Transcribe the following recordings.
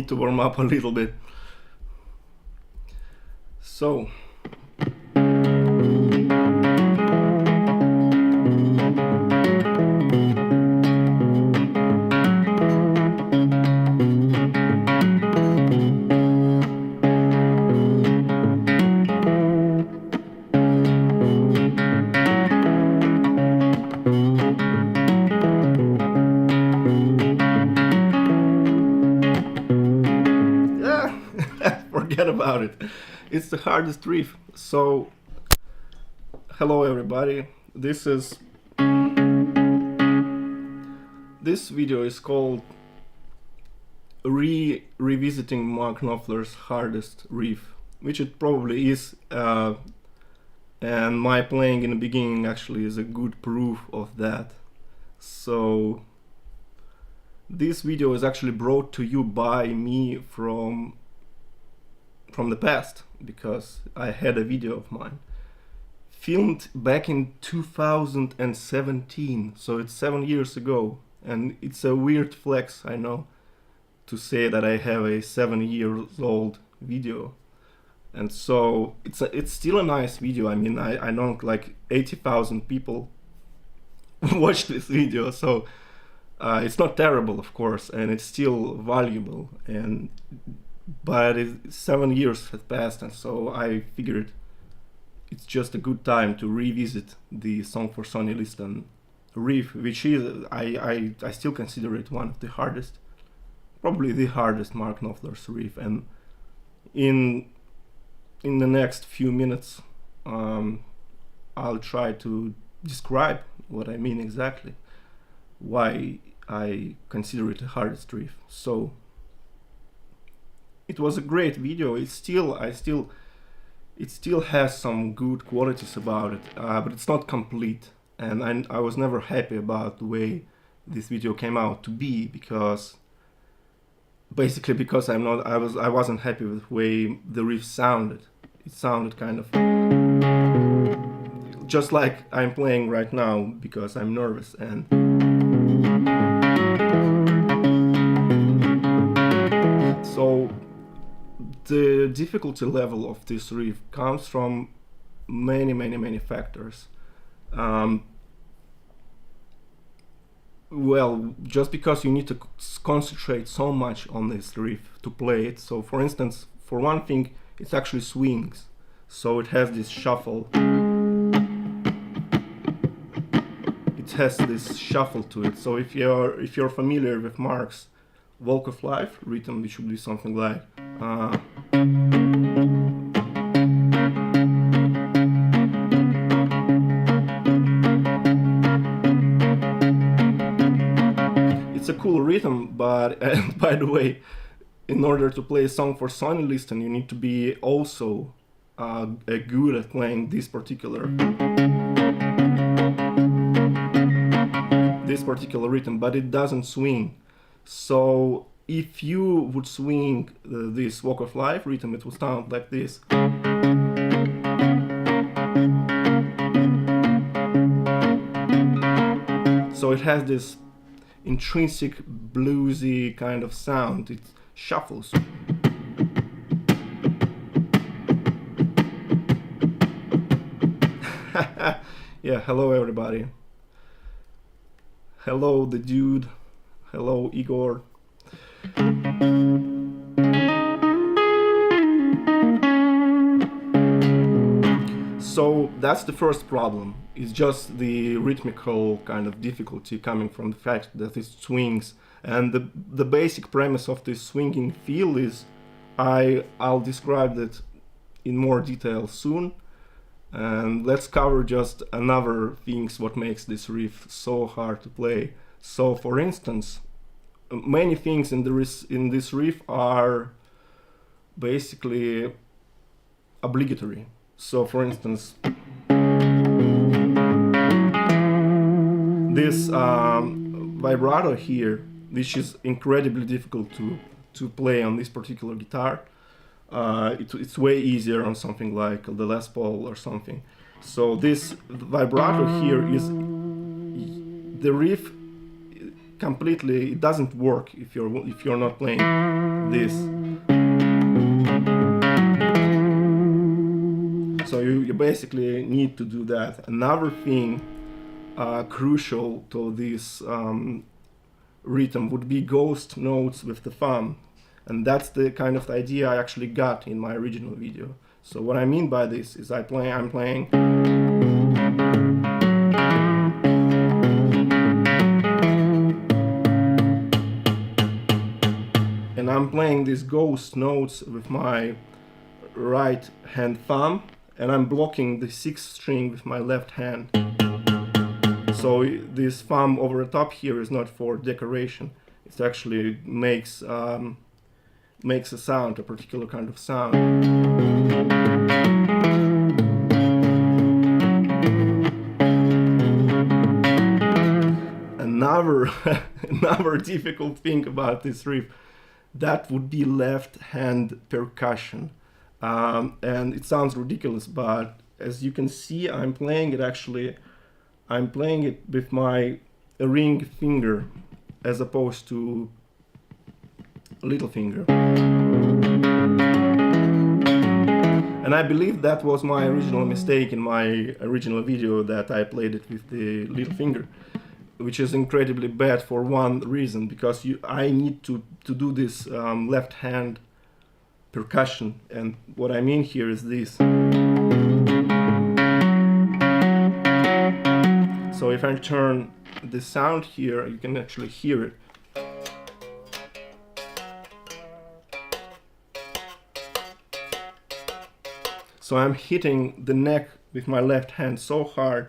need to warm up a little bit. So forget about it. It's the hardest riff. So, hello everybody. This video is called revisiting Mark Knopfler's hardest riff, which it probably is, and my playing in the beginning actually is a good proof of that. So this video is actually brought to you by me from the past, because I had a video of mine filmed back in 2017, so it's 7 years ago, and it's a weird flex, I know, to say that I have a 7-year-old video. And so it's still a nice video. I mean, I know like 80,000 people watched this video, so it's not terrible, of course, and it's still valuable. But 7 years have passed, and so I figured it's just a good time to revisit the Song for Sonny Liston riff, which is, I still consider it one of the hardest, probably the hardest Mark Knopfler's riff. And in the next few minutes, I'll try to describe what I mean exactly, why I consider it the hardest riff. So it was a great video. It still has some good qualities about it, but it's not complete. And I was never happy about the way this video came out to be, because basically because I wasn't happy with the way the riff sounded. It sounded kind of just like I'm playing right now, because I'm nervous. And so the difficulty level of this riff comes from many factors. Well, just because you need to concentrate so much on this riff to play it. So for instance, for one thing, it's actually swings, so it has this shuffle. It has this shuffle to it. So if you're familiar with Mark's Walk of Life rhythm, which would be something like it's a cool rhythm, but by the way, in order to play a Song for Sonny Liston, you need to be also good at playing this particular rhythm, but it doesn't swing. So if you would swing this Walk of Life rhythm, it would sound like this. So it has this intrinsic bluesy kind of sound. It shuffles. Yeah, hello everybody. Hello the dude. Hello Igor. So that's the first problem. It's just the rhythmical kind of difficulty coming from the fact that it swings. And the basic premise of this swinging feel is, I'll describe it in more detail soon. And let's cover just another things what makes this riff so hard to play. So for instance, many things in this riff are basically obligatory. So for instance, this vibrato here, which is incredibly difficult to play on this particular guitar. It's way easier on something like the Les Paul or something. So this vibrato here is, the riff completely, it doesn't work if you're not playing this. So you basically need to do that. Another thing crucial to this rhythm would be ghost notes with the thumb, and that's the kind of idea I actually got in my original video. So what I mean by this is I'm playing and I'm playing these ghost notes with my right hand thumb, and I'm blocking the 6th string with my left hand. So this thumb over the top here is not for decoration. It actually makes a sound, a particular kind of sound. Another difficult thing about this riff, that would be left hand percussion. And it sounds ridiculous, but as you can see, I'm playing it with my ring finger as opposed to little finger. And I believe that was my original mistake in my original video, that I played it with the little finger, which is incredibly bad for one reason, because I need to do this left hand percussion, and what I mean here is this. So if I turn the sound here, you can actually hear it. So I'm hitting the neck with my left hand so hard,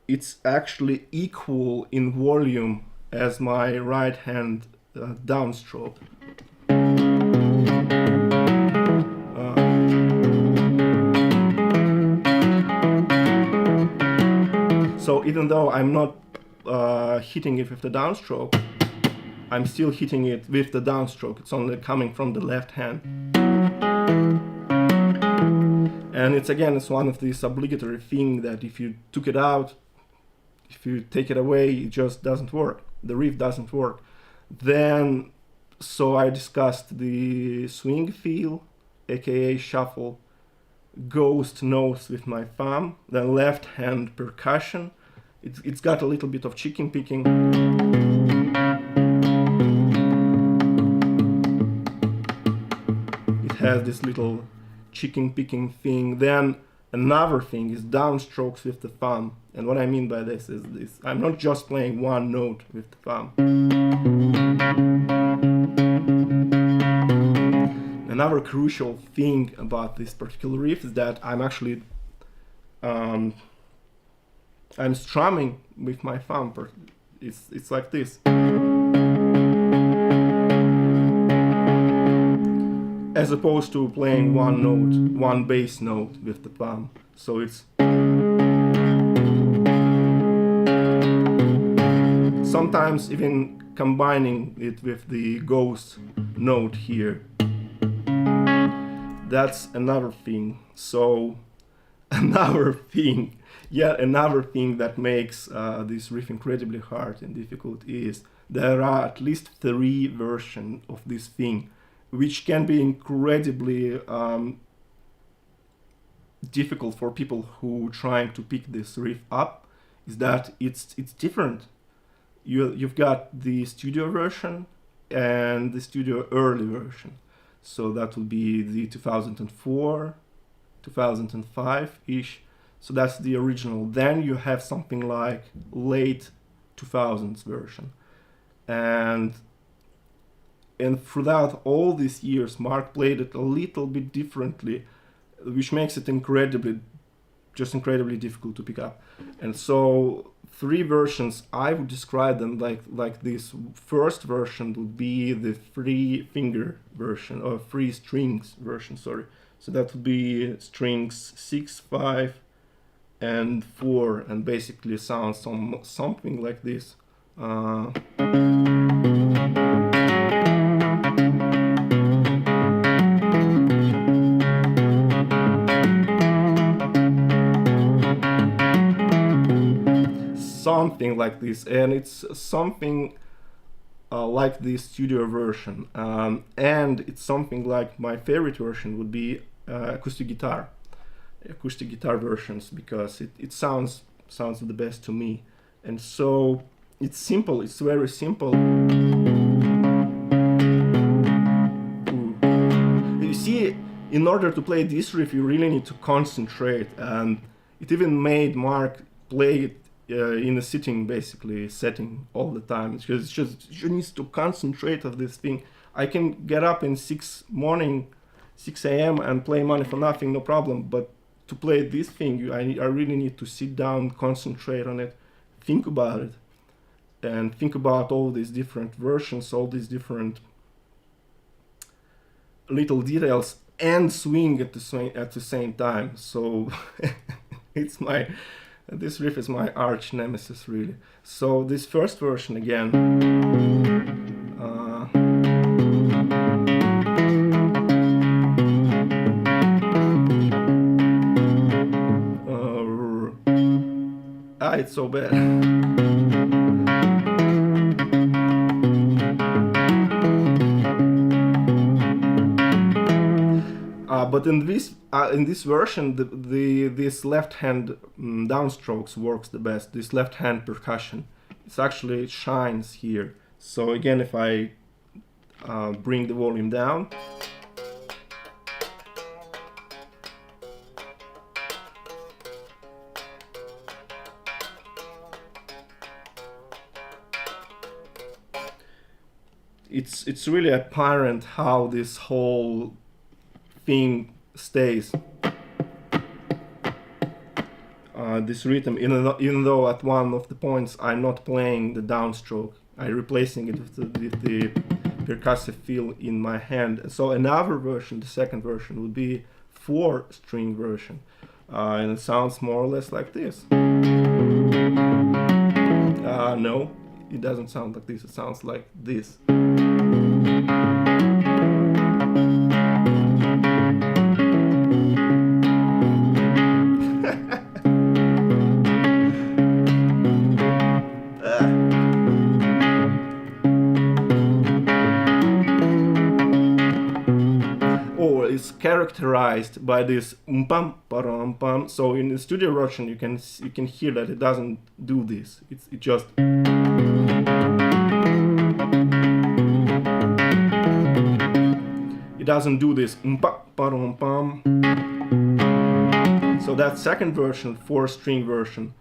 it's actually equal in volume as my right hand downstroke. So even though I'm not hitting it with the downstroke, I'm still hitting it with the downstroke. It's only coming from the left hand. And it's one of these obligatory things that if you took it out, if you take it away, it just doesn't work. The riff doesn't work. Then, so I discussed the swing feel, aka shuffle, ghost notes with my thumb, then left hand percussion. It's got a little bit of chicken picking. It has this little chicken picking thing. Then another thing is downstrokes with the thumb. And what I mean by this is this. I'm not just playing one note with the thumb. Another crucial thing about this particular riff is that I'm actually I'm strumming with my thumb. It's like this. As opposed to playing one note, one bass note with the thumb. So it's sometimes even combining it with the ghost note here. That's another thing. So yet another thing that makes this riff incredibly hard and difficult is there are at least 3 versions of this thing, which can be incredibly difficult for people who trying to pick this riff up. Is that it's different. You've got the studio version and the studio early version. So that would be the 2004, 2005-ish. So that's the original. Then you have something like late 2000s version. And throughout all these years, Mark played it a little bit differently, which makes it incredibly difficult to pick up. And so 3 versions, I would describe them like this. First version would be the 3-finger version, or 3 strings version, sorry. So that would be strings 6, 5, and 4, and basically sounds something like this. Something like this, and it's something like the studio version, and it's something like my favorite version would be acoustic guitar versions, because it sounds the best to me. And so it's simple, it's very simple. Ooh. You see, in order to play this riff you really need to concentrate, and it even made Mark play it in a sitting basically setting all the time, because it's just you need to concentrate on this thing. I can get up in 6 a.m. and play Money for Nothing, no problem, but to play this thing I really need to sit down, concentrate on it, think about it, and think about all these different versions, all these different little details, and swing at the same time. So it's this riff is my arch nemesis, really. So this first version again. It's so bad. But in this version, this left hand downstrokes works the best. This left hand percussion, it shines here. So again, if I bring the volume down, it's really apparent how this whole thing stays. This rhythm, even though at one of the points I'm not playing the downstroke, I'm replacing it with the percussive feel in my hand. So another version, the second version, would be 4-string version, and it sounds more or less like this. No, it doesn't sound like this. It sounds like this. Is characterized by this pam param pam. So in the studio version you can hear that it doesn't do this. It just doesn't do this pam param pam. So that second version, 4-string version,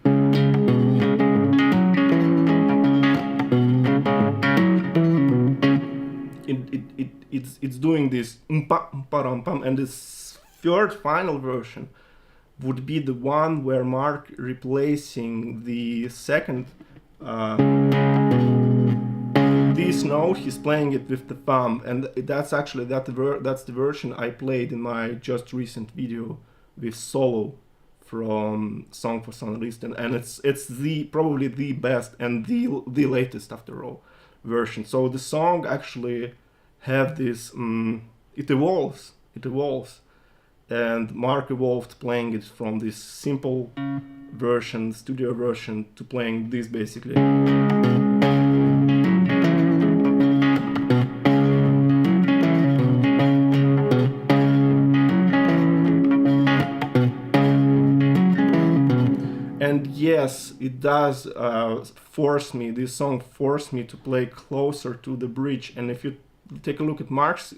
it's doing this and this third final version would be the one where Mark replacing the second this note, he's playing it with the thumb, and that's actually that's the version I played in my just recent video with solo from Song for Sunlist, and it's probably the best and the latest after all version. So the song actually have this it evolves, and Mark evolved playing it from this simple version, studio version, to playing this basically. And yes, it does this song forced me to play closer to the bridge. And if you take a look at Mark's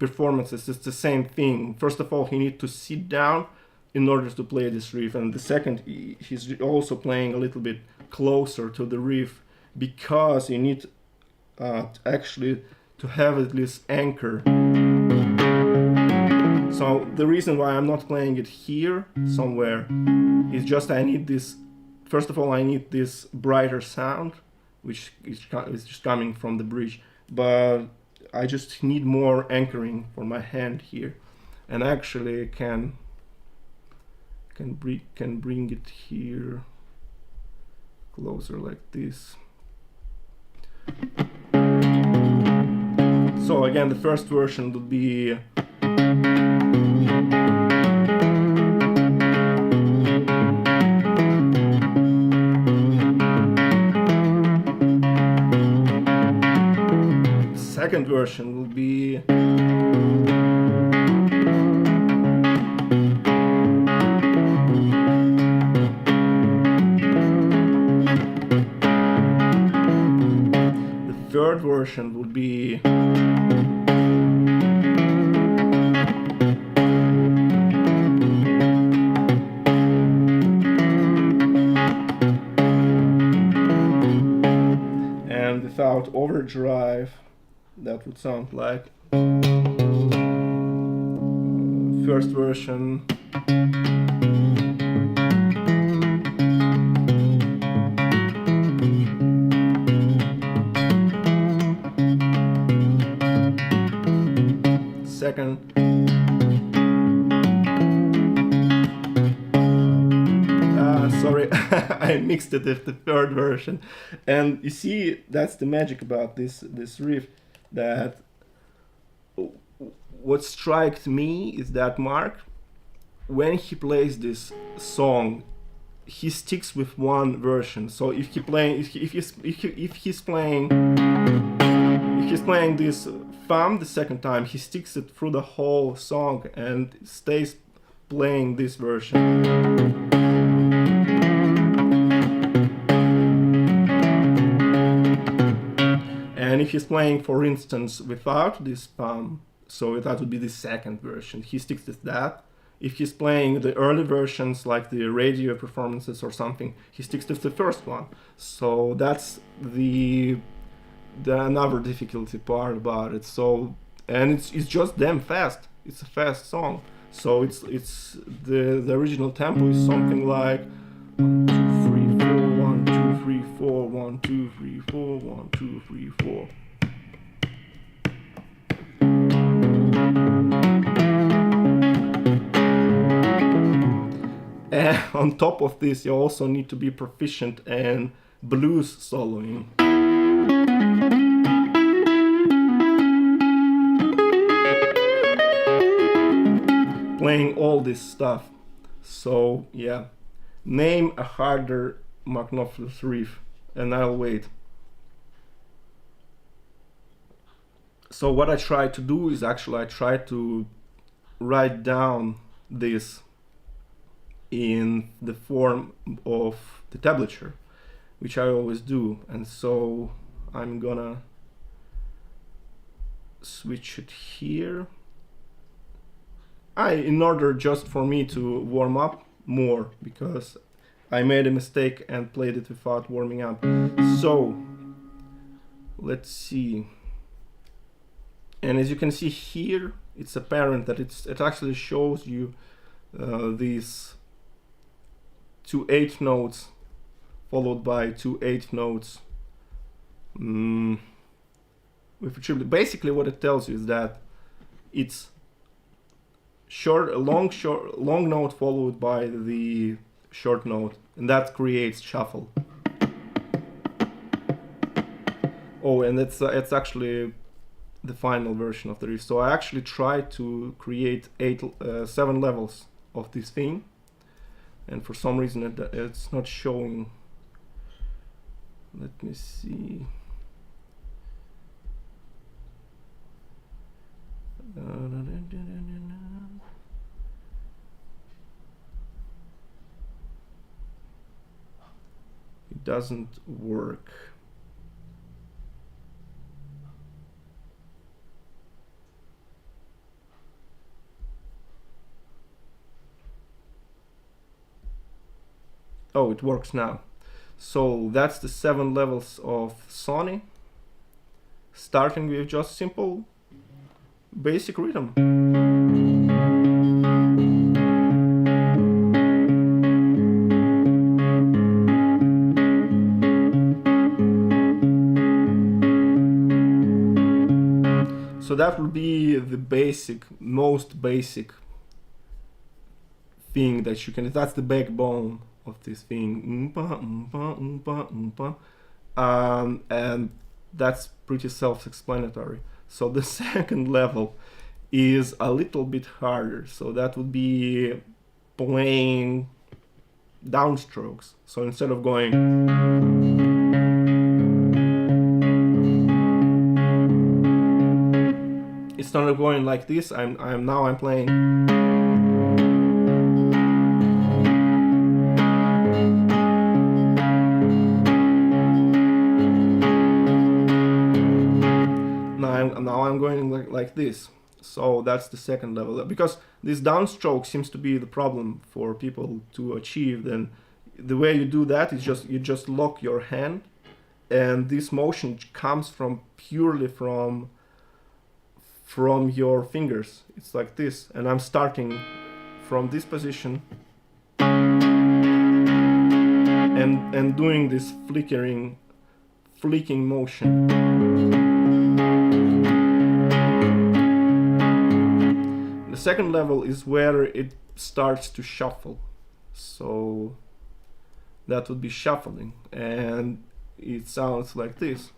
performances, it's the same thing. First of all, he needs to sit down in order to play this riff, and the second, he's also playing a little bit closer to the riff, because you need actually to have at least anchor. So the reason why I'm not playing it here somewhere is just I need this. First of all, I need this brighter sound, which is just coming from the bridge, but I just need more anchoring for my hand here, and actually can bring it here closer like this. So again, the first version would be second version will be the third version will be without overdrive, that would sound like first version. Second. Sorry, I mixed it with the third version. And you see, that's the magic about this riff, that what strikes me is that Mark, when he plays this song, he sticks with one version. So if he's playing this thumb the second time, he sticks it through the whole song and stays playing this version. And if he's playing, for instance, without this thumb, so that would be the second version, he sticks with that. If he's playing the early versions, like the radio performances or something, he sticks with the first one. So that's the another difficulty part about it. So, and it's just damn fast. It's a fast song. So it's the original tempo is something like 1 2 3 4 1 2 3 4 1 2 3 4 1 2 3 4. And on top of this, you also need to be proficient in blues soloing. Playing all this stuff. So yeah, name a harder Knopfler riff and I'll wait. So what I try to do is actually I try to write down this in the form of the tablature, which I always do. And so I'm gonna switch it here. In order just for me to warm up more, because I made a mistake and played it without warming up. So let's see. And as you can see here, it's apparent that it actually shows you these 2 8th notes followed by 2 8th notes with a triplet. Basically what it tells you is that it's long note followed by the short note, and that creates shuffle. Oh, and it's actually the final version of the riff. So I actually tried to create 7 levels of this thing, and for some reason it's not showing. Let me see. It doesn't work. Oh, it works now. So that's the 7 levels of Sony, starting with just simple basic rhythm. So that will be the most basic thing that you can, that's the backbone of this thing. And that's pretty self-explanatory. So the second level is a little bit harder. So that would be playing downstrokes. So instead of going instead of going like this, I'm playing. Now I'm going like this. So that's the second level. Because this downstroke seems to be the problem for people to achieve. Then the way you do that is you just lock your hand, and this motion comes purely from your fingers. It's like this, and I'm starting from this position and doing this flicking motion. The second level is where it starts to shuffle. So that would be shuffling, and it sounds like this.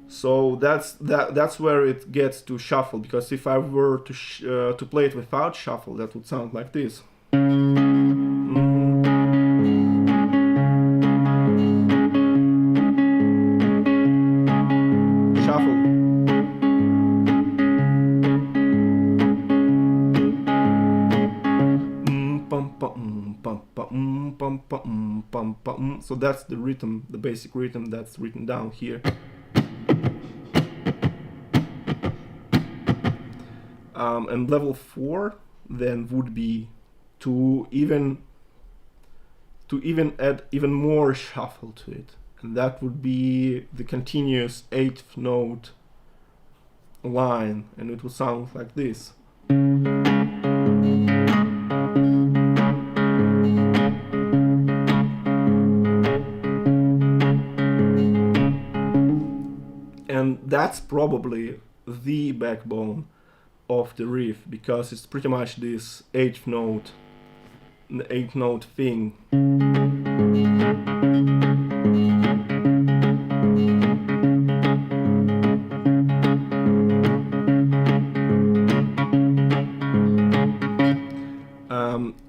So that's where it gets to shuffle, because if I were to play it without shuffle, that would sound like this. Shuffle. So that's the rhythm, the basic rhythm that's written down here. And level 4 then would be to even add even more shuffle to it, and that would be the continuous 8th note line, and it would sound like this. And that's probably the backbone of the riff, because it's pretty much this 8th note thing.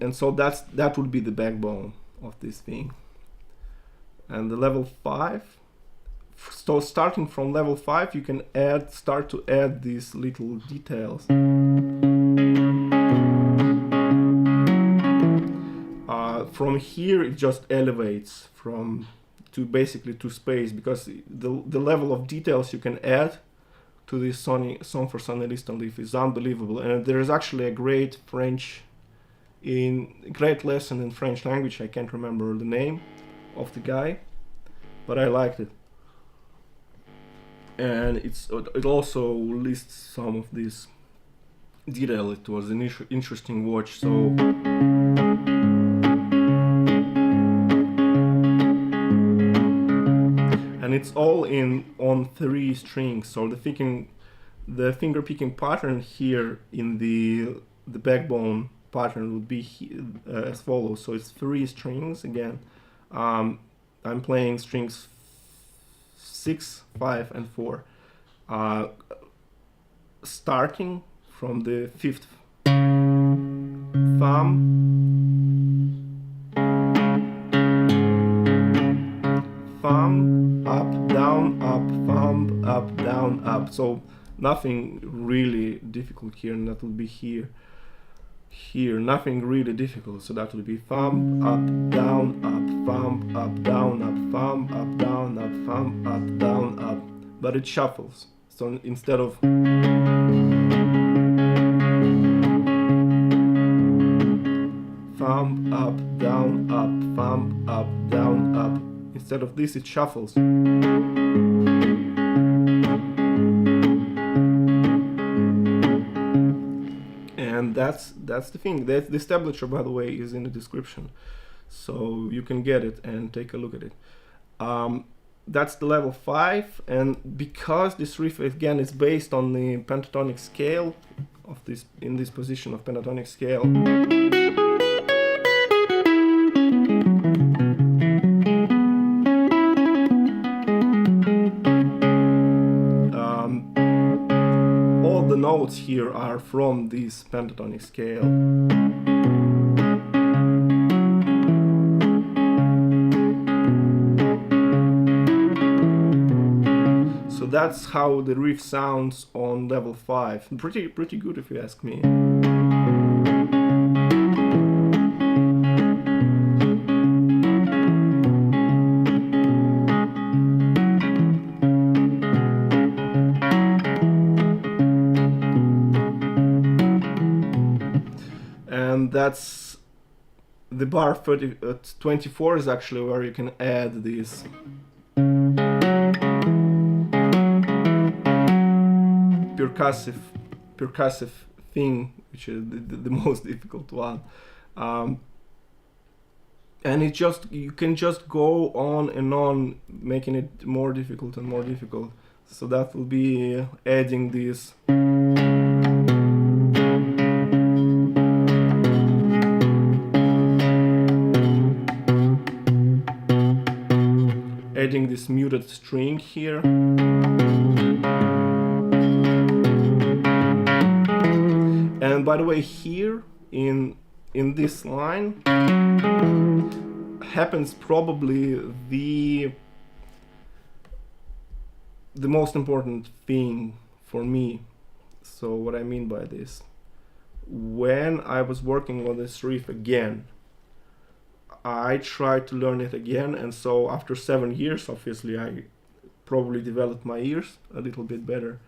And so that would be the backbone of this thing. And the level 5. So starting from level 5, you can start to add these little details. From here, it just elevates basically to space, because the level of details you can add to this song for Sonny Liston Leaf is unbelievable. And there is actually a great lesson in French language. I can't remember the name of the guy, but I liked it. And it also lists some of this detail. It was an interesting watch. So and it's all on 3 strings. So the finger picking pattern here in the backbone pattern would be as follows. So it's 3 strings again. I'm playing strings 6, 5, and 4, starting from the 5th thumb, up, down, up, thumb, up, down, up. So nothing really difficult here, and that will be here, nothing really difficult. So that will be thumb, up, down, up, thumb, up, down, up, thumb, up, down, up, thumb, up, down, up. But it shuffles. So instead of thumb, up, down, up, thumb, up, down, up, instead of this, it shuffles. And that's the thing. The establisher, by the way, is in the description, so you can get it and take a look at it. That's the level 5, and because this riff again is based on the pentatonic scale of this, in this position of pentatonic scale, notes here are from this pentatonic scale. So that's how the riff sounds on level 5. Pretty good if you ask me. And that's the bar 24 is actually where you can add this percussive thing, which is the most difficult one. And you can just go on and on, making it more difficult and more difficult. So that will be adding this muted string here. And by the way, here in this line happens probably the most important thing for me. So what I mean by this, when I was working on this riff again, I tried to learn it again, and so after 7 years, obviously I probably developed my ears a little bit better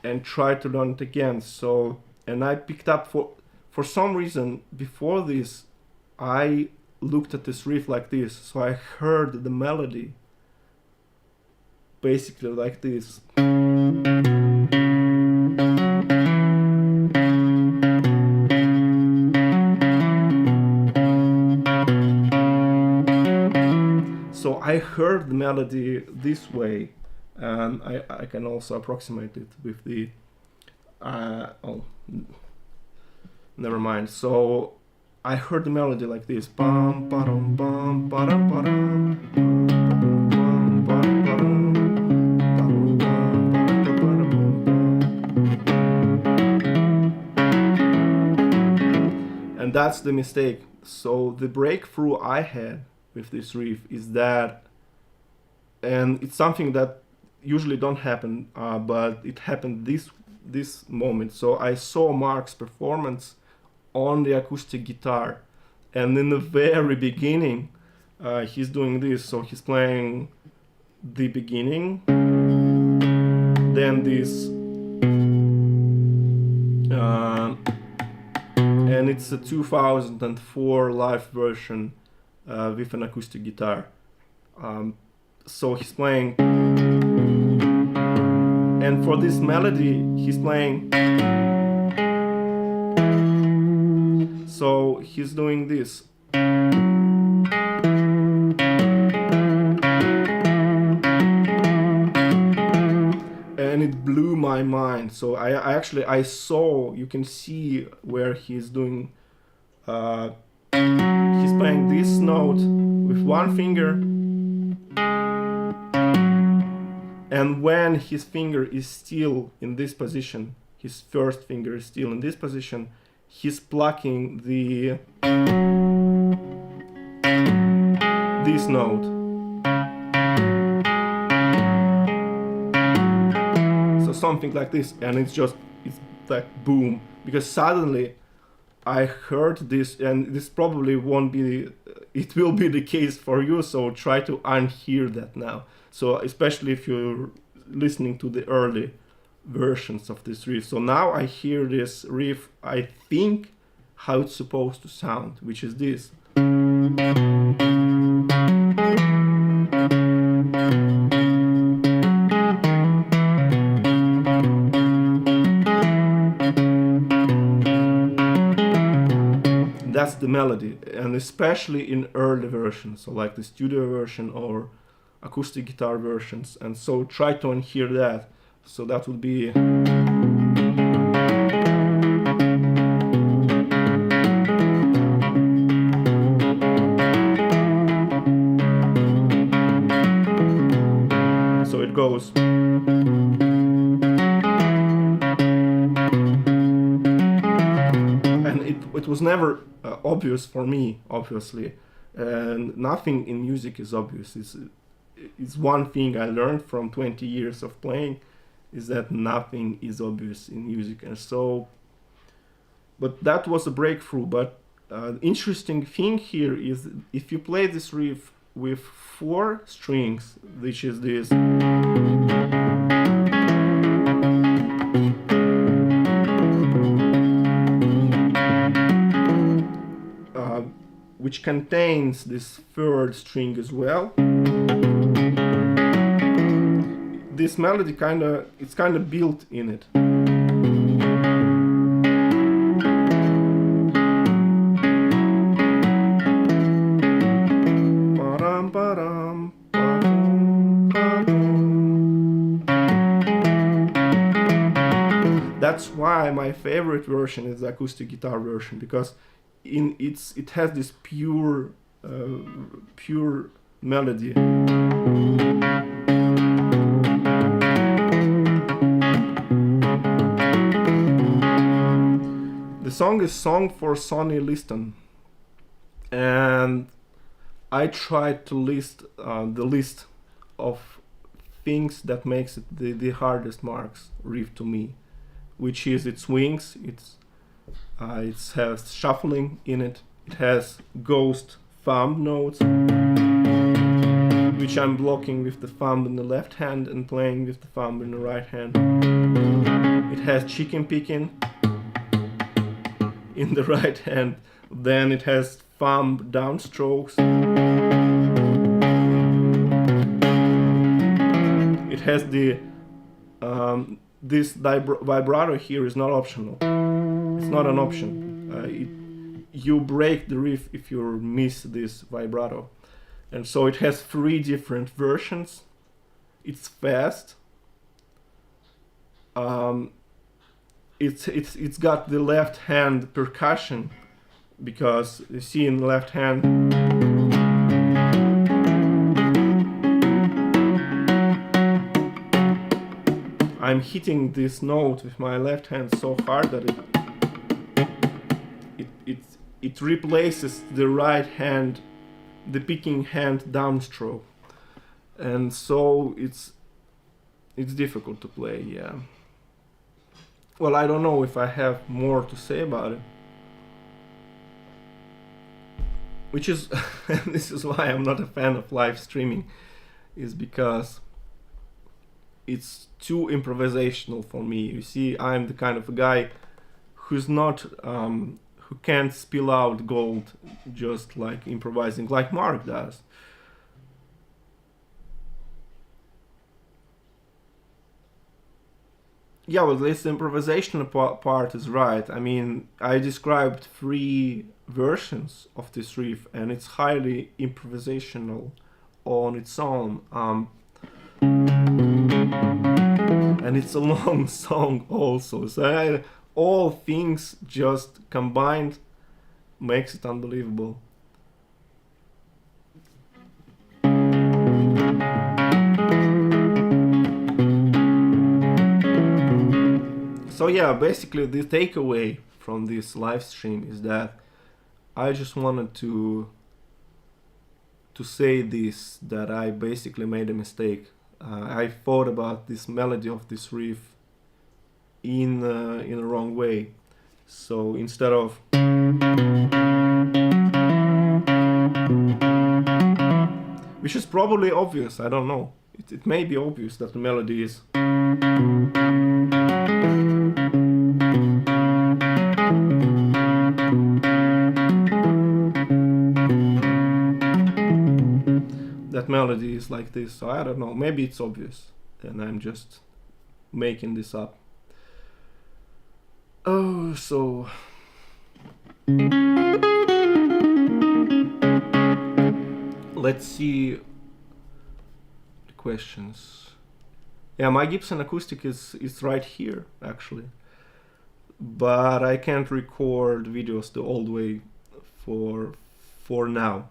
and tried to learn it again. So, and I picked up, for some reason before this I looked at this riff like this, so I heard the melody basically like this. So I heard the melody this way, and I can also approximate it with the oh, never mind. So I heard the melody like this. Bum, ba-dum, bum, ba-dum, ba-dum, bum, ba-dum, ba-dum, ba-dum, ba-dum. And that's the mistake. So the breakthrough I had with this riff is that, and it's something that usually don't happen, but it happened this moment. So I saw Mark's performance on the acoustic guitar, and in the very beginning he's doing this. So he's playing the beginning, then this, and it's a 2004 live version with an acoustic guitar. So he's playing, and for this melody he's playing, so he's doing this. And it blew my mind. So I saw, you can see where he's doing, he's playing this note with one finger, and when his finger is still in this position, his first finger is still in this position, he's plucking this note. So something like this, and it's like boom, because suddenly I heard this, and this probably won't be, it will be the case for you, so try to unhear that now. So especially if you're listening to the early versions of this riff. So now I hear this riff, I think how it's supposed to sound, which is this. That's the melody, and especially in early versions, so like the studio version or acoustic guitar versions. And so try to unhear that. So that would be, so it goes. was never obvious for me, obviously, and nothing in music is obvious. It's one thing I learned from 20 years of playing, is that nothing is obvious in music. And so, but that was a breakthrough. But interesting thing here is, if you play this riff with 4 strings, which is this, which contains this 3rd string as well, this melody it's kind of built in it. That's why my favorite version is the acoustic guitar version, because it has this pure melody. The song is Song for Sonny Liston, and I tried to list the list of things that makes it the hardest Marx riff to me, which is its swings, it has shuffling in it, it has ghost thumb notes, which I'm blocking with the thumb in the left hand and playing with the thumb in the right hand. It has chicken picking in the right hand, then it has thumb downstrokes. It has the this vibrato here is not optional. It's not an option. You break the riff if you miss this vibrato. And so it has 3 different versions. It's fast. It's got the left hand percussion, because you see in the left hand I'm hitting this note with my left hand so hard that it replaces the right hand, the picking hand downstroke, and so it's difficult to play. Yeah. Well, I don't know if I have more to say about it, which is this is why I'm not a fan of live streaming, is because it's too improvisational for me. You see, I'm the kind of a guy who's not who can't spill out gold just like improvising like Mark does. Yeah, well, this improvisational part is right. I mean, I described 3 versions of this riff, and it's highly improvisational on its own. And it's a long song also. So all things just combined makes it unbelievable. So yeah, basically the takeaway from this live stream is that I just wanted to say this, that I basically made a mistake. I thought about this melody of this riff in a wrong way. So instead of which is probably obvious, I don't know. It may be obvious that the melody is like this, so I don't know, maybe it's obvious and I'm just making this up. Oh, so let's see the questions. Yeah, my Gibson acoustic is right here actually, but I can't record videos the old way for now.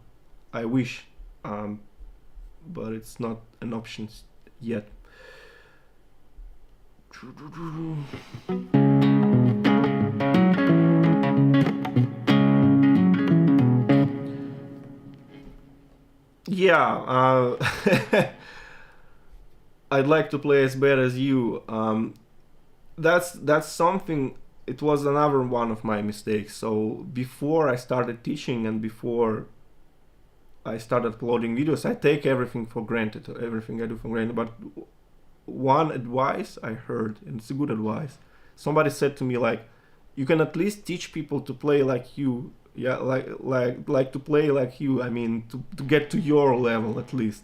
I wish, but it's not an option yet. Yeah, I'd like to play as bad as you. That's something. It was another one of my mistakes. So before I started teaching and before I started uploading videos, I take everything for granted. Everything I do for granted. But one advice I heard, and it's a good advice. Somebody said to me like, you can at least teach people to play like you. Yeah, like to play like you. I mean, to get to your level at least,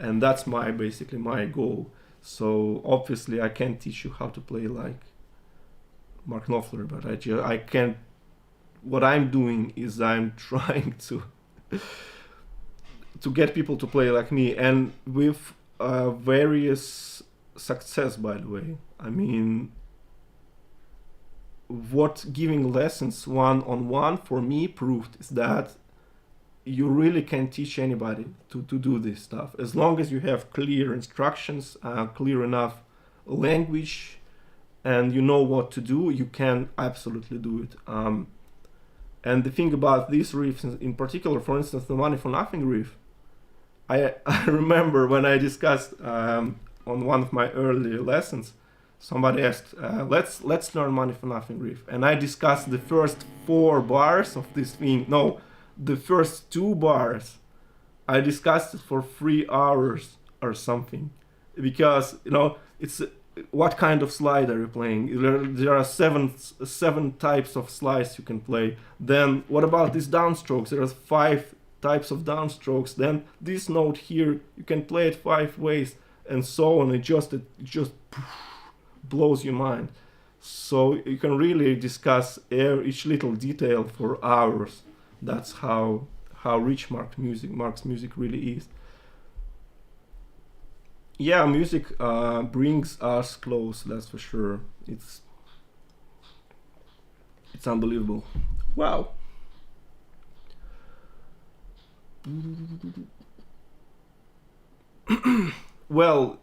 and that's my basically my goal. So obviously I can't teach you how to play like Mark Knopfler, but I can't. What I'm doing is I'm trying to get people to play like me, and with various success, by the way. I mean, what giving lessons one-on-one for me proved is that you really can teach anybody to do this stuff as long as you have clear instructions, clear enough language, and you know what to do. You can absolutely do it. And the thing about these riffs in particular, for instance, the Money for Nothing riff, I remember when I discussed on one of my early lessons, somebody asked, let's learn Money for Nothing riff, and I discussed the first 4 bars of this thing. No, the first 2 bars. I discussed it for 3 hours or something, because it's what kind of slide are you playing? There are seven types of slides you can play. Then what about these downstrokes? There are 5 types of downstrokes. Then this note here, you can play it 5 ways, and so on. It just blows your mind. So you can really discuss each little detail for hours. That's how rich Mark's music really is. Yeah, music brings us close. That's for sure. It's unbelievable. Wow. Well,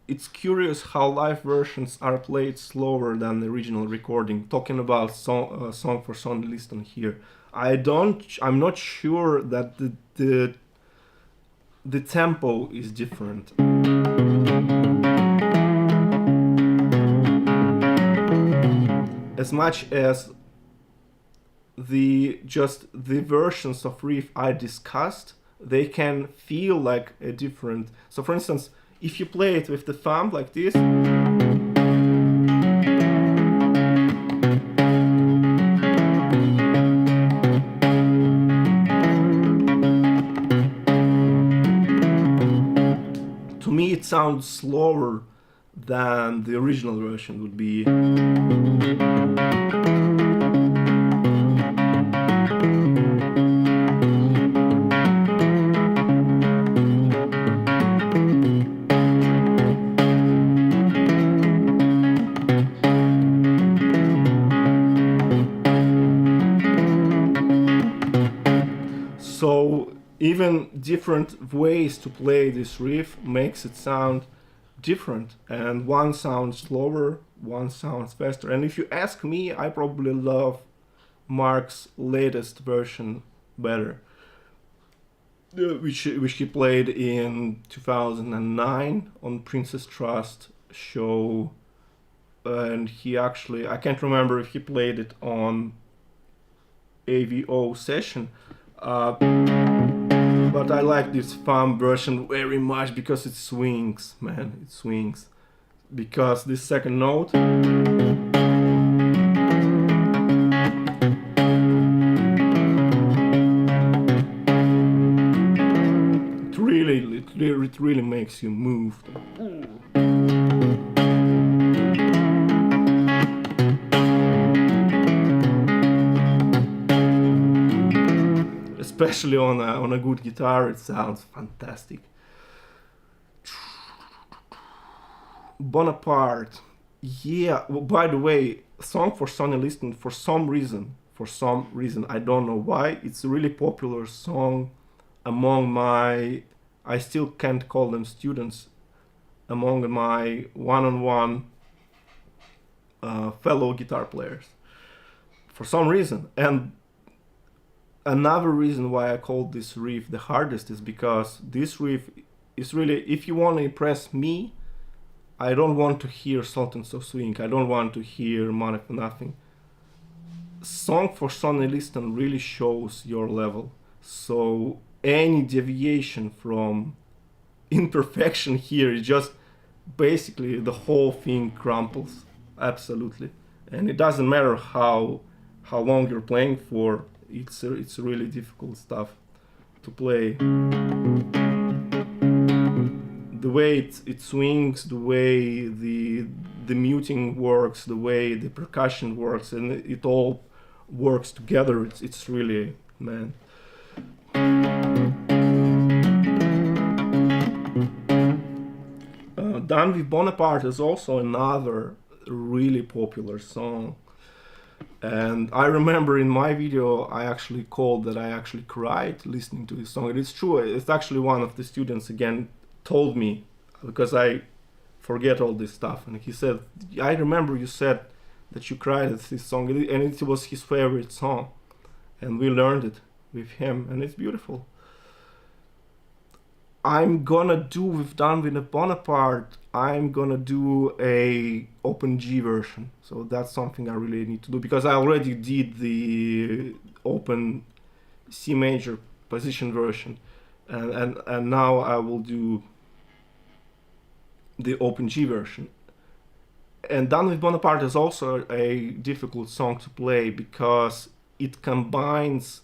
it's curious how live versions are played slower than the original recording. Talking about song for Sony Liston here. I'm not sure that the tempo is different. As much as the versions of Riff I discussed, they can feel like a different. So for instance, if you play it with the thumb like this, to me it sounds slower than the original version would be. So even different ways to play this riff makes it sound different, and one sounds slower, one sounds faster. And if you ask me, I probably love Mark's latest version better, which he played in 2009 on Princess Trust show. And he actually, I can't remember if he played it on AVO session, but I like this thumb version very much because it swings, man, it swings. Because this second note, it really makes you move. Especially on a good guitar, it sounds fantastic. Bonaparte. Yeah, well, by the way, song for Sony Liston, for some reason, I don't know why, it's a really popular song among my, I still can't call them students, among my one-on-one fellow guitar players. For some reason. And another reason why I call this riff the hardest is because this riff is really, if you want to impress me, I don't want to hear Sultans of Swing. I don't want to hear Money for Nothing. Song for Sonny Liston really shows your level. So any deviation from imperfection here is just basically the whole thing crumples. Absolutely. And it doesn't matter how long you're playing for. It's really difficult stuff to play. The way it swings, the way the muting works, the way the percussion works, and it all works together. It's really, man. Done with Bonaparte is also another really popular song. And I remember in my video I actually called that I actually cried listening to this song. And it's true, it's actually one of the students again told me, because I forget all this stuff, and he said, I remember you said that you cried at this song, and it was his favorite song, and we learned it with him, and it's beautiful. I'm gonna do with Done with a Bonaparte, I'm gonna do a open G version. So that's something I really need to do, because I already did the open C major position version, and now I will do the open G version. And Done with Bonaparte is also a difficult song to play because it combines,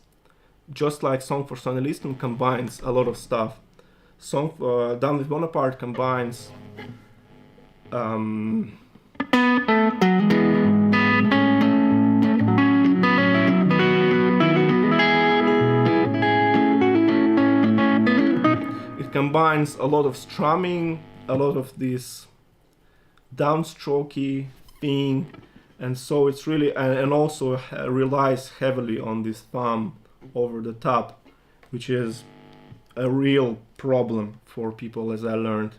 just like Song for Sonny Liston combines a lot of stuff. Done with Bonaparte combines it combines a lot of strumming, a lot of this downstrokey thing, and so it's really, and also relies heavily on this thumb over the top, which is a real problem for people, as I learned.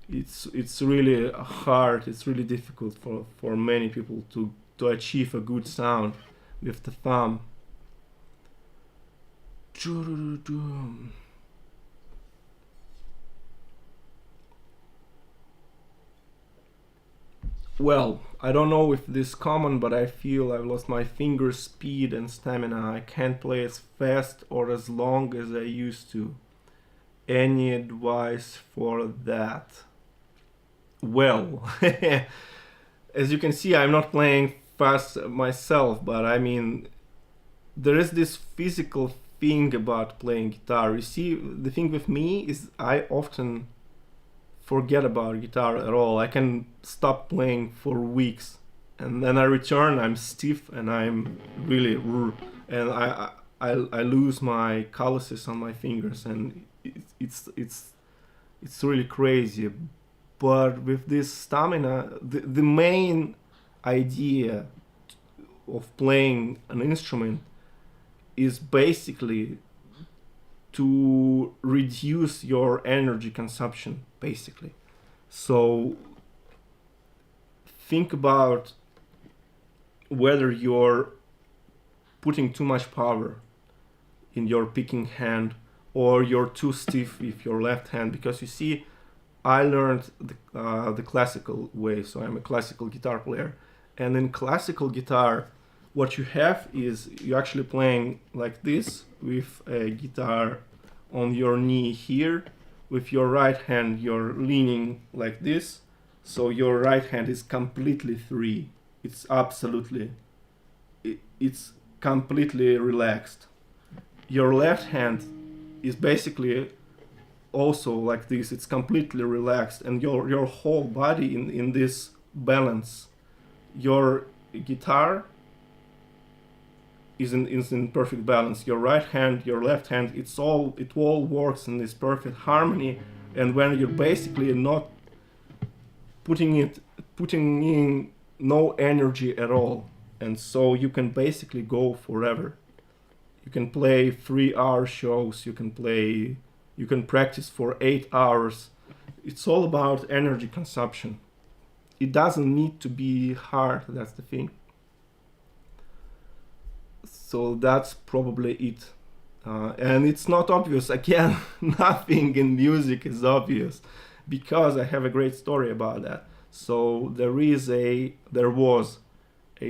It's really hard, it's really difficult for many people to achieve a good sound with the thumb. Well, I don't know if this is common, but I feel I've lost my finger speed and stamina. I can't play as fast or as long as I used to. Any advice for that? Well, as you can see, I'm not playing fast myself, but I mean, there is this physical thing about playing guitar. You see, the thing with me is I often forget about guitar at all. I can stop playing for weeks, and then I return, I'm stiff, and I'm really, and I lose my calluses on my fingers, and it's really crazy. But with this stamina, the main idea of playing an instrument is basically to reduce your energy consumption, basically. So think about whether you're putting too much power in your picking hand, or you're too stiff with your left hand, because you see, I learned the classical way, so I'm a classical guitar player, and in classical guitar, what you have is you're actually playing like this with a guitar on your knee here. With your right hand, you're leaning like this, so your right hand is completely free. It's completely relaxed. Your left hand is basically also like this. It's completely relaxed, and your whole body in this balance. Your guitar is in perfect balance. Your right hand, your left hand, it all works in this perfect harmony. And when you're basically not putting in no energy at all, and so you can basically go forever. You can play 3-hour shows, you can practice for 8 hours. It's all about energy consumption. It doesn't need to be hard, that's the thing. So that's probably it And it's not obvious. Again, nothing in music is obvious, because I have a great story about that. So there was a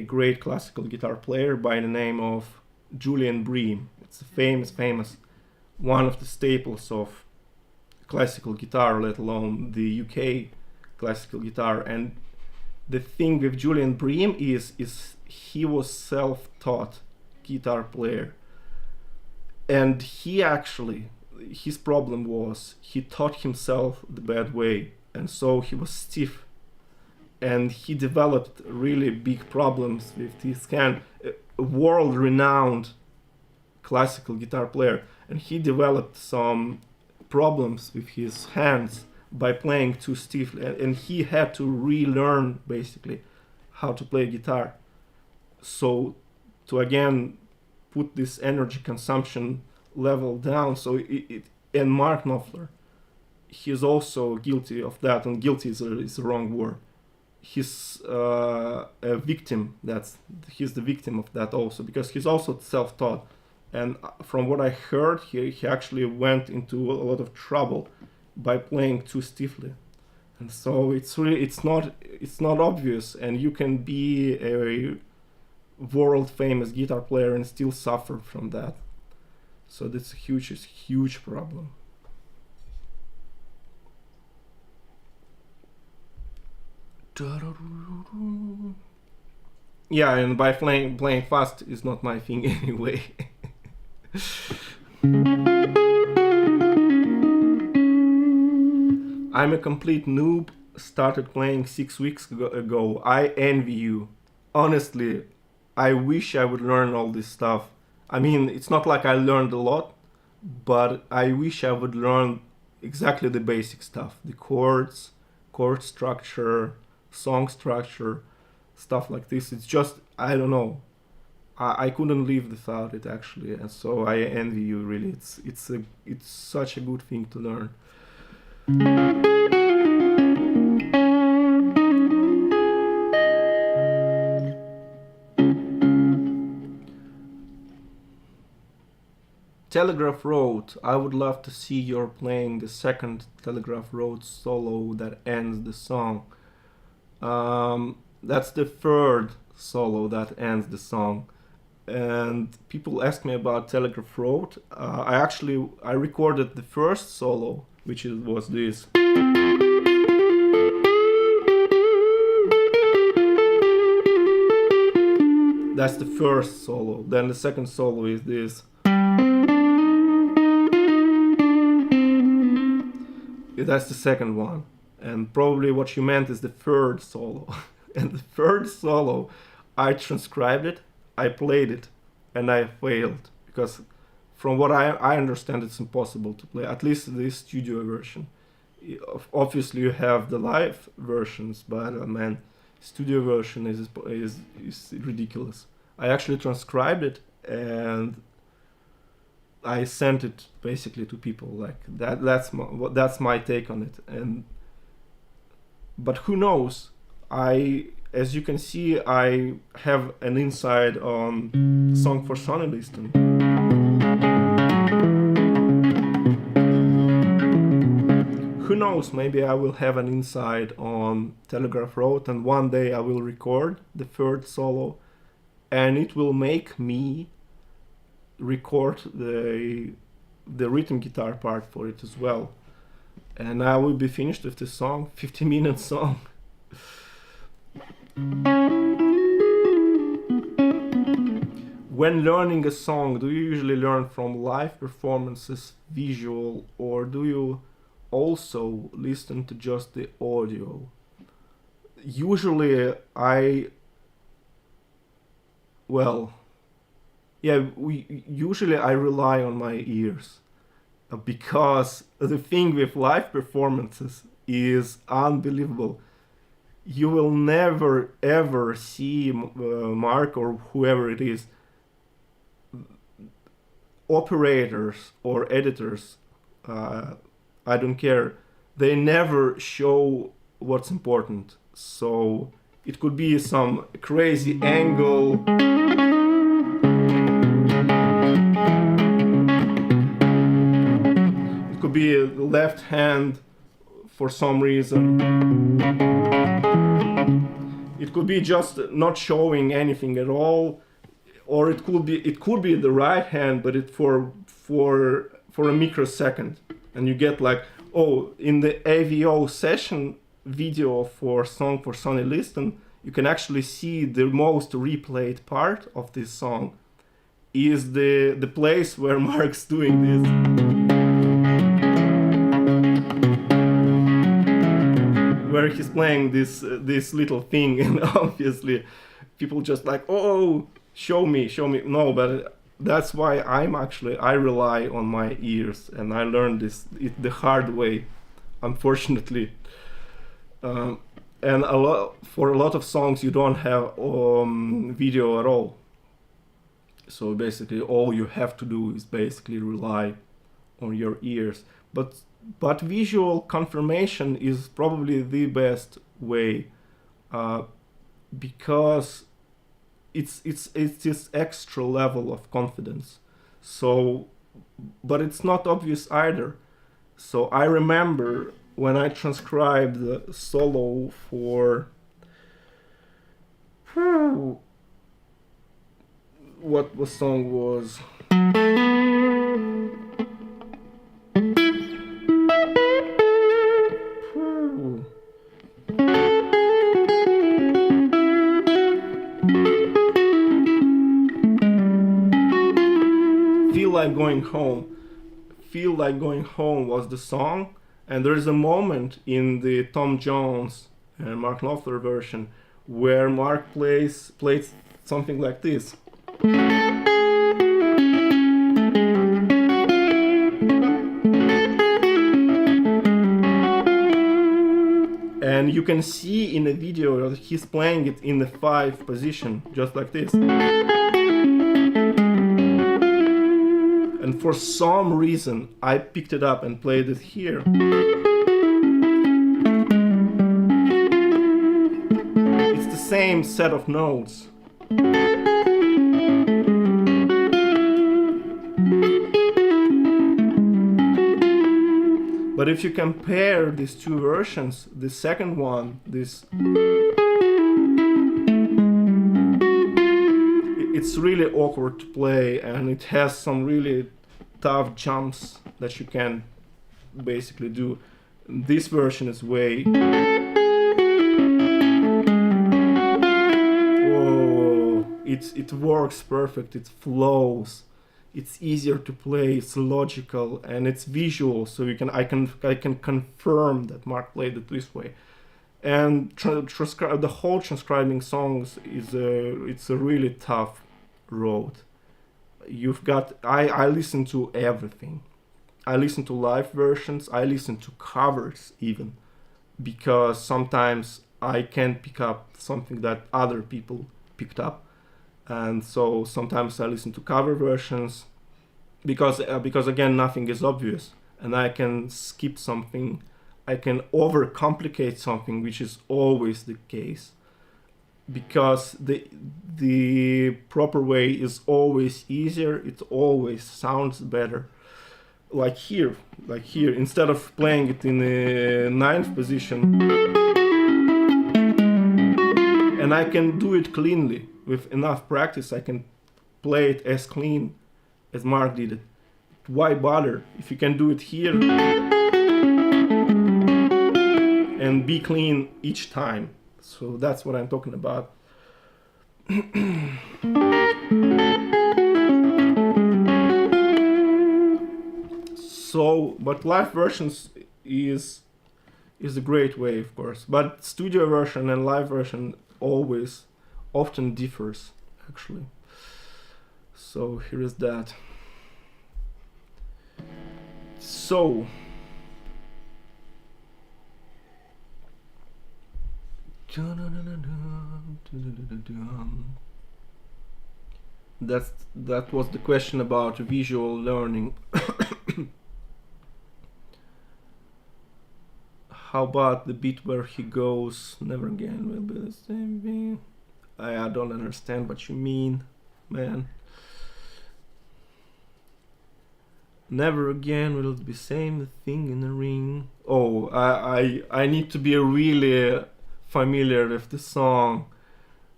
great classical guitar player by the name of Julian Bream. It's a famous one of the staples of classical guitar, let alone the UK classical guitar. And the thing with Julian Bream is he was self-taught guitar player, and his problem was he taught himself the bad way, and so he was stiff, and he developed really big problems with his hand. A world-renowned classical guitar player, and he developed some problems with his hands by playing too stiffly, and he had to relearn basically how to play guitar. So to again put this energy consumption level down, so and Mark Knopfler, he's also guilty of that, and guilty is the wrong word. He's a victim. He's the victim of that also, because he's also self-taught. And from what I heard, he actually went into a lot of trouble by playing too stiffly. And so it's not obvious, and you can be a world famous guitar player and still suffer from that. So that's a huge problem. Yeah, and by playing fast is not my thing anyway. I'm a complete noob, started playing 6 weeks ago. I envy you. Honestly, I wish I would learn all this stuff. I mean, it's not like I learned a lot, but I wish I would learn exactly the basic stuff. The chords, chord structure, song structure, stuff like this. It's just, I don't know. I couldn't live without it actually, and so I envy you really. It's such a good thing to learn. Telegraph Road. I would love to see your playing the second Telegraph Road solo that ends the song. That's the third solo that ends the song. And people ask me about Telegraph Road. I recorded the first solo, which was this. That's the first solo. Then the second solo is this. That's the second one. And probably what you meant is the third solo. And the third solo, I transcribed it, I played it, and I failed. Because from what I understand, it's impossible to play, at least the studio version. Obviously you have the live versions, but man, studio version is ridiculous. I actually transcribed it, and I sent it basically to people like that. That's my take on it. But who knows? As you can see, I have an insight on Song for Sonny Liston. Who knows? Maybe I will have an insight on Telegraph Road, and one day I will record the third solo, and it will make me record the rhythm guitar part for it as well, and I will be finished with the song, 50-minute song. When learning a song, do you usually learn from live performances, visual, or do you also listen to just the audio? Usually I rely on my ears, because the thing with live performances is unbelievable. You will never ever see Mark or whoever it is, operators or editors, I don't care, they never show what's important. So it could be some crazy angle, be left hand for some reason. It could be just not showing anything at all, or it could be the right hand, but it for a microsecond, and you get like, oh, in the AVO session video for Song for Sonny Liston, you can actually see the most replayed part of this song is the place where Mark's doing this. Where he's playing this little thing, and obviously people just like, oh, show me. No, but that's why I rely on my ears, and I learned this the hard way, unfortunately. And for a lot of songs you don't have video at all. So basically all you have to do is basically rely on your ears. But visual confirmation is probably the best way, because it's this extra level of confidence. So, but it's not obvious either. So I remember when I transcribed the solo for what the song was. Feel Like Going Home was the song, and there is a moment in the Tom Jones and Mark Knopfler version where Mark plays something like this. And you can see in the video that he's playing it in the 5 position, just like this. And for some reason, I picked it up and played it here. It's the same set of notes. But if you compare these two versions, the second one, it's really awkward to play, and it has some really tough jumps that you can basically do. This version is way... Oh, it works perfect, it flows. It's easier to play, it's logical, and it's visual, so I can confirm that Mark played it this way. And the whole transcribing songs it's a really tough road. I listen to everything. I listen to live versions, I listen to covers even, because sometimes I can't pick up something that other people picked up. And so sometimes I listen to cover versions because again, nothing is obvious, and I can skip something, I can overcomplicate something, which is always the case, because the proper way is always easier, it always sounds better. Like here, instead of playing it in the 9th position, and I can do it cleanly. With enough practice, I can play it as clean as Mark did it. Why bother if you can do it here and be clean each time? So that's what I'm talking about. So, but live versions is a great way, of course. But studio version and live version often differs, actually. So here is that. So that was the question about visual learning. How about the bit where he goes, never again will be the same thing? I don't understand what you mean, man. Never again will it be same thing in the ring. Oh, I need to be really familiar with the song.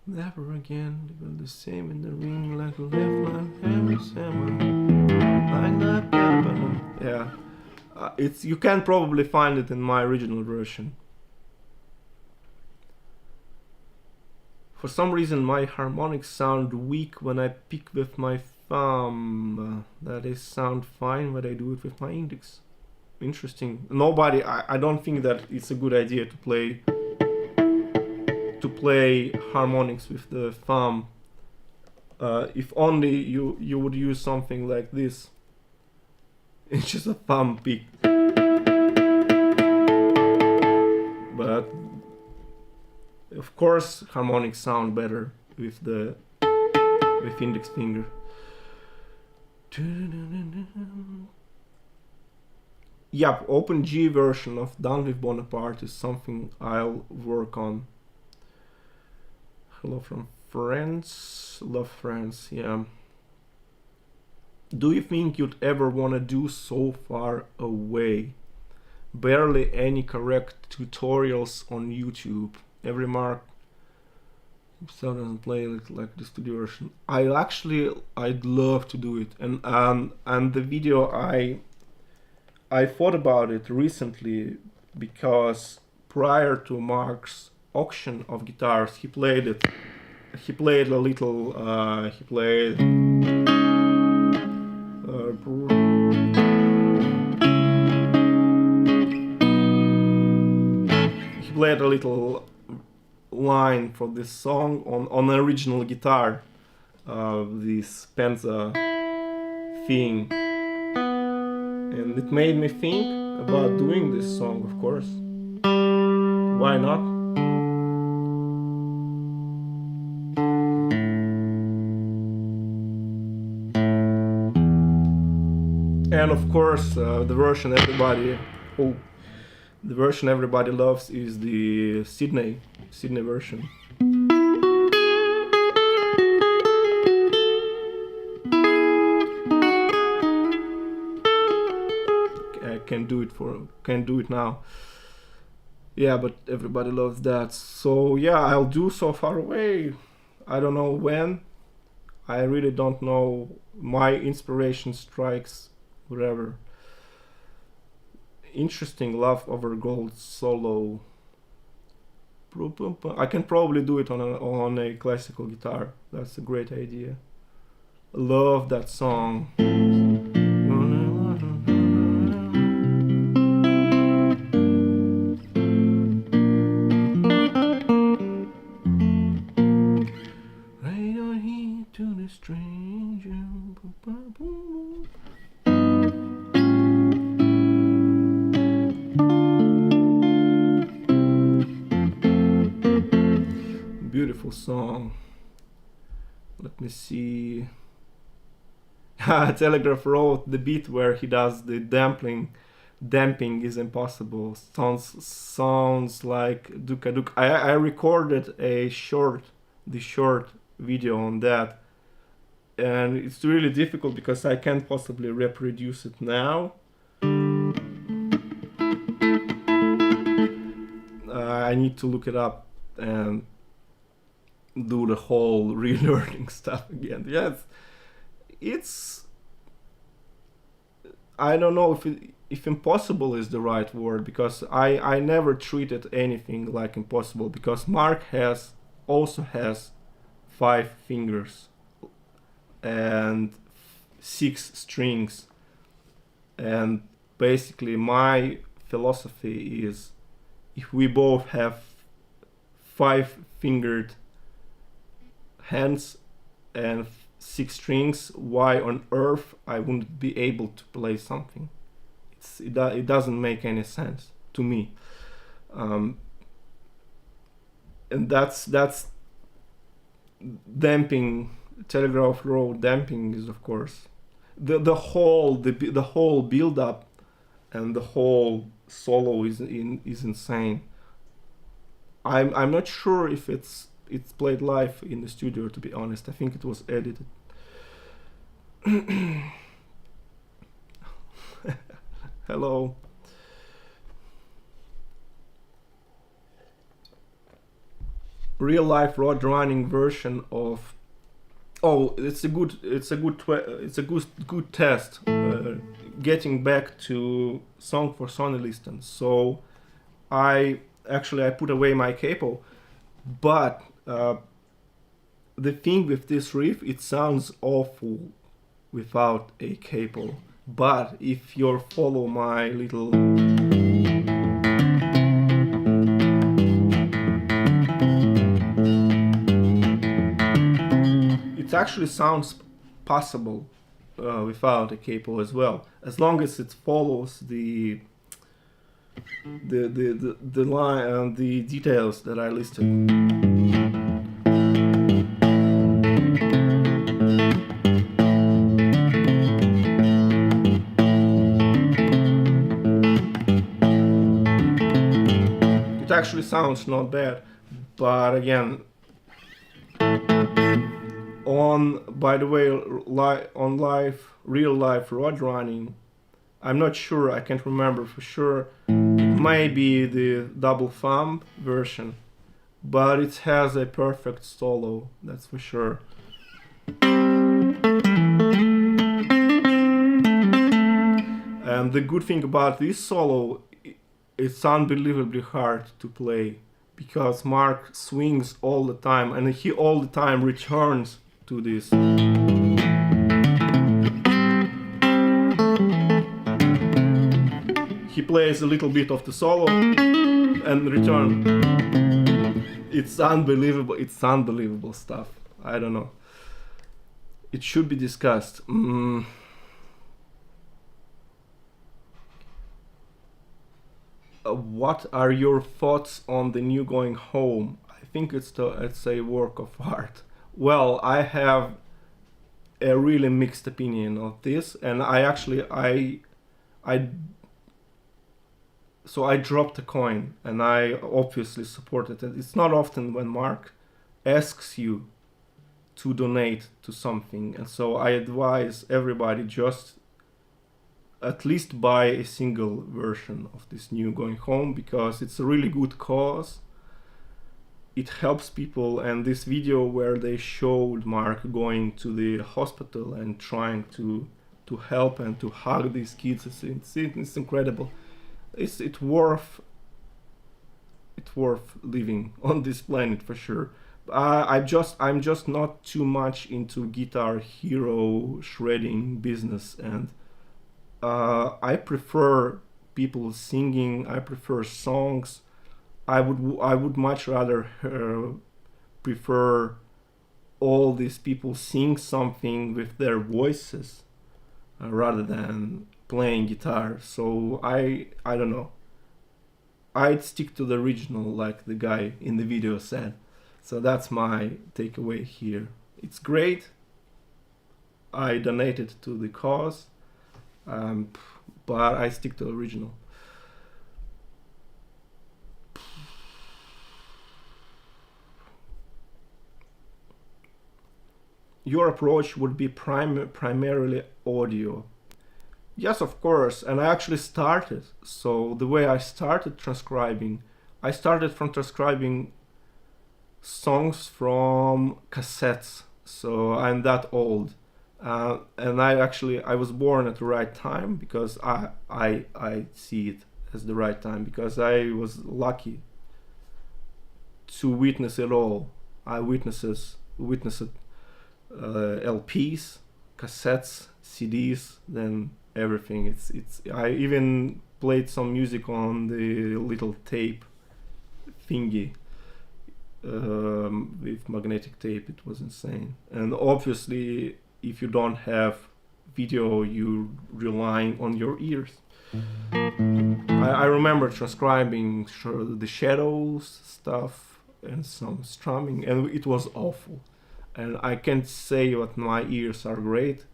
Never again will the same in the ring like a left like every summer. Like that happened. Yeah. It's you can probably find it in my original version. For some reason my harmonics sound weak when I pick with my thumb. That is sound fine when I do it with my index. Interesting. I don't think that it's a good idea to play harmonics with the thumb. If only you would use something like this. It's just a thumb pick. But of course harmonics sound better with index finger. Yep, Open G version of Done with Bonaparte is something I'll work on. Hello from France. Love France, yeah. Do you think you'd ever want to do So Far Away? Barely any correct tutorials on YouTube. Every mark still doesn't play like the studio version. I'd love to do it, and the video I thought about it recently because prior to Mark's auction of guitars, he played it. He played a little. He played. He played a little line for this song on an original guitar, this Penza thing, and it made me think about doing this song. Of course, why not? And of course, the version everybody loves is the Sydney version. I can do it now. Yeah, but everybody loves that. So yeah, I'll do So Far Away. I don't know when. I really don't know. My inspiration strikes wherever. Interesting Love Over Gold solo. I can probably do it on a classical guitar. That's a great idea. Love that song. Right on here to the stranger. Beautiful song. Let me see. Telegraph wrote the beat where he does the damping is impossible. Sounds like Duka Duka. I recorded the short video on that, and it's really difficult because I can't possibly reproduce it now. I need to look it up and do the whole relearning stuff again. Yes, it's I don't know if impossible is the right word, because I never treated anything like impossible, because Mark also has 5 fingers and 6 strings, and basically my philosophy is if we both have 5 fingered hands and 6 strings, why on earth I wouldn't be able to play something? It doesn't make any sense to me, and that's damping. Telegraph Road damping is, of course, the whole build up and the whole solo is insane. I'm not sure if it's played live in the studio, to be honest. I think it was edited. Hello. Real life road running version of. Oh, it's a good test. Getting back to song for Sony listen. So I put away my capo, but the thing with this riff, it sounds awful without a capo. But if you follow my little it actually sounds possible without a capo as well, as long as it follows the line and the details that I listed. It actually sounds not bad, but again, on real life road running, I'm not sure, I can't remember for sure. It may be the double thumb version, but it has a perfect solo, that's for sure. And the good thing about this solo, it's unbelievably hard to play, because Mark swings all the time, and he all the time returns to this. He plays a little bit of the solo and return. It's unbelievable stuff. I don't know. It should be discussed. What are your thoughts on the new Going Home? I think it's a work of art. Well, I have a really mixed opinion of this, and so I dropped a coin, and I obviously supported it. It's not often when Mark asks you to donate to something, and so I advise everybody just at least buy a single version of this new Going Home, because it's a really good cause. It helps people, and this video where they showed Mark going to the hospital and trying to help and to hug these kids, it's incredible. It's worth living on this planet for sure. I'm just not too much into Guitar Hero shredding business, and I prefer people singing. I prefer songs. I would much rather prefer all these people sing something with their voices rather than playing guitar. So I don't know. I'd stick to the original, like the guy in the video said. So that's my takeaway here. It's great. I donated to the cause, but I stick to the original. Your approach would be primarily audio. Yes, of course, and I actually started. So the way I started transcribing, I started from transcribing songs from cassettes. So I'm that old, and I was born at the right time, because I see it as the right time, because I was lucky to witness it all. I witnessed LPs, cassettes, CDs, then everything. I even played some music on the little tape thingy with magnetic tape. It was insane. And obviously, if you don't have video, you're relying on your ears. I remember transcribing the Shadows stuff and some strumming, and it was awful. And I can't say that my ears are great.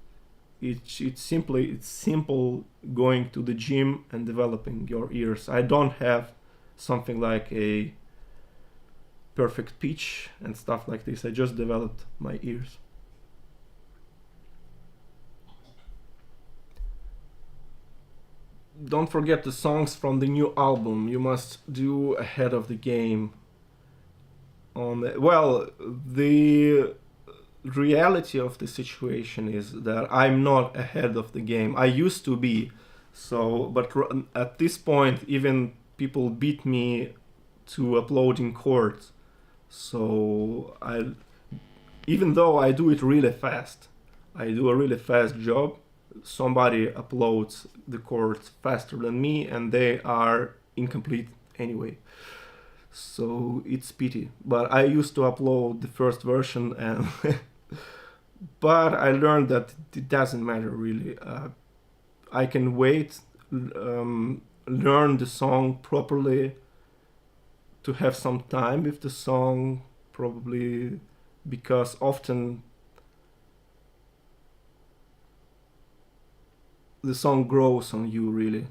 It's simple going to the gym and developing your ears. I don't have something like a perfect pitch and stuff like this. I just developed my ears. don't forget the songs from the new album. You must do Ahead of the Game. Well, the reality of the situation is that I'm not ahead of the game. I used to be, so but at this point, even people beat me to uploading chords. So even though I do it really fast, I do a really fast job. Somebody uploads the chords faster than me, and they are incomplete anyway. So it's pity. But I used to upload the first version, and but I learned that it doesn't matter really. I can wait, learn the song properly, to have some time with the song, probably, because often the song grows on you really,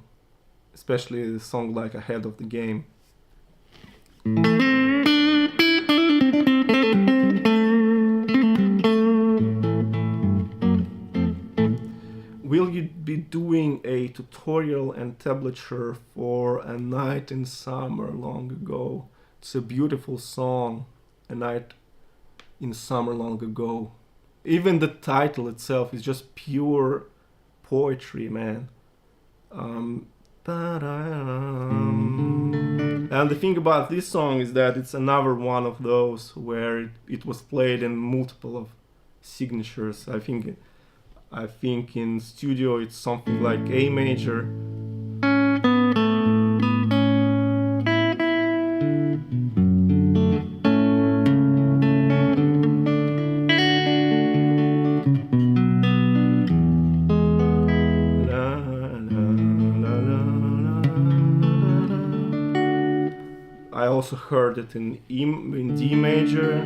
especially a song like Ahead of the Game. Will you be doing a tutorial and tablature for A Night in Summer Long Ago? It's a beautiful song, A Night in Summer Long Ago. Even the title itself is just pure poetry, man. And the thing about this song is that it's another one of those where it was played in multiple of signatures. I think in studio it's something like A major. I also heard it in D major.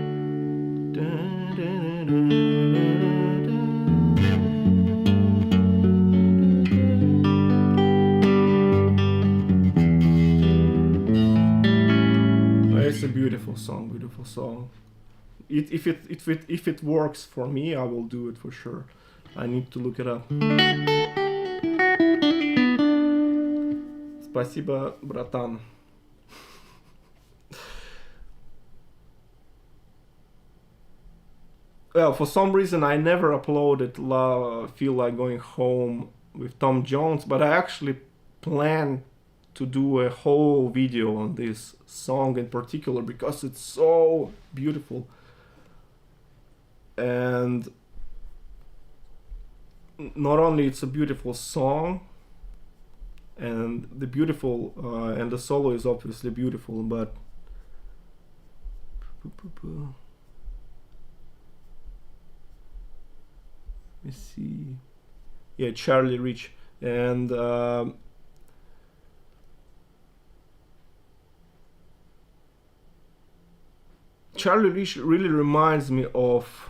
It's a beautiful song, beautiful song. If it works for me, I will do it for sure. I need to look it up. Спасибо, братан. Well, for some reason I never uploaded Feel Like Going Home with Tom Jones, but I actually plan to do a whole video on this song in particular because it's so beautiful. And not only it's a beautiful song, and and the solo is obviously beautiful, but let's see. Yeah, Charlie Rich. And Charlie Rich really reminds me of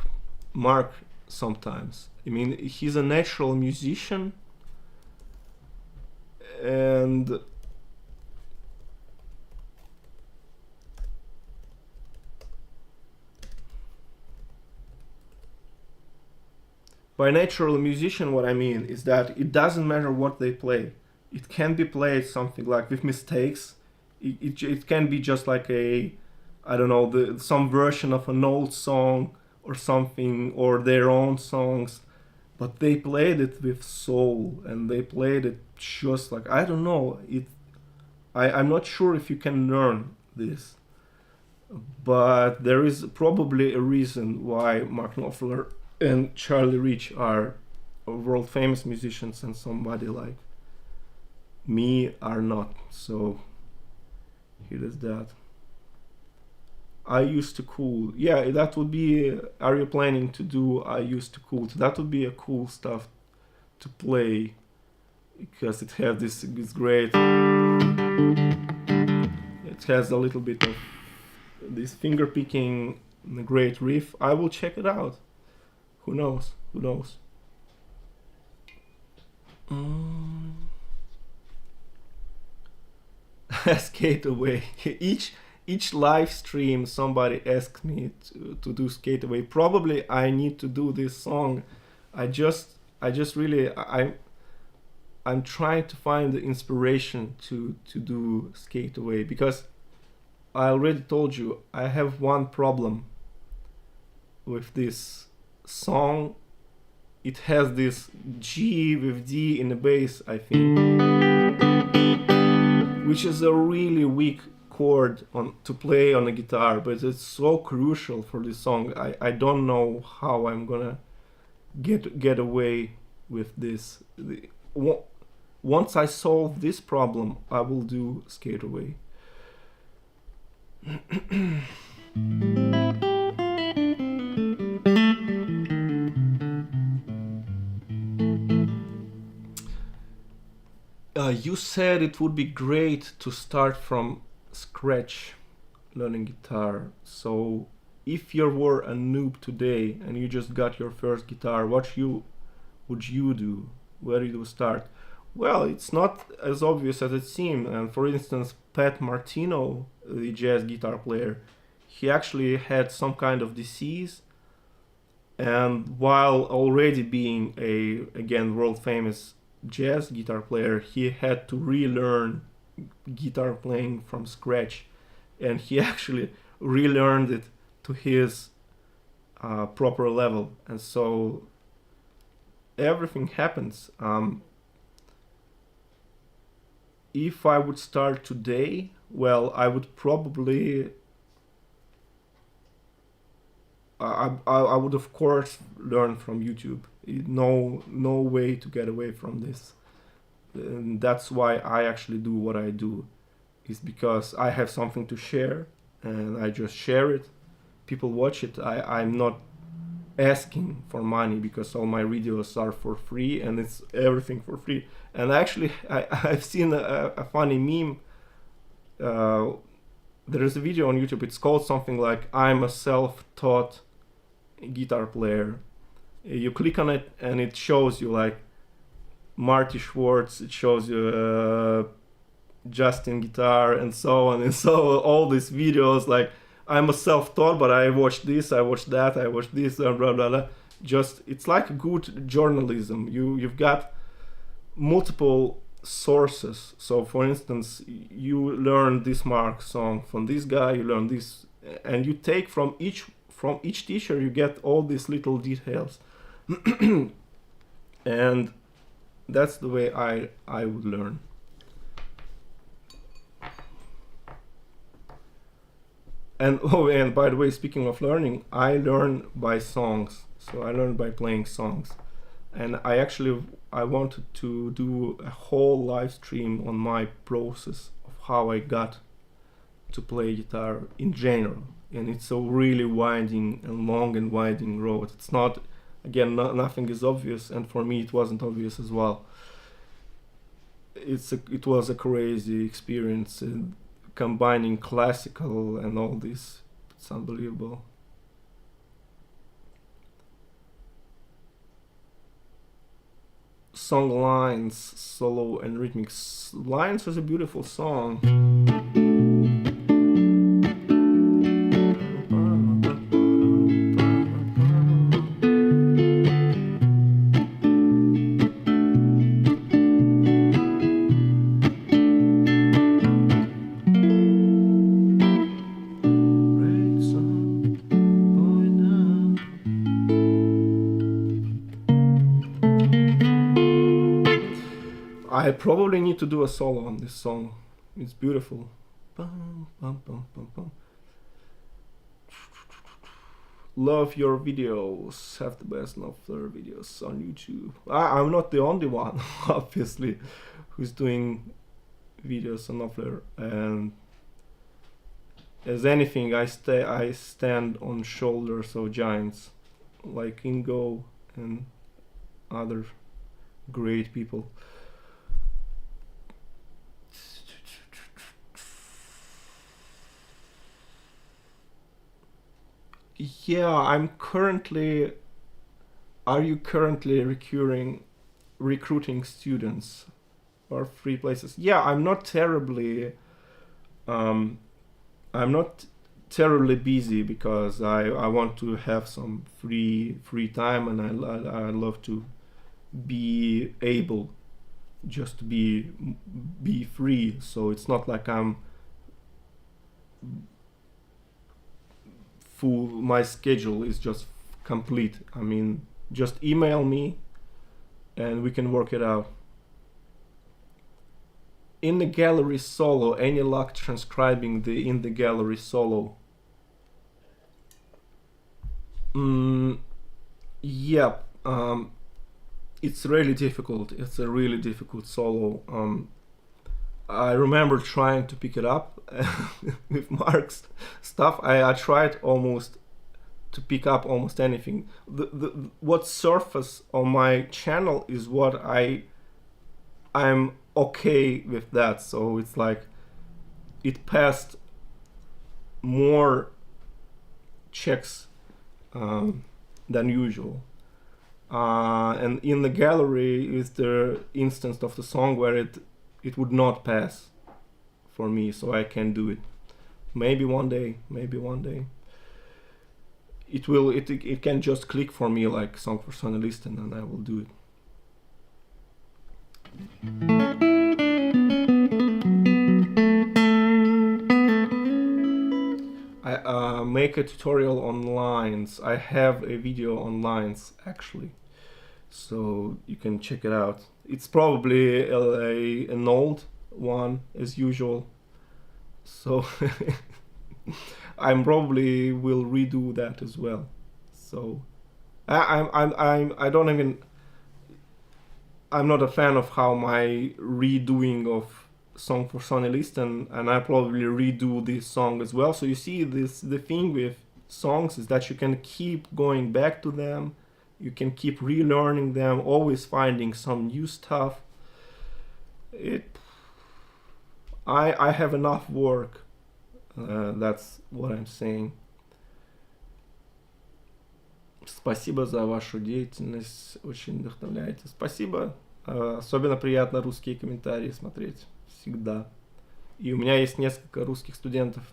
Mark sometimes. I mean, he's a natural musician, and by natural musician, what I mean is that it doesn't matter what they play. It can be played something like with mistakes. It can be just like I don't know, some version of an old song or something, or their own songs, but they played it with soul, and they played it just like, I don't know, I'm not sure if you can learn this, but there is probably a reason why Mark Knopfler and Charlie Rich are world famous musicians and somebody like me are not. So here is that. I used to cool. Yeah, that would be. Are you planning to do I used to cool? That would be a cool stuff to play because it has this great. It has a little bit of this finger picking, great riff. I will check it out. Who knows? Who knows? Skate Away. Each live stream somebody asks me to do Skate Away. Probably I need to do this song. I just really I'm trying to find the inspiration to do Skate Away, because I already told you I have one problem with this song. It has this G with D in the bass, I think, which is a really weak chord to play on a guitar, but it's so crucial for this song. I don't know how I'm gonna get away with this. Once I solve this problem, I will do Skate Away. You said it would be great to start from scratch learning guitar. So if you were a noob today and you just got your first guitar, what would you do? Where do you start? Well, it's not as obvious as it seems. And for instance, Pat Martino, the jazz guitar player, he actually had some kind of disease, and while already being again world famous jazz guitar player, he had to relearn guitar playing from scratch, and he actually relearned it to his proper level. And so everything happens. If I would start today, well, I would probably I would of course learn from YouTube. No way to get away from this. And that's why I actually do what I do, is because I have something to share and I just share it. People watch it. I'm not asking for money, because all my videos are for free and it's everything for free. And actually I've seen a funny meme. There is a video on YouTube. It's called something like "I'm a self-taught guitar player." You click on it and it shows you like Marty Schwartz, it shows you Justin Guitar, and so on. And so all these videos like, I'm a self-taught, but I watched this, I watched that, I watched this, blah blah blah. Just, it's like good journalism. You've got multiple sources. So for instance, you learn this Mark song from this guy, you learn this, and you take from each teacher, you get all these little details. And that's the way I would learn. And and by the way, speaking of learning, I learn by songs. So I learn by playing songs. And I wanted to do a whole live stream on my process of how I got to play guitar in general. And it's a really winding and long and winding road. It's not, again, nothing is obvious, and for me it wasn't obvious as well. It was a crazy experience, combining classical and all this. It's unbelievable. Song Lines, solo and rhythmic. Lines is a beautiful song. I probably need to do a solo on this song. It's beautiful. Bum, bum, bum, bum, bum. Love your videos. Have the best Knopfler videos on YouTube. I'm not the only one, obviously, who's doing videos on Knopfler. And as anything, I stand on shoulders of giants like Ingo and other great people. Yeah, are you currently recruiting students or free places? Yeah, I'm not terribly busy, because I want to have some free time, and I love to be able just to be free. So it's not like I'm full. My schedule is just complete. I mean, just email me and we can work it out. In the gallery solo, any luck transcribing the in the gallery solo? Yeah, it's really difficult. It's a really difficult solo. I remember trying to pick it up with Mark's stuff. I tried almost to pick up almost anything. What surface on my channel is what I'm okay with that. So it's like it passed more checks than usual. And in the gallery is the instance of the song where it would not pass for me, so I can do it. Maybe one day. It can just click for me like Song for Sonny Liston, and I will do it. I make a tutorial on lines. I have a video on lines actually, so you can check it out. It's probably an old one as usual, so I probably will redo that as well. So I'm not a fan of how my redoing of Song for Sonny Liston, and I probably redo this song as well. So you see, the thing with songs is that you can keep going back to them, you can keep relearning them, always finding some new stuff. I have enough work. That's what I'm saying. Спасибо за вашу деятельность, очень вдохновляете. Спасибо. Особенно приятно русские комментарии смотреть. Всегда. И у меня есть несколько русских студентов.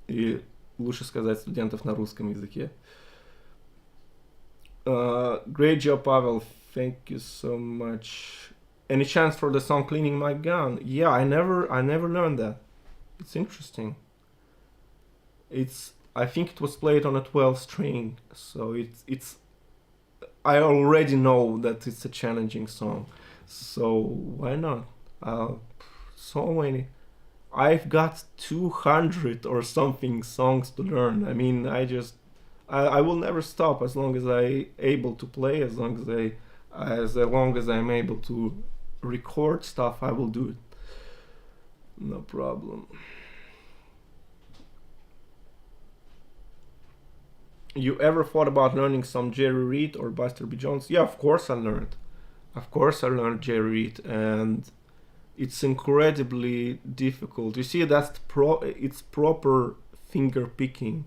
И лучше сказать студентов на русском языке. Great job, Pavel. Thank you so much. Any chance for the song Cleaning My Gun? Yeah, I never learned that. It's interesting. I think it was played on a 12 string, so it's I already know that it's a challenging song, so why not? So many. I've got 200 or something songs to learn. I mean, I will never stop as long as I able to play, as long as I'm able to record stuff, I will do it. No problem. You ever thought about learning some Jerry Reed or Buster B. Jones? Yeah, of course I learned. Of course I learned Jerry Reed, and it's incredibly difficult. You see, it's proper finger picking.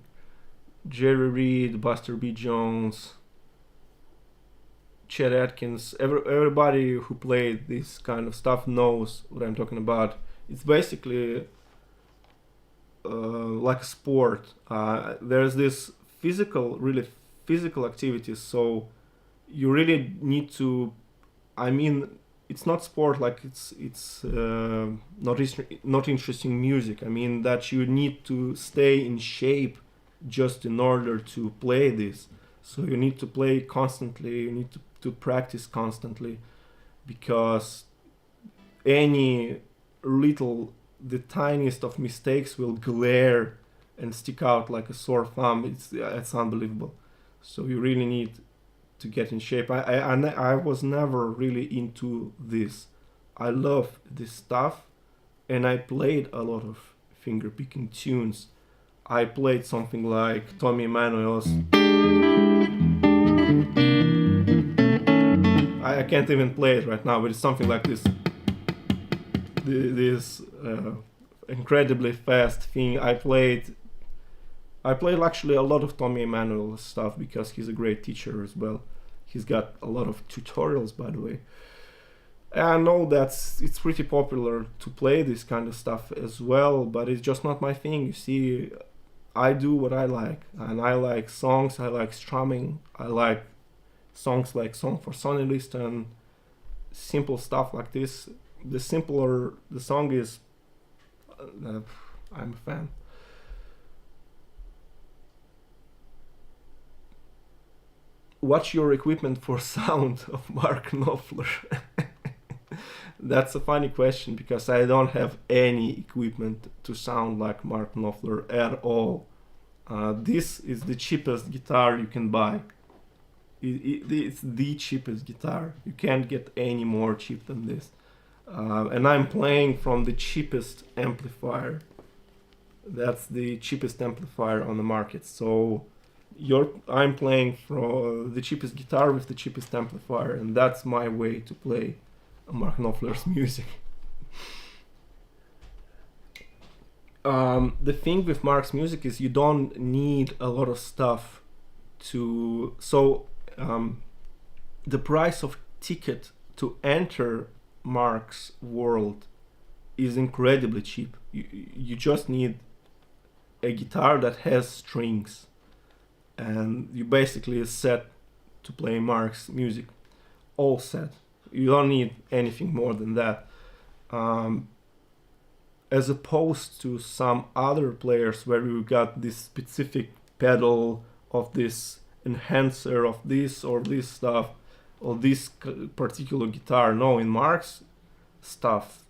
Jerry Reed, Buster B. Jones, Chet Atkins, everybody who played this kind of stuff knows what I'm talking about. It's basically like a sport. There's this really physical activities, so you really need to, I mean, it's not sport like it's not interesting music. I mean that you need to stay in shape just in order to play this. So you need to play constantly, you need to practice constantly, because the tiniest of mistakes will glare and stick out like a sore thumb. It's unbelievable. So you really need to get in shape. I was never really into this. I love this stuff, and I played a lot of finger picking tunes. I played something like Tommy Emmanuel's. I can't even play it right now, but it's something like this. This incredibly fast thing. I played actually a lot of Tommy Emmanuel stuff because he's a great teacher as well. He's got a lot of tutorials, by the way. I know that it's pretty popular to play this kind of stuff as well, but it's just not my thing. You see, I do what I like, and I like songs. I like strumming. I like songs like "Song for Sonny Liston," simple stuff like this. The simpler the song is, I'm a fan. What's your equipment for sound of Mark Knopfler? That's a funny question because I don't have any equipment to sound like Mark Knopfler at all. This is the cheapest guitar you can buy. It's the cheapest guitar. You can't get any more cheap than this. And I'm playing from the cheapest amplifier. That's the cheapest amplifier on the market. So I'm playing from the cheapest guitar with the cheapest amplifier, and that's my way to play Mark Knopfler's music. The thing with Mark's music is you don't need a lot of stuff to. So the price of ticket to enter Mark's world is incredibly cheap. You just need a guitar that has strings, and you basically set to play Mark's music, all set. You don't need anything more than that. As opposed to some other players where you got this specific pedal of this enhancer of this or this stuff or this particular guitar. No, in Mark's stuff,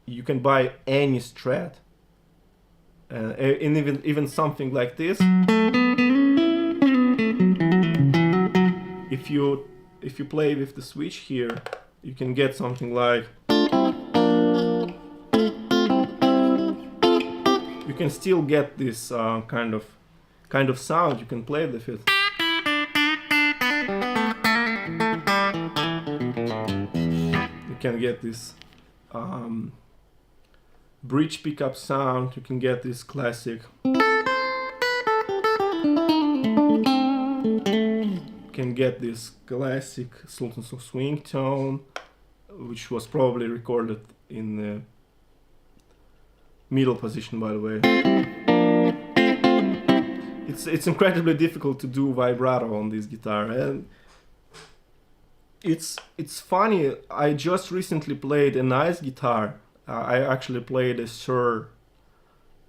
you can buy any Strat, and even something like this. If you play with the switch here, you can get something like. You can still get this kind of sound. You can play with it. You can get this bridge pickup sound. You can get this classic. You can get this classic Sultans of Swing tone, which was probably recorded in the middle position, by the way. It's incredibly difficult to do vibrato on this guitar, and it's funny. I just recently played a nice guitar. I actually played a Sir,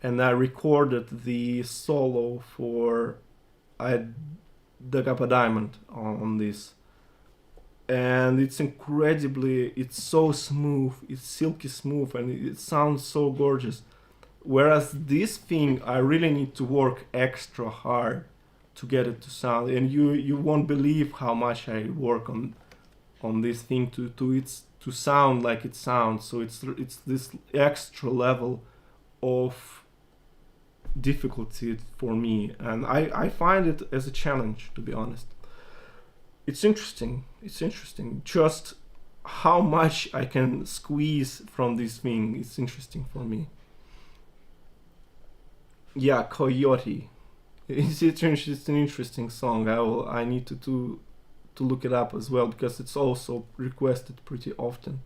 and I recorded the solo for I Dug Up a Diamond on this, and it's so smooth, it's silky smooth, and it sounds so gorgeous. Whereas this thing, I really need to work extra hard to get it to sound, and you won't believe how much I work on this thing to sound like it sounds. So it's this extra level of difficulty for me, and I find it as a challenge, to be honest. It's interesting just how much I can squeeze from this thing. It's interesting for me. Yeah, Coyote. It's an interesting song. I need to look it up as well, because it's also requested pretty often.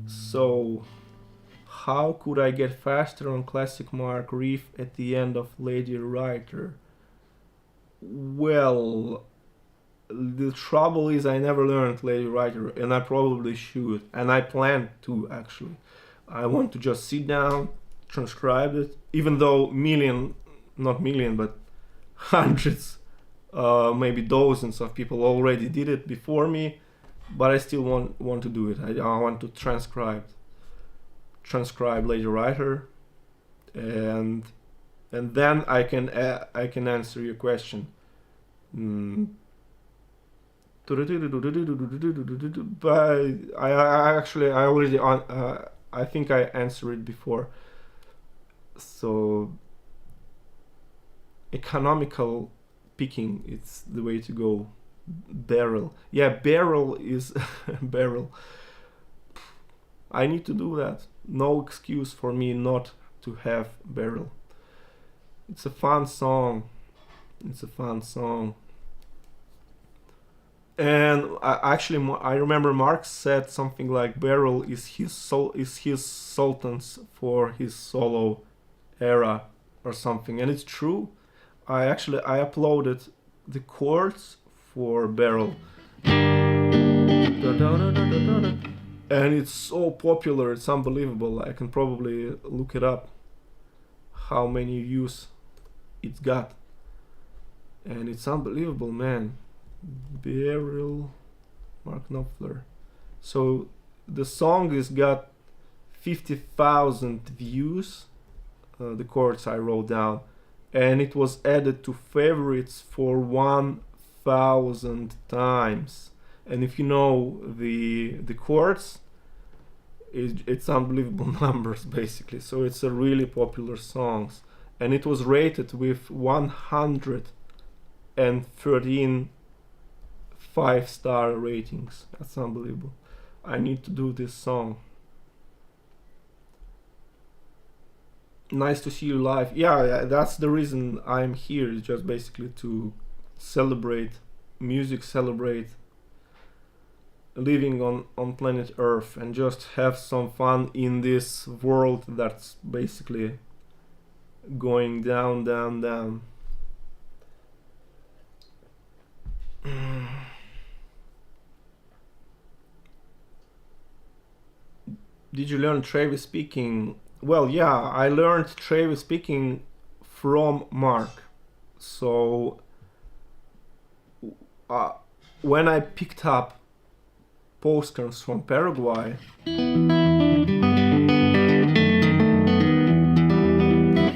So, how could I get faster on classic Mark Riff at the end of Lady Writer? Well, the trouble is I never learned Lady Writer, and I probably should, and I plan to actually. I want to just sit down, transcribe it, even though not million, but hundreds, maybe dozens of people already did it before me, but I still want to do it. I want to transcribe Lady Writer, and then I can answer your question. But I think I answered it before. So economical picking, it's the way to go. Barrel, yeah, barrel is barrel. I need to do that. No excuse for me not to have barrel. It's a fun song. And I remember Mark said something like Beryl is his sultans for his solo era or something, and it's true. I uploaded the chords for Beryl, and it's so popular, it's unbelievable. I can probably look it up how many views it's got, and it's unbelievable, man. Beryl, Mark Knopfler. So the song has got 50,000 views, the chords I wrote down, and it was added to favorites for 1,000 times. And if you know the chords, it's unbelievable numbers basically. So it's a really popular song, and it was rated with 113 5-star ratings. That's unbelievable. I need to do this song. Nice to see you live. Yeah, that's the reason I'm here, is just basically to celebrate music, celebrate living on planet Earth, and just have some fun in this world that's basically going down, down, down. Did you learn Travis speaking? Well, yeah, I learned Travis speaking from Mark. So when I picked up postcards from Paraguay,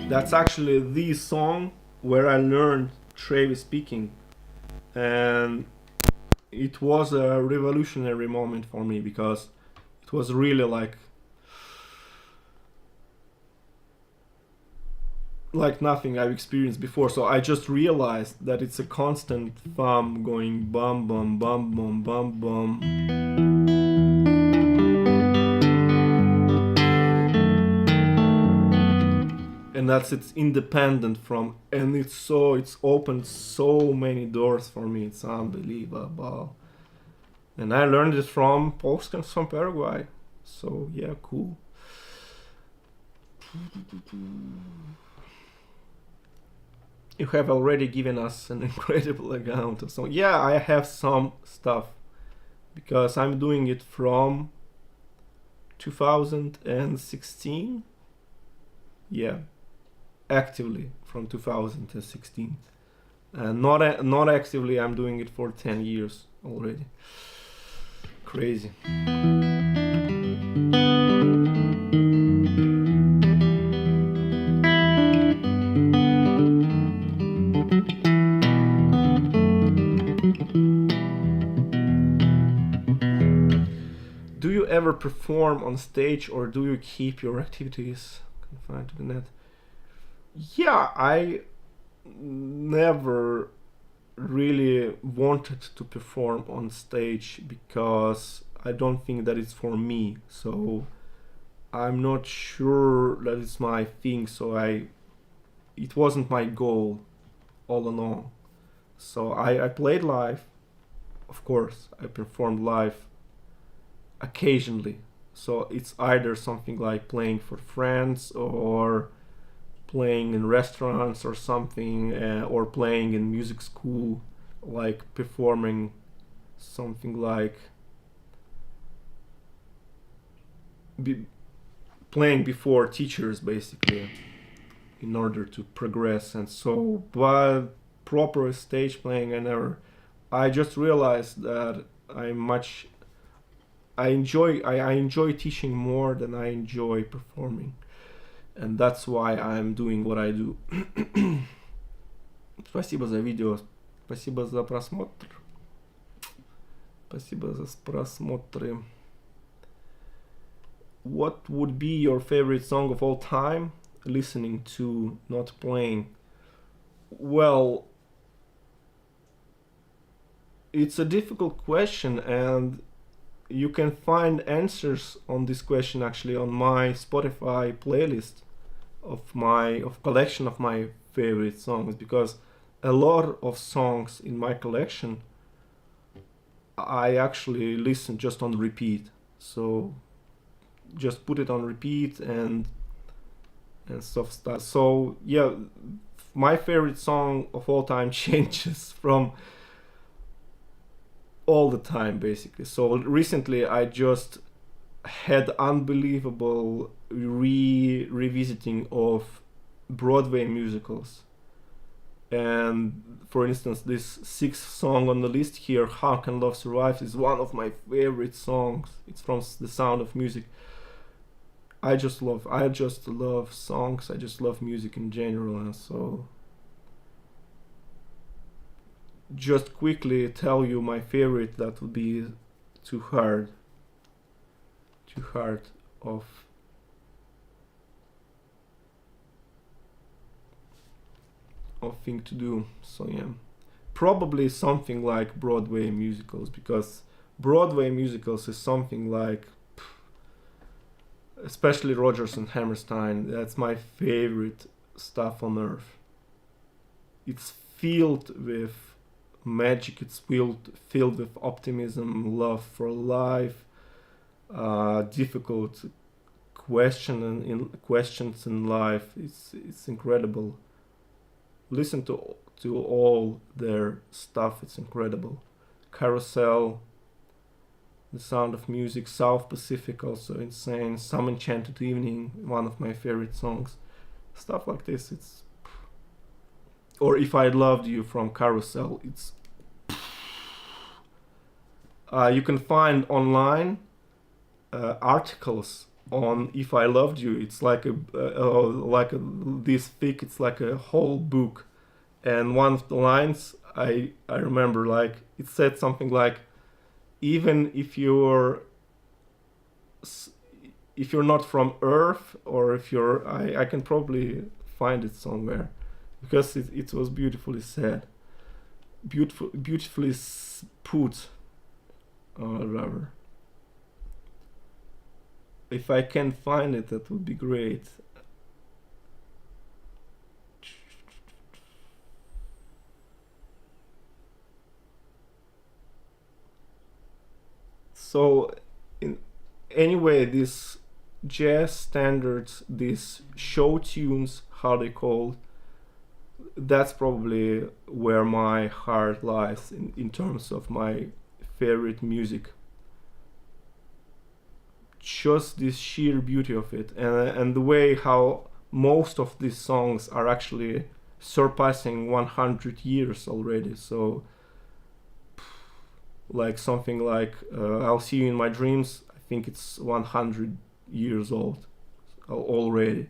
that's actually the song where I learned Travis speaking, and it was a revolutionary moment for me, because it was really like nothing I've experienced before. So I just realized that it's a constant thumb going bum bum bum bum bum bum, and it's independent from, and it's opened so many doors for me. It's unbelievable. And I learned it from postcards from Paraguay. So yeah, cool. You have already given us an incredible amount of songs. Yeah, I have some stuff, because I'm doing it from 2016. Yeah, actively from 2016. And not actively, I'm doing it for 10 years already. Crazy. Do you ever perform on stage, or do you keep your activities confined to the net? Yeah, I never really wanted to perform on stage, because I don't think that it's for me. So I'm not sure that it's my thing. So it wasn't my goal all along. So I played live, of course. I performed live occasionally. So it's either something like playing for friends, or playing in restaurants or something, or playing in music school, like performing something like playing before teachers, basically, in order to progress. And so, but proper stage playing, I just realized that I enjoy teaching more than I enjoy performing. And that's why I'm doing what I do. Спасибо за видео. Спасибо за просмотр. Спасибо за просмотры. What would be your favorite song of all time? Listening to, not playing. Well, it's a difficult question, and you can find answers on this question actually on my Spotify playlist of collection of my favorite songs, because a lot of songs in my collection I actually listen just on repeat. So just put it on repeat and stuff. So yeah, my favorite song of all time changes from all the time basically. So recently I just had unbelievable revisiting of Broadway musicals. And for instance, this sixth song on the list here, "How Can Love Survive," is one of my favorite songs. It's from The Sound of Music. I just love songs. I just love music in general, and so just quickly tell you my favorite. That would be "Too Hard." Too Hard of Thing to Do. So yeah, probably something like Broadway musicals, because Broadway musicals is something like, especially Rodgers and Hammerstein, that's my favorite stuff on earth. It's filled with magic, it's filled with optimism, love for life, difficult questions in life. It's incredible. Listen to all their stuff, it's incredible. Carousel, The Sound of Music, South Pacific, also insane. Some Enchanted Evening, one of my favorite songs. Stuff like this, it's... Or If I Loved You from Carousel, it's... You can find online articles on If I Loved You. It's like this thick, it's like a whole book. And one of the lines I remember, like, it said something like, even if you're not from Earth, or if you're, I can probably find it somewhere, because it was beautifully said, beautifully put, rather. If I can find it, that would be great. So, anyway, these jazz standards, these show tunes, how they called, that's probably where my heart lies in terms of my favorite music. Just this sheer beauty of it, and the way how most of these songs are actually surpassing 100 years already. So like something like I'll See You in My Dreams, I think it's 100 years old already.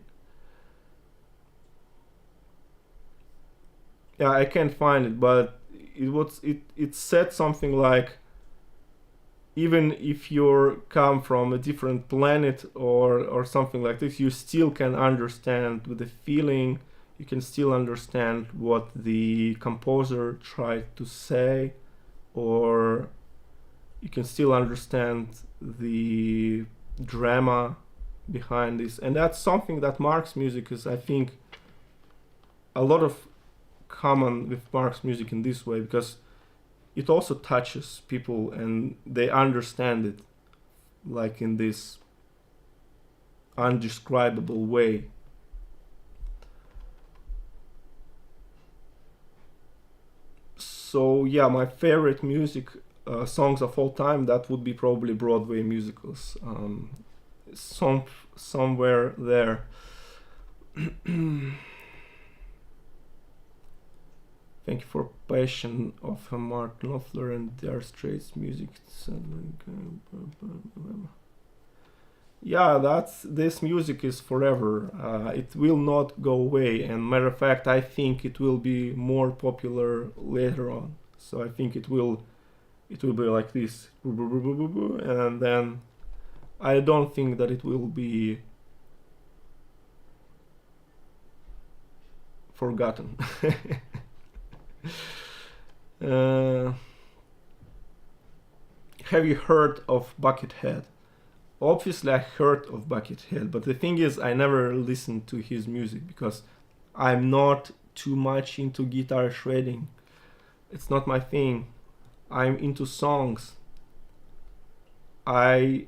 Yeah, I can't find it, but it said something like, even if you come from a different planet or something like this, you still can understand with the feeling, you can still understand what the composer tried to say, or you can still understand the drama behind this. And that's something that Mark's music is, I think, a lot of common with Mark's music in this way, because it also touches people and they understand it like in this undescribable way. So yeah, my favorite music songs of all time, that would be probably Broadway musicals. Somewhere there. Thank you for Passion of Mark Knopfler and Dire Straits music. Yeah, this music is forever. It will not go away, and matter of fact, I think it will be more popular later on. So I think it will be like this, and then I don't think that it will be forgotten. Have you heard of Buckethead? Obviously I heard of Buckethead, but the thing is, I never listened to his music because I'm not too much into guitar shredding. It's not my thing. I'm into songs. I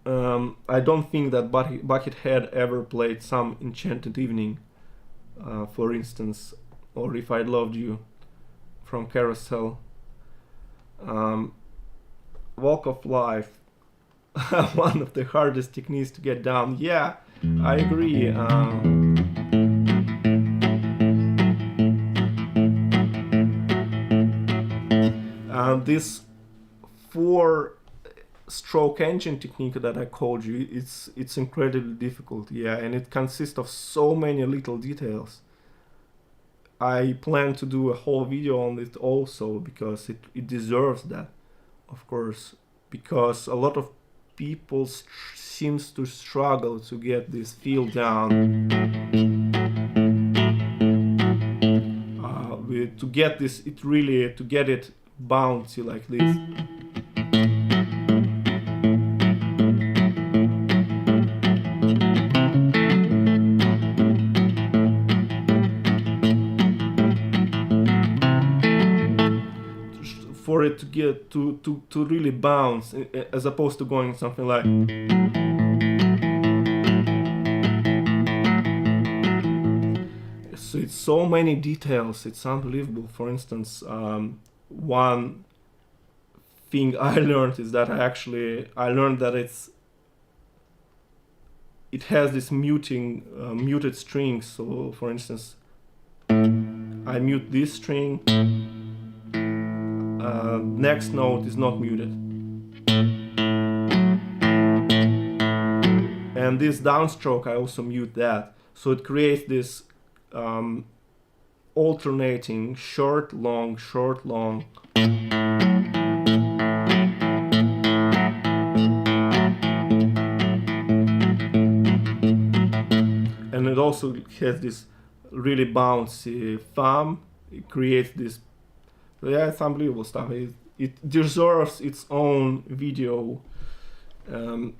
don't think that Buckethead ever played Some Enchanted Evening, for instance, or If I Loved You from Carousel. Walk of Life, one of the hardest techniques to get down. Yeah, I agree. This 4-stroke engine technique that I called you, it's incredibly difficult. Yeah, and it consists of so many little details. I plan to do a whole video on it also, because it deserves that, of course, because a lot of people seems to struggle to get this feel down, to get this, to get it bouncy like this. For it to get to really bounce, as opposed to going something like. So it's so many details, it's unbelievable. For instance, one thing I learned is that I learned that it has this muted strings. So for instance, I mute this string, next note is not muted, and this downstroke I also mute that, so it creates this alternating short long short long, and it also has this really bouncy thumb. It creates this. Yeah, it's unbelievable stuff. It deserves its own video on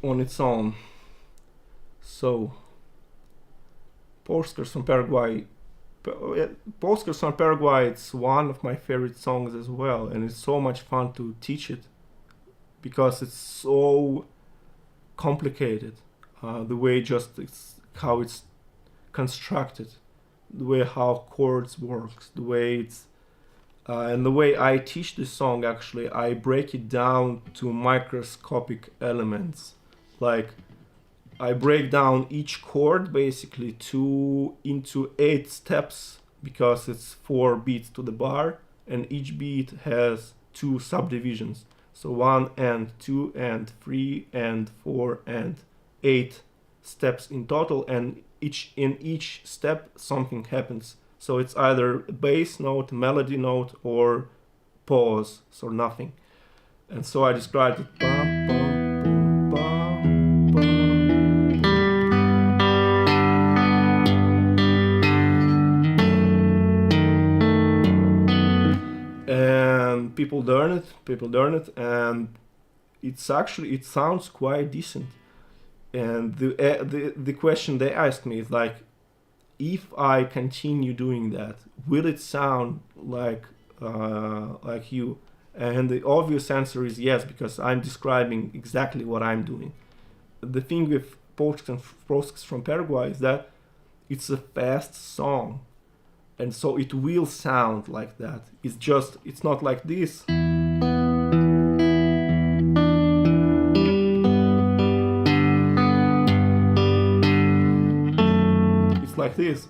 its own. So, Postcards from Paraguay. Postcards from Paraguay, it's one of my favorite songs as well, and it's so much fun to teach it because it's so complicated. The way how it's constructed, the way how chords works, the way it's and the way I teach this song, actually I break it down to microscopic elements. Like I break down each chord basically into 8 steps, because it's 4 beats to the bar, and each beat has 2 subdivisions. So 1 and 2 and 3 and 4 and 8 steps in total, and in each step something happens. So it's either a bass note, melody note, or pause, so nothing. And so I described it. And people learn it, and it sounds quite decent. And the question they asked me is like, if I continue doing that, will it sound like you? And the obvious answer is yes, because I'm describing exactly what I'm doing. The thing with Postcards from Paraguay is that it's a fast song, and so it will sound like that. It's not like this. Like this.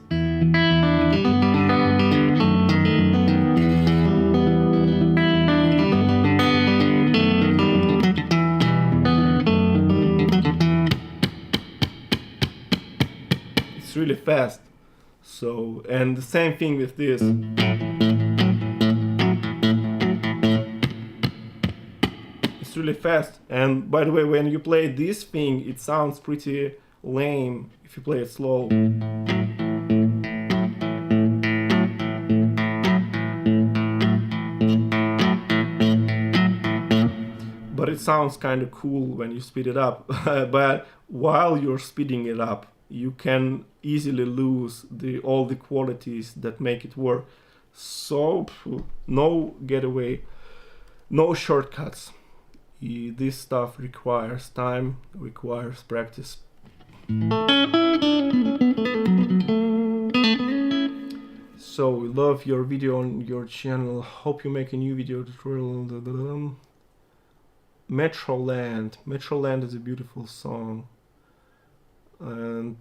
It's really fast. So, and the same thing with this. It's really fast. And by the way, when you play this thing, it sounds pretty lame if you play it slow. But it sounds kind of cool when you speed it up. But while you're speeding it up, you can easily lose all the qualities that make it work. So no getaway, no shortcuts. This stuff requires time, requires practice. So we love your video on your channel. Hope you make a new video tutorial. Metroland is a beautiful song, and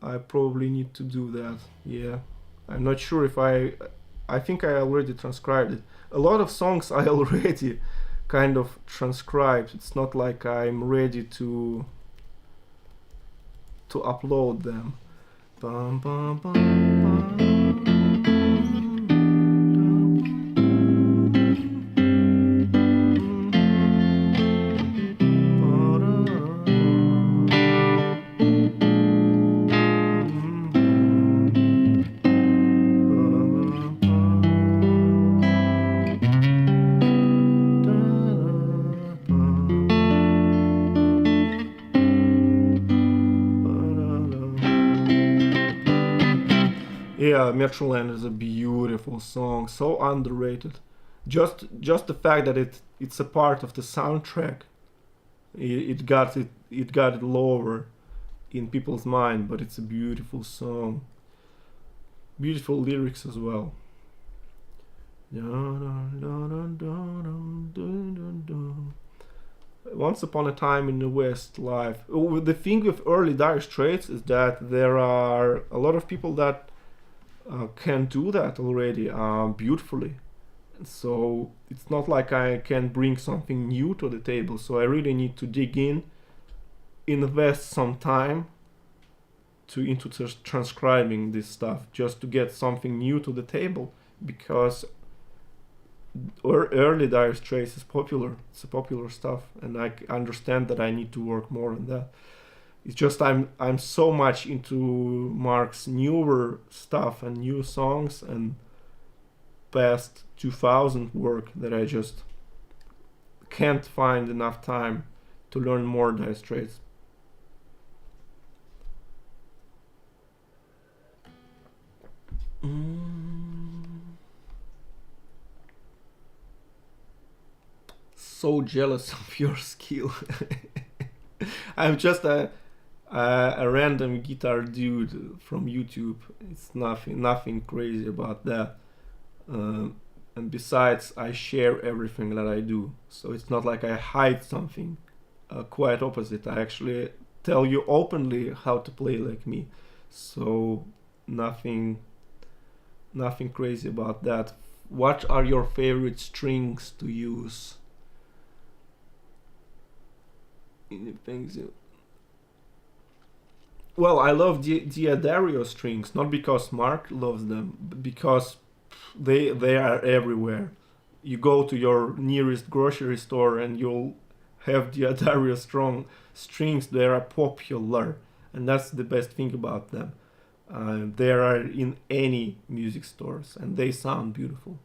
I probably need to do that. Yeah, I'm not sure if I think I already transcribed it. A lot of songs I already kind of transcribed. It's not like I'm ready to upload them. Bum, bum, bum, bum. Yeah, Metroland is a beautiful song, so underrated. Just the fact that it's a part of the soundtrack, it got it lower in people's mind, but it's a beautiful song. Beautiful lyrics as well. Once Upon a Time in the West live. The thing with early Dire Straits is that there are a lot of people that can do that already beautifully. So it's not like I can bring something new to the table. So I really need to dig in, invest some time into transcribing this stuff just to get something new to the table, because early Dire Straits is popular. It's a popular stuff, and I understand that I need to work more on that. It's just I'm so much into Mark's newer stuff and new songs and past 2000 work that I just can't find enough time to learn more Dire Straits. So jealous of your skill. I'm just a random guitar dude from YouTube. It's nothing crazy about that. And besides, I share everything that I do, so it's not like I hide something. Quite opposite. I actually tell you openly how to play like me. So nothing crazy about that. What are your favorite strings to use? Well, I love Diodario strings, not because Mark loves them, but because they are everywhere. You go to your nearest grocery store and you'll have Diodario strong strings. They are popular, and that's the best thing about them. They are in any music stores, and they sound beautiful.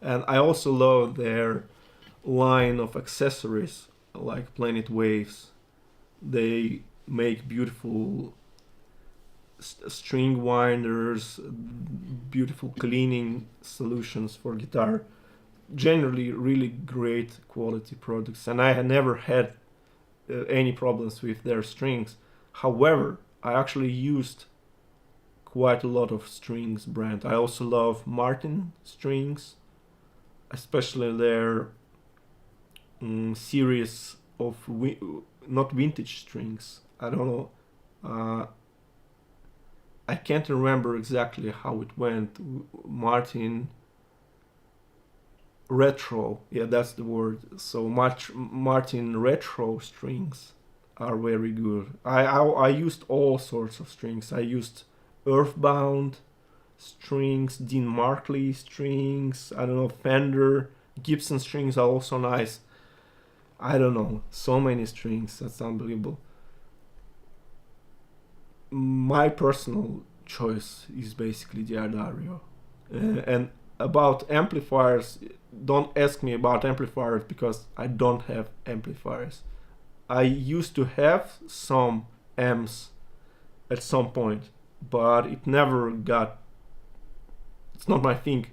And I also love their line of accessories, like Planet Waves. They make beautiful string winders, beautiful cleaning solutions for guitar. Generally, really great quality products, and I had never had any problems with their strings. However, I actually used quite a lot of strings brand. I also love Martin strings, especially their series of not vintage strings. I don't know. I can't remember exactly how it went. Martin retro, yeah, that's the word. So Martin retro strings are very good. I used all sorts of strings. I used Earthbound strings, Dean Markley strings, I don't know, Fender, Gibson strings are also nice. I don't know, so many strings, that's unbelievable. My personal choice is basically Diodario. And about amplifiers, don't ask me about amplifiers because I don't have amplifiers. I used to have some amps at some point, but it never got. It's not my thing,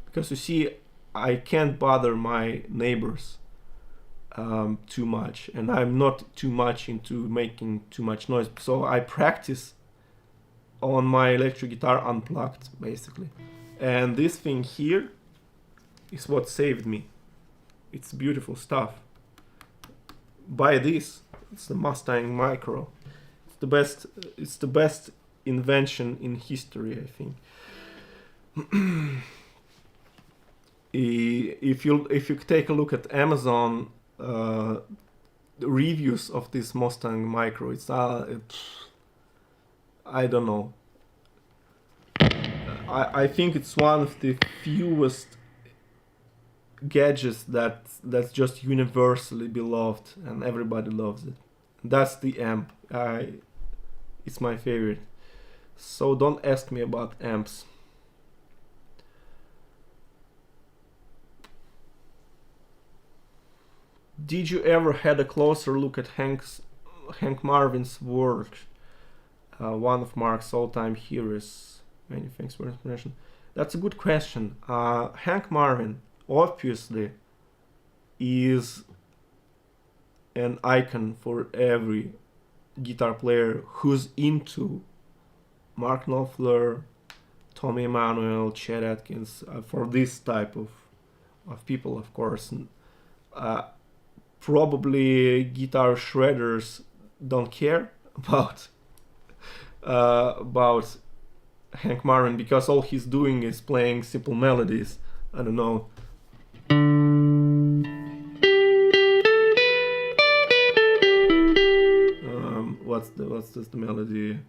because you see, I can't bother my neighbors too much, and I'm not too much into making too much noise. So I practice on my electric guitar unplugged, basically. And this thing here is what saved me. It's beautiful stuff. Buy this. It's the Mustang Micro. It's the best. It's the best invention in history, I think. If you take a look at Amazon reviews of this Mustang Micro, it's I don't know. I think it's one of the fewest gadgets that's just universally beloved and everybody loves it. That's the amp. It's my favorite. So don't ask me about amps. Did you ever had a closer look at Hank Marvin's work? One of Mark's all-time heroes. Many thanks for inspiration. That's a good question. Hank Marvin obviously is an icon for every guitar player who's into Mark Knopfler, Tommy Emmanuel, Chet Atkins, for this type of people, of course. Probably guitar shredders don't care about Hank Marvin, because all he's doing is playing simple melodies. I don't know. What's the melody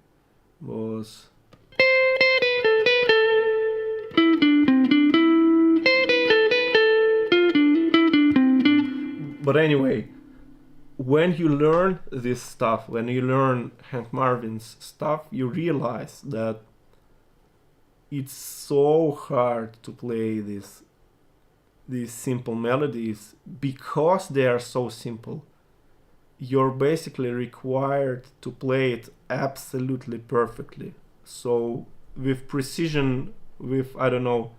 was? But anyway, when you learn this stuff, when you learn Hank Marvin's stuff, you realize that it's so hard to play these simple melodies because they are so simple. You're basically required to play it absolutely perfectly. So with precision, with, I don't know,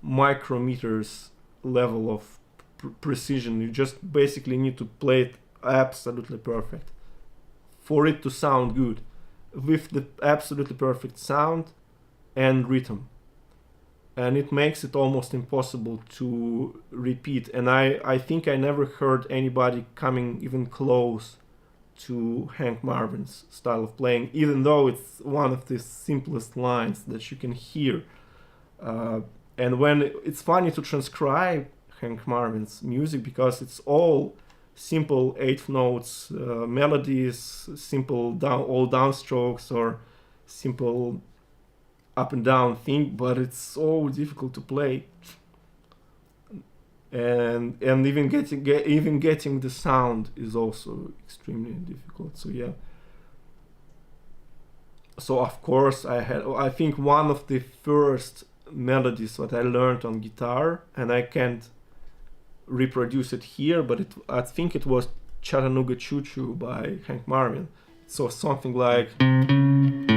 micrometers level of precision, you just basically need to play it absolutely perfect for it to sound good, with the absolutely perfect sound and rhythm. And it makes it almost impossible to repeat. And I think I never heard anybody coming even close to Hank Marvin's style of playing, even though it's one of the simplest lines that you can hear. And when it's funny to transcribe Hank Marvin's music, because it's all simple eighth notes, melodies, simple all downstrokes, or simple up and down thing, but it's so difficult to play, and even getting the sound is also extremely difficult. So yeah. So of course I think one of the first melodies that I learned on guitar, and I can't reproduce it here, but I think it was Chattanooga Choo Choo by Hank Marvin. So something like bum,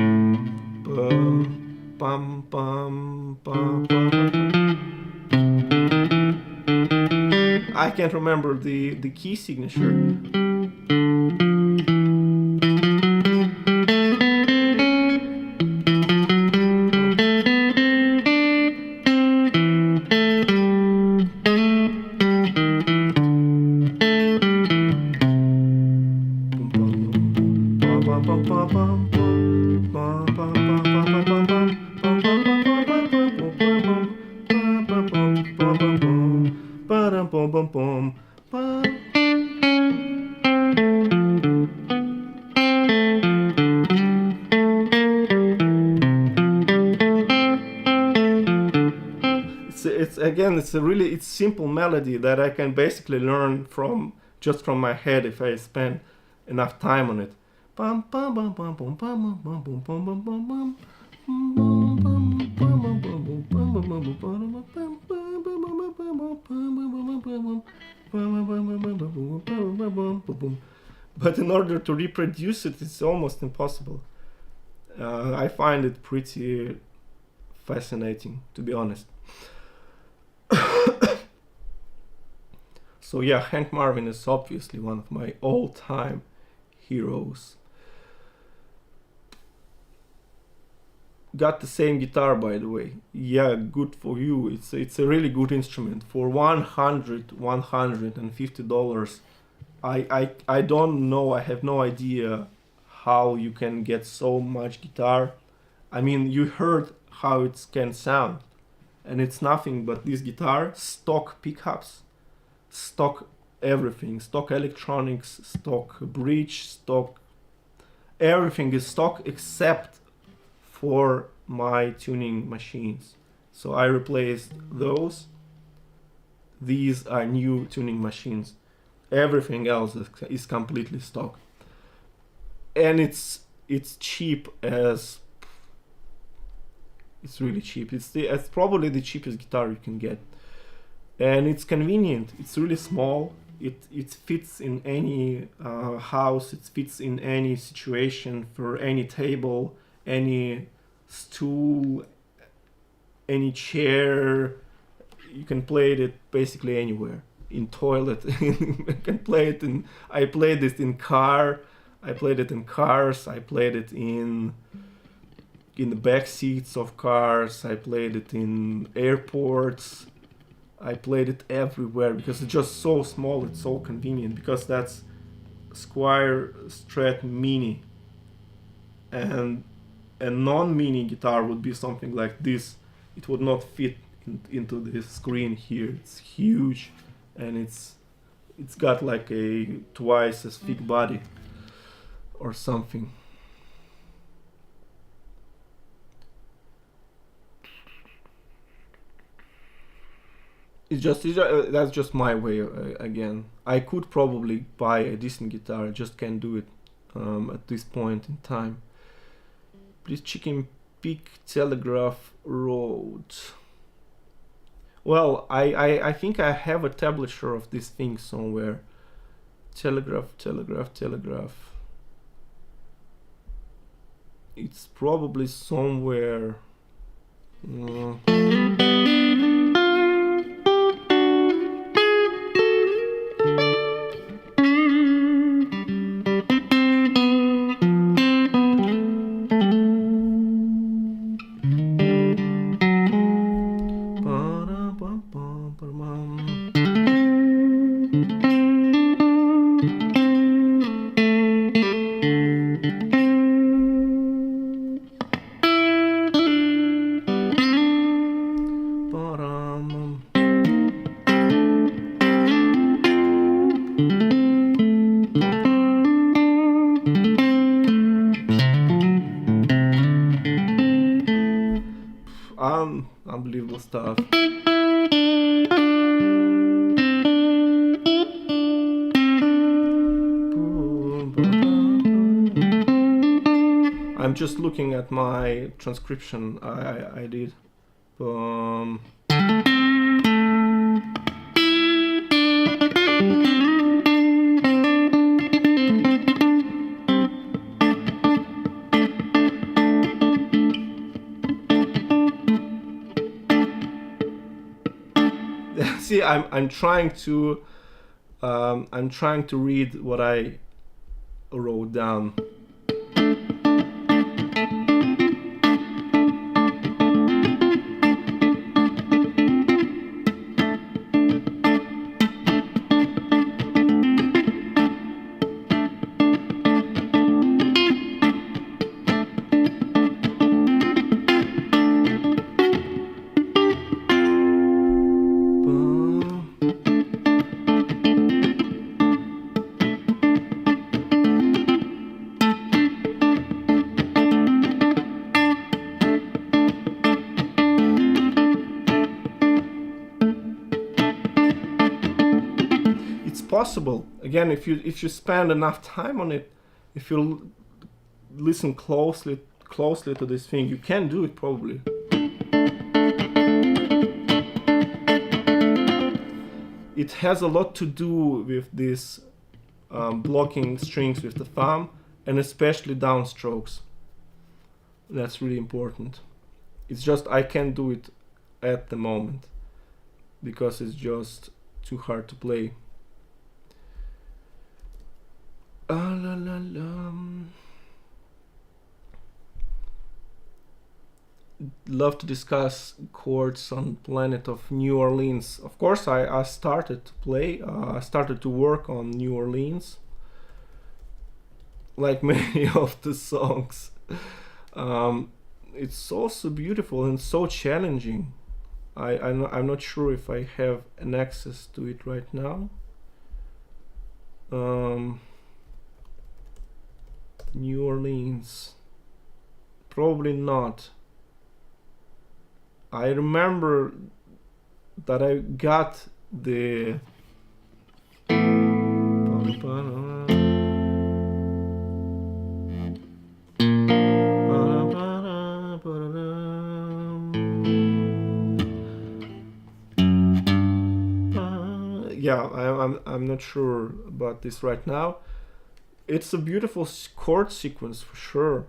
bum, bum, bum. I can't remember the key signature. It's simple melody that I can basically learn from my head if I spend enough time on it. But in order to reproduce it, it's almost impossible. I find it pretty fascinating, to be honest. So yeah, Hank Marvin is obviously one of my all-time heroes. Got the same guitar, by the way. Yeah, good for you. It's a really good instrument. For $150. I don't know, I have no idea how you can get so much guitar. I mean, you heard how it can sound, and it's nothing but this guitar, stock pickups, stock everything, stock electronics, stock bridge, stock, everything is stock except for my tuning machines. So I replaced those. These are new tuning machines. Everything else is completely stock, and it's cheap as, it's really cheap. It's probably the cheapest guitar you can get, and it's convenient. It's really small. It fits in any house. It fits in any situation, for any table, any stool, any chair. You can play it basically anywhere. In toilet, I can play it in. I played it in car. I played it in cars. I played it in the back seats of cars. I played it in airports. I played it everywhere because it's just so small. It's so convenient, because that's Squier Strat Mini, and a non-mini guitar would be something like this. It would not fit into this screen here. It's huge, and it's got like a twice as thick body or something. That's just my way. Again, I could probably buy a decent guitar. I just can't do it at this point in time. Please Chicken Peak Telegraph Road. Well, I think I have a tablature of this thing somewhere. Telegraph. It's probably somewhere. Unbelievable stuff. I'm just looking at my transcription I did. See, I'm trying to read what I wrote down. Possible. Again, if you spend enough time on it, if you listen closely to this thing, you can do it probably. It has a lot to do with this blocking strings with the thumb, and especially downstrokes. That's really important. It's just I can't do it at the moment because it's just too hard to play. La, la, la. Love to discuss chords on Planet of New Orleans. Of course, I started to play. I started to work on New Orleans, like many of the songs. It's also beautiful and so challenging. I'm not sure if I have an access to it right now. New Orleans. Probably not. I remember that I got the yeah, I'm not sure about this right now. It's a beautiful chord sequence for sure.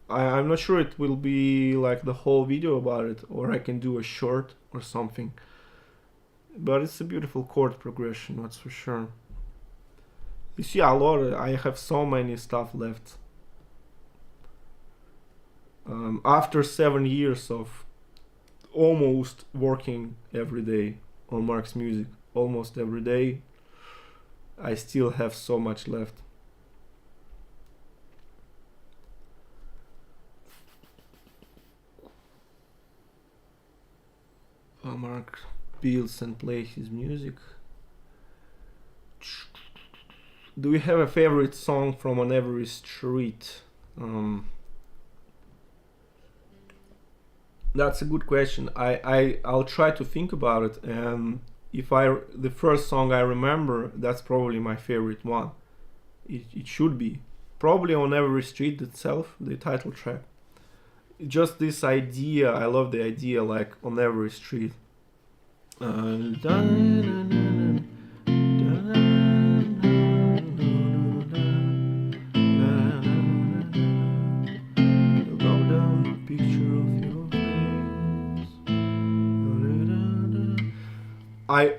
I'm not sure it will be like the whole video about it, or I can do a short or something. But it's a beautiful chord progression, that's for sure. You see a lot. I have so many stuff left. After 7 years of almost working every day on Mark's music, almost every day, I still have so much left. Mark builds and plays his music. Do you have a favorite song from On Every Street? That's a good question. I'll try to think about it, and if the first song I remember, that's probably my favorite one. It should be probably On Every Street itself, the title track. Just this idea, I love the idea, like on every street. I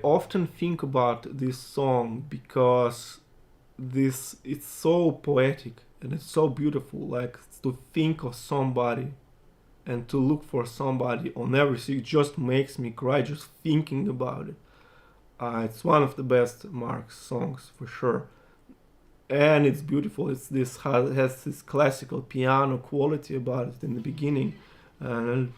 often think about this song because it's so poetic and it's so beautiful, like to think of somebody and to look for somebody on everything just makes me cry just thinking about it. It's one of the best Mark songs for sure, and it's beautiful. It's this has this classical piano quality about it in the beginning, and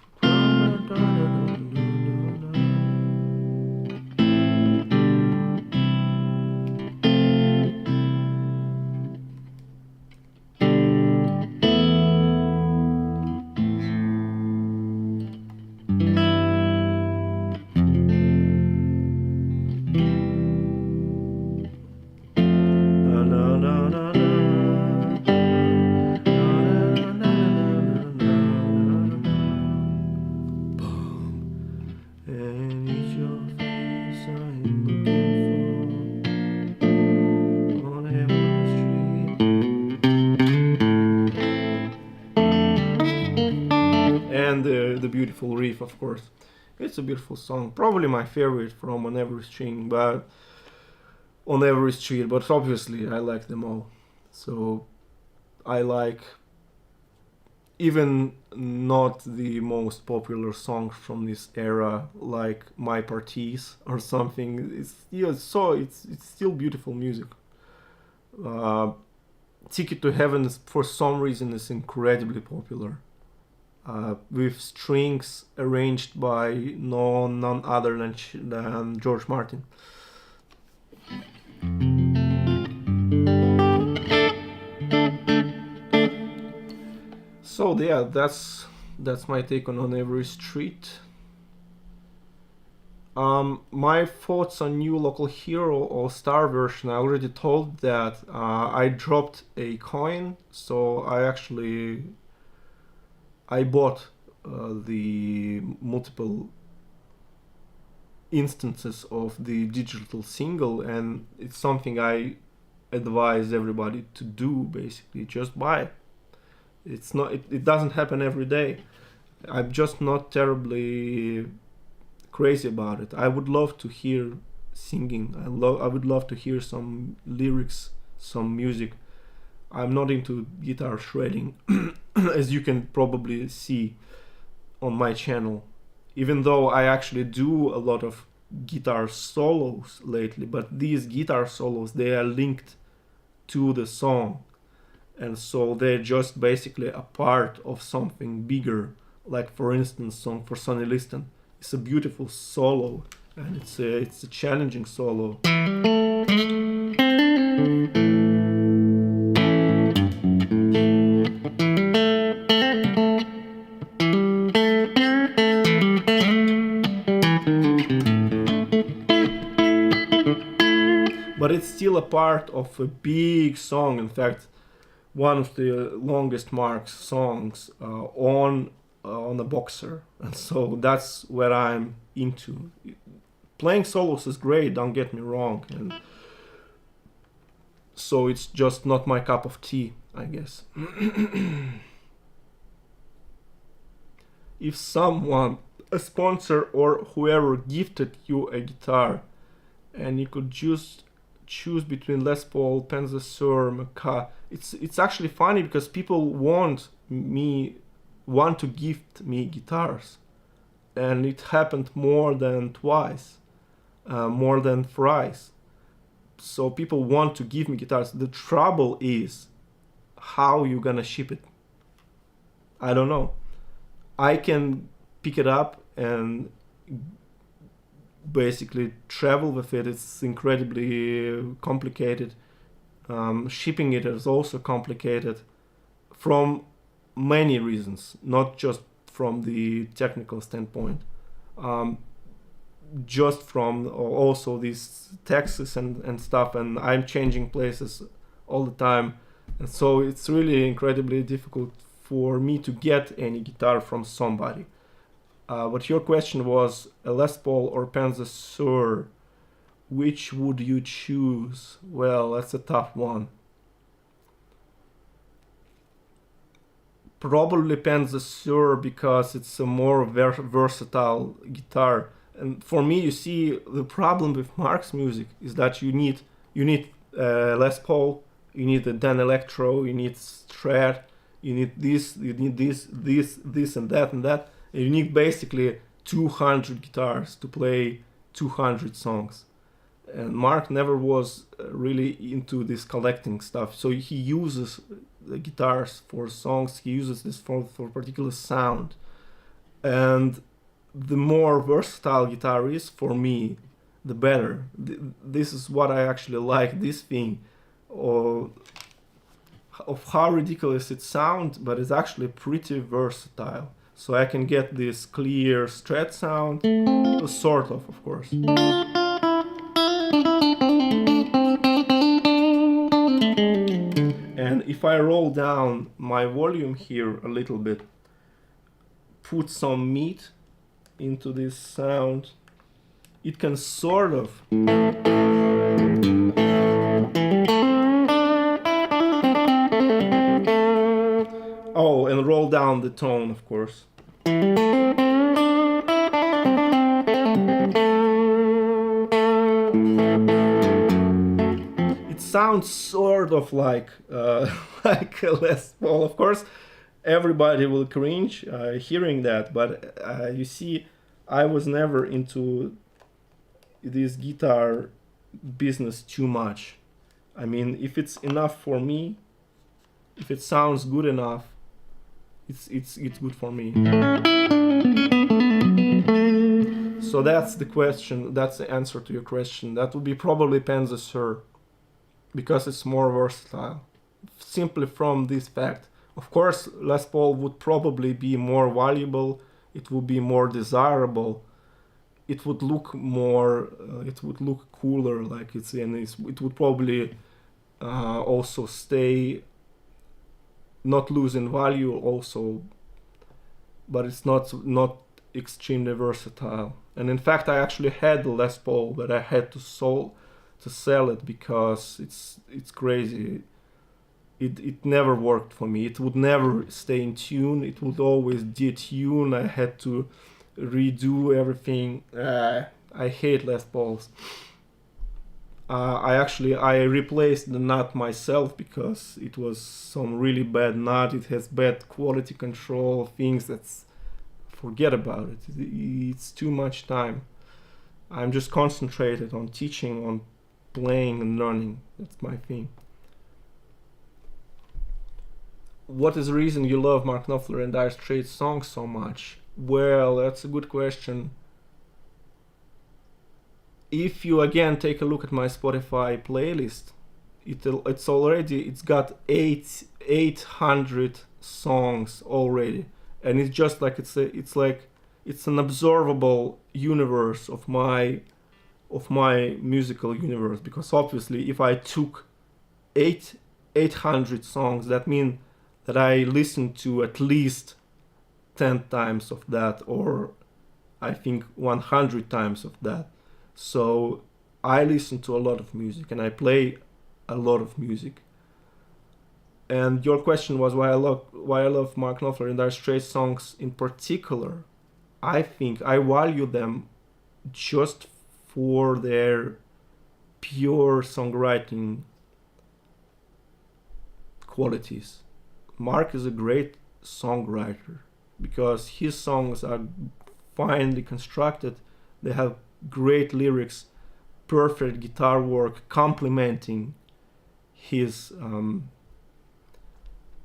the beautiful riff, of course. It's a beautiful song, probably my favorite from On Every String, but On Every Street. But obviously, I like them all. So I like even not the most popular songs from this era, like My Parties or something. It's still beautiful music. Ticket to Heaven, for some reason, is incredibly popular. With strings arranged by none other than George Martin. So yeah, that's my take on Every Street. My thoughts on New Local Hero All Star version. I already told that I dropped a coin, so I bought the multiple instances of the digital single, and it's something I advise everybody to do. Basically, just buy it. It's not. It doesn't happen every day. I'm just not terribly crazy about it. I would love to hear singing. I would love to hear some lyrics, some music. I'm not into guitar shredding, as you can probably see on my channel. Even though I actually do a lot of guitar solos lately, but these guitar solos, they are linked to the song, and so they're just basically a part of something bigger. Like for instance, song for Sonny Liston. It's a beautiful solo, and it's a challenging solo. But it's still a part of a big song. In fact, one of the longest Mark's songs on a Boxer, and so that's what I'm into. Playing solos is great, don't get me wrong, and so it's just not my cup of tea, I guess. If someone, a sponsor or whoever, gifted you a guitar and you could just choose between Les Paul, Panzer Maca, it's actually funny because people want to gift me guitars, and it happened more than twice, more than thrice. So people want to give me guitars. The trouble is how you gonna ship it. I don't know. I can pick it up and basically travel with it. It's incredibly complicated. Shipping it is also complicated from many reasons, not just from the technical standpoint. Just from also these taxes and stuff, and I'm changing places all the time, and so it's really incredibly difficult for me to get any guitar from somebody. But your question was a Les Paul or Panzer Sur. Which would you choose? Well, that's a tough one. Probably Panzer Sur, because it's a more versatile guitar. And for me, you see, the problem with Mark's music is that you need Les Paul, you need the Dan Electro, you need Strat, you need this, and that, and that. And you need basically 200 guitars to play 200 songs. And Mark never was really into this collecting stuff, so he uses the guitars for songs. He uses this for particular sound, and the more versatile guitar is, for me, the better. This is what I actually like, this thing of how ridiculous it sounds, but it's actually pretty versatile. So I can get this clear Strat sound, sort of course. And if I roll down my volume here a little bit, put some meat into this sound, it can sort of and roll down the tone, of course. It sounds sort of like like a Les Paul. Of course, everybody will cringe hearing that, but you see, I was never into this guitar business too much. I mean, if it's enough for me, if it sounds good enough, it's good for me. So that's the question. That's the answer to your question. That would be probably Panzer Sur, because it's more versatile. Simply from this fact. Of course, Les Paul would probably be more valuable. It would be more desirable. It would look more. It would look cooler. Like it would probably also stay, not lose in value also, but it's not extremely versatile. And in fact, I actually had the Les Paul, but I had to sell it because it's crazy. it never worked for me. It would never stay in tune. It would always detune. I had to redo everything. I hate Les Pauls. I replaced the nut myself because it was some really bad nut. It has bad quality control things. That's forget about it. It's too much time. I'm just concentrated on teaching, on playing and learning. That's my thing. What is the reason you love Mark Knopfler and Dire Straits songs so much? Well, that's a good question. If you again take a look at my Spotify playlist, it's got 800 songs already, and it's just like it's an observable universe of my musical universe, because obviously if I took 800 songs, that means that I listened to at least 10 times of that, or I think 100 times of that. So I listen to a lot of music and I play a lot of music. And your question was why I love Mark Knopfler and Dire Straits songs in particular. I think I value them just for their pure songwriting qualities. Mark is a great songwriter because his songs are finely constructed. They have great lyrics, perfect guitar work, complementing his.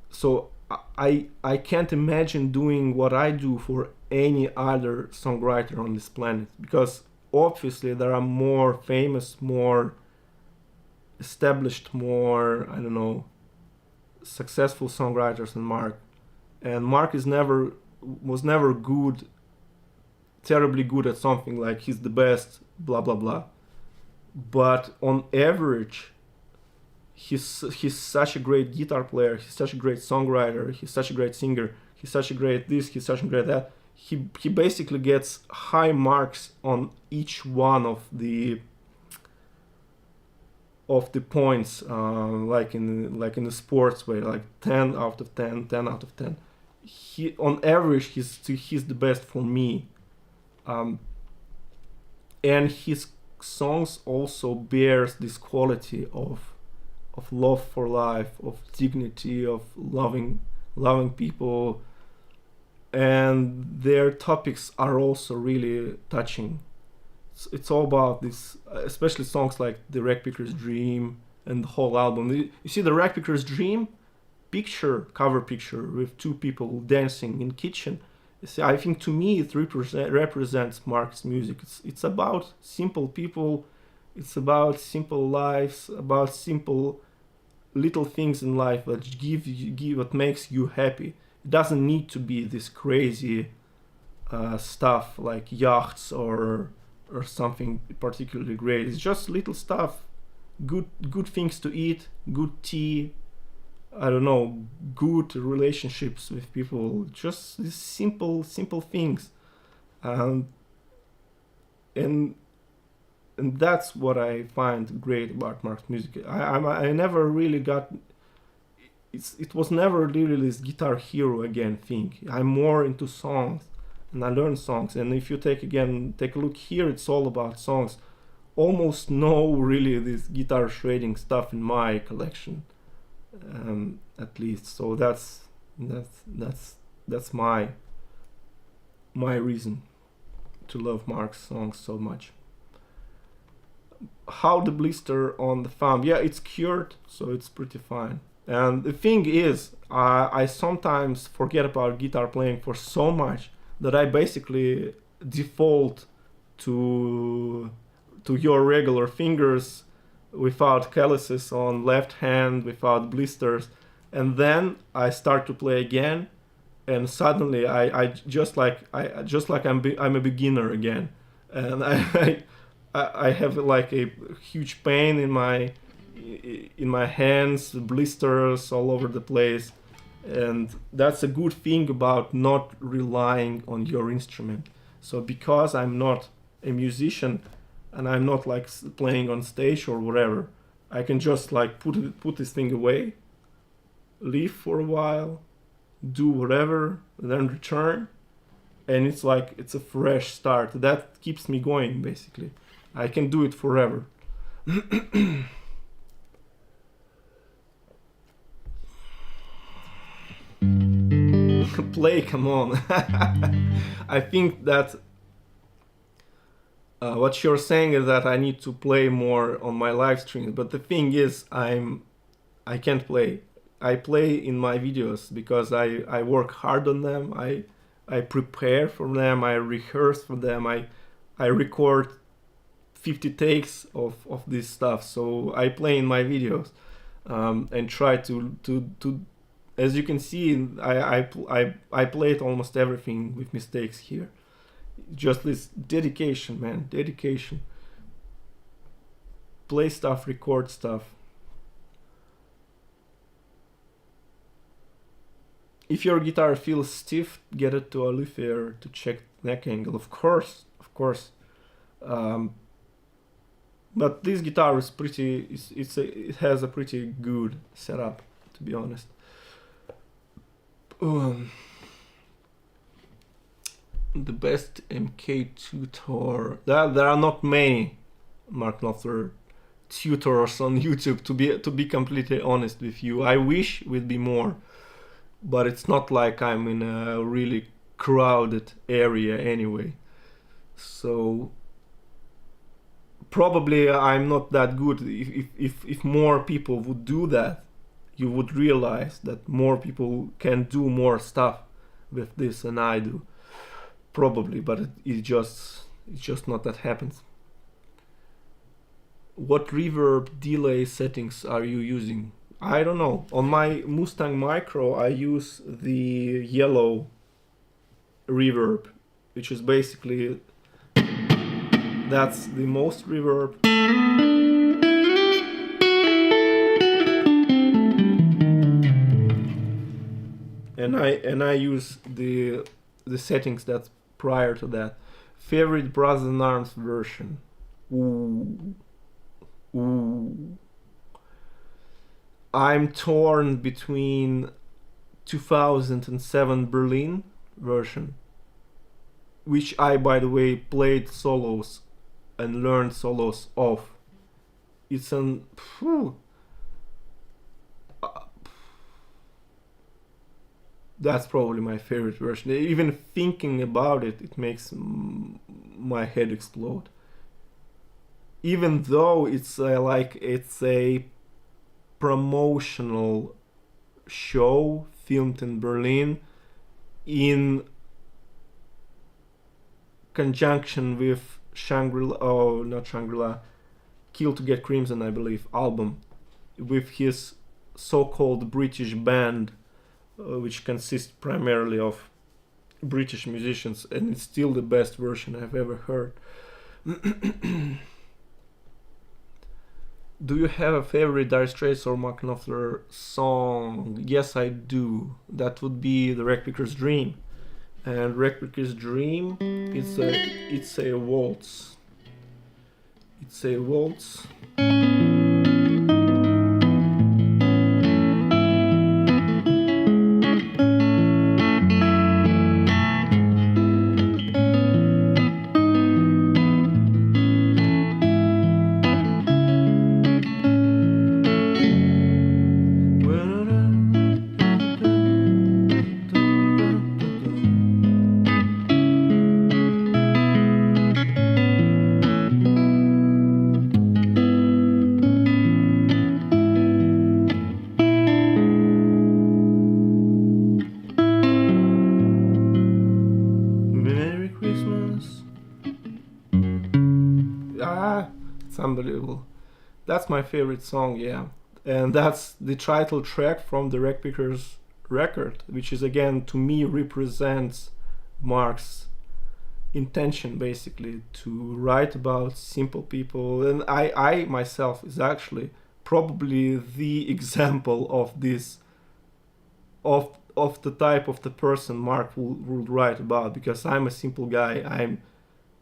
So I can't imagine doing what I do for any other songwriter on this planet, because obviously there are more famous, more established, more, I don't know, successful songwriters than Mark. And Mark was never good, terribly good at something like he's the best, blah blah blah. But on average, he's such a great guitar player, he's such a great songwriter, he's such a great singer, he's such a great this, he's such a great that. He basically gets high marks on each one of the points, like in the sports way, like 10 out of 10, 10 out of 10. He on average he's the best for me. And his songs also bears this quality of love for life, of dignity, of loving people, and their topics are also really touching. It's all about this, especially songs like The Ragpicker's Dream and the whole album. You see the Ragpicker's Dream cover picture with two people dancing in kitchen. See, I think to me it represents Mark's music. It's about simple people, it's about simple lives, about simple little things in life that give what makes you happy. It doesn't need to be this crazy stuff like yachts or something particularly great. It's just little stuff, good things to eat, good tea, I don't know, good relationships with people, just these simple things, and that's what I find great about Mark's music. I never really got. It was never really this guitar hero again thing. I'm more into songs, and I learn songs. And if you take a look here, it's all about songs. Almost no really this guitar shredding stuff in my collection. At least, so that's my reason to love Mark's songs so much. How the blister on the thumb? Yeah, it's cured, so it's pretty fine. And the thing is, I sometimes forget about guitar playing for so much that I basically default to your regular fingers, without calluses on left hand, without blisters, and then I start to play again, and suddenly I'm a beginner again, and I have like a huge pain in my hands, blisters all over the place, and that's a good thing about not relying on your instrument. So because I'm not a musician, and I'm not like playing on stage or whatever, I can just like put this thing away leave for a while, do whatever, then return, and it's like it's a fresh start. That keeps me going, basically. I can do it forever. Play, come on. I think that what you're saying is that I need to play more on my live streams, but the thing is, I can't play. I play in my videos because I work hard on them. I prepare for them. I rehearse for them. I record 50 takes of this stuff. So I play in my videos and try to as you can see, I played almost everything with mistakes here. Just this dedication, man, dedication. Play stuff, record stuff. If your guitar feels stiff, get it to a luthier to check neck angle. Of course, of course. But this guitar is pretty. It has a pretty good setup, to be honest. The best MK tutor. There are not many Mark Knopfler tutors on YouTube. To be completely honest with you, I wish would be more, but it's not like I'm in a really crowded area anyway. So probably I'm not that good. If more people would do that, you would realize that more people can do more stuff with this than I do. Probably, but it's just not that happens. What reverb delay settings are you using? I don't know. On my Mustang Micro, I use the yellow reverb, which is basically that's the most reverb. And I use the settings that's prior to that. Favorite Brothers in Arms version. Ooh. I'm torn between 2007 Berlin version, which I, by the way, played solos and learned solos of. It's an that's probably my favorite version. Even thinking about it, it makes my head explode. Even though it's it's a promotional show filmed in Berlin in conjunction with Kill to Get Crimson, I believe, album, with his so-called British band, which consists primarily of British musicians, and it's still the best version I've ever heard. Do you have a favorite Dire Straits or Mark Knopfler song? Yes, I do. That would be The Replica's Dream. And Replica's Dream, it's a waltz. It's a waltz. Unbelievable. That's my favorite song, yeah. And that's the title track from the Replica's record, which is again, to me, represents Mark's intention basically to write about simple people. And I myself is actually probably the example of this, of the type of the person Mark would write about, because I'm a simple guy.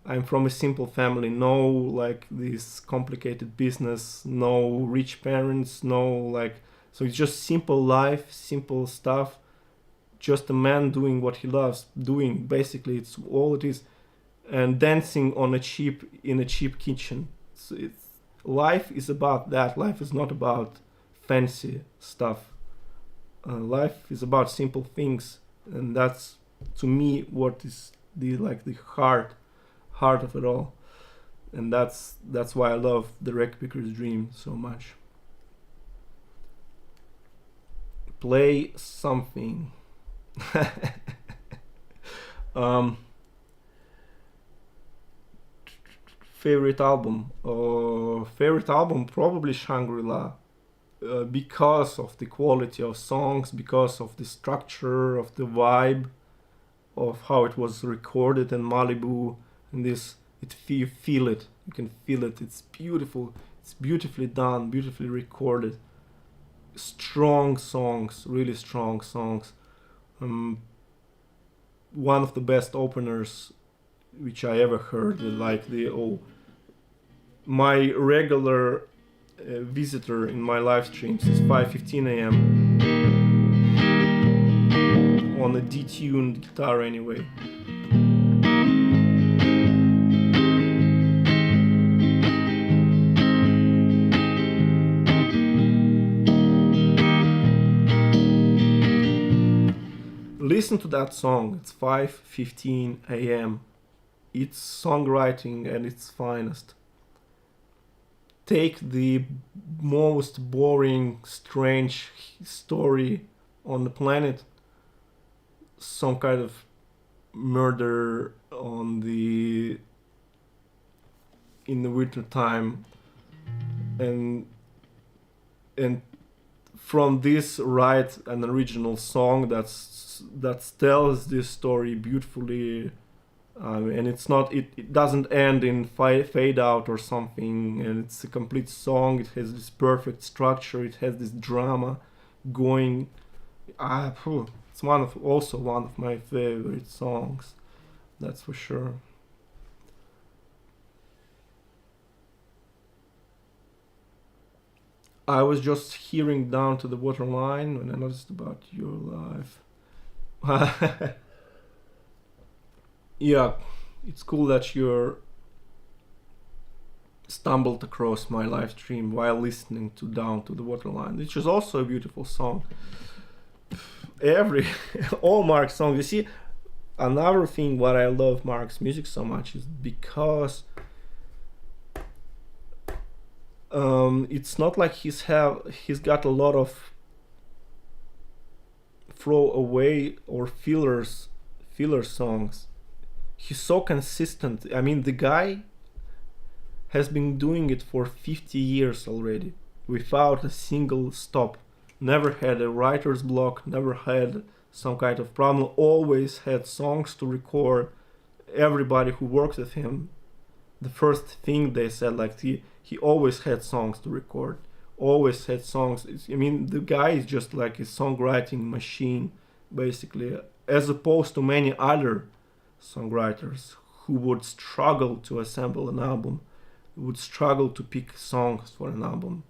I'm from a simple family, no like this complicated business, no rich parents, no like So it's just simple life, simple stuff, just a man doing what he loves doing. Basically, it's all it is, and dancing on a cheap kitchen. It's life is about that. Life is not about fancy stuff. Life is about simple things, and that's to me what is the heart of it all. And that's why I love the Wreck Picker's Dream so much. Play something. Favorite album? Favorite album probably Shangri-La, because of the quality of songs, because of the structure, of the vibe, of how it was recorded in Malibu, and this you feel it, you can feel it. It's beautiful, it's beautifully done, beautifully recorded. Strong songs, really strong songs. One of the best openers which I ever heard. Like my regular visitor in my live streams is 5:15 a.m. on a detuned guitar anyway. Listen to that song. It's 5:15 a.m. It's songwriting at its finest. Take the most boring, strange story on the planet, some kind of murder in the winter time, and from this write an original song that tells this story beautifully. And it doesn't end in fade out or something, and it's a complete song. It has this perfect structure, it has this drama going. It's also one of my favorite songs, that's for sure. I was just hearing Down to the Waterline when I noticed about your life. Yeah, it's cool that you're stumbled across my live stream while listening to Down to the Waterline, which is also a beautiful song. All Mark's songs. You see, another thing why I love Mark's music so much is because it's not like he's got a lot of throwaway or filler songs. He's so consistent. I mean, the guy has been doing it for 50 years already without a single stop. Never had a writer's block, never had some kind of problem, always had songs to record. Everybody who works with him, the first thing they said, like he always had songs to record, always had songs. I mean, the guy is just like a songwriting machine, basically, as opposed to many other songwriters who would struggle to assemble an album, would struggle to pick songs for an album.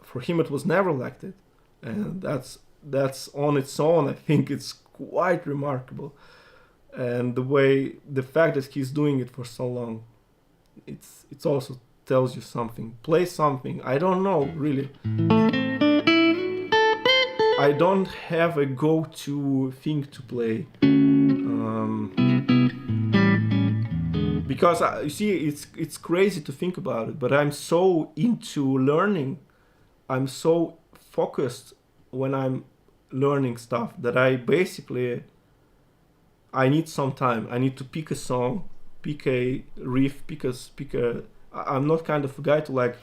For him, it was never like that, and that's on its own. I think it's quite remarkable, and the fact that he's doing it for so long, it's also tells you something. Play something. I don't know really. I don't have a go-to thing to play. Because you see, it's crazy to think about it, but I'm so into learning. I'm so focused when I'm learning stuff that I need some time. I need to pick a song, pick a riff, I'm not kind of a guy to like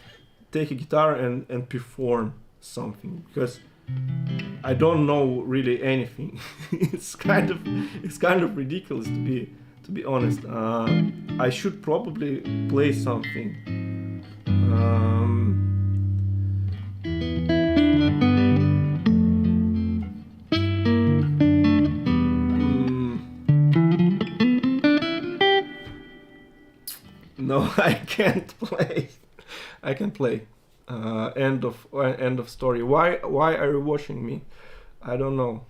take a guitar and perform something, because I don't know really anything. It's kind of ridiculous to be honest. I should probably play something. No, I can't play. I can play. End of story. Why are you watching me? I don't know.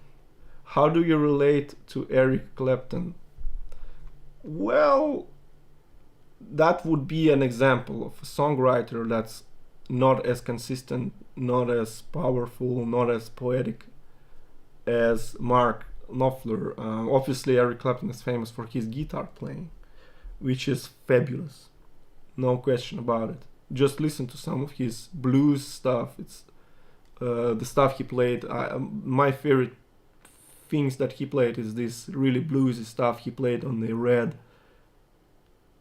How do you relate to Eric Clapton? Well, that would be an example of a songwriter that's not as consistent, not as powerful, not as poetic as Mark Knopfler. Obviously, Eric Clapton is famous for his guitar playing, which is fabulous, no question about it. Just listen to some of his blues stuff. It's the stuff he played. My favorite things that he played is this really bluesy stuff he played on the red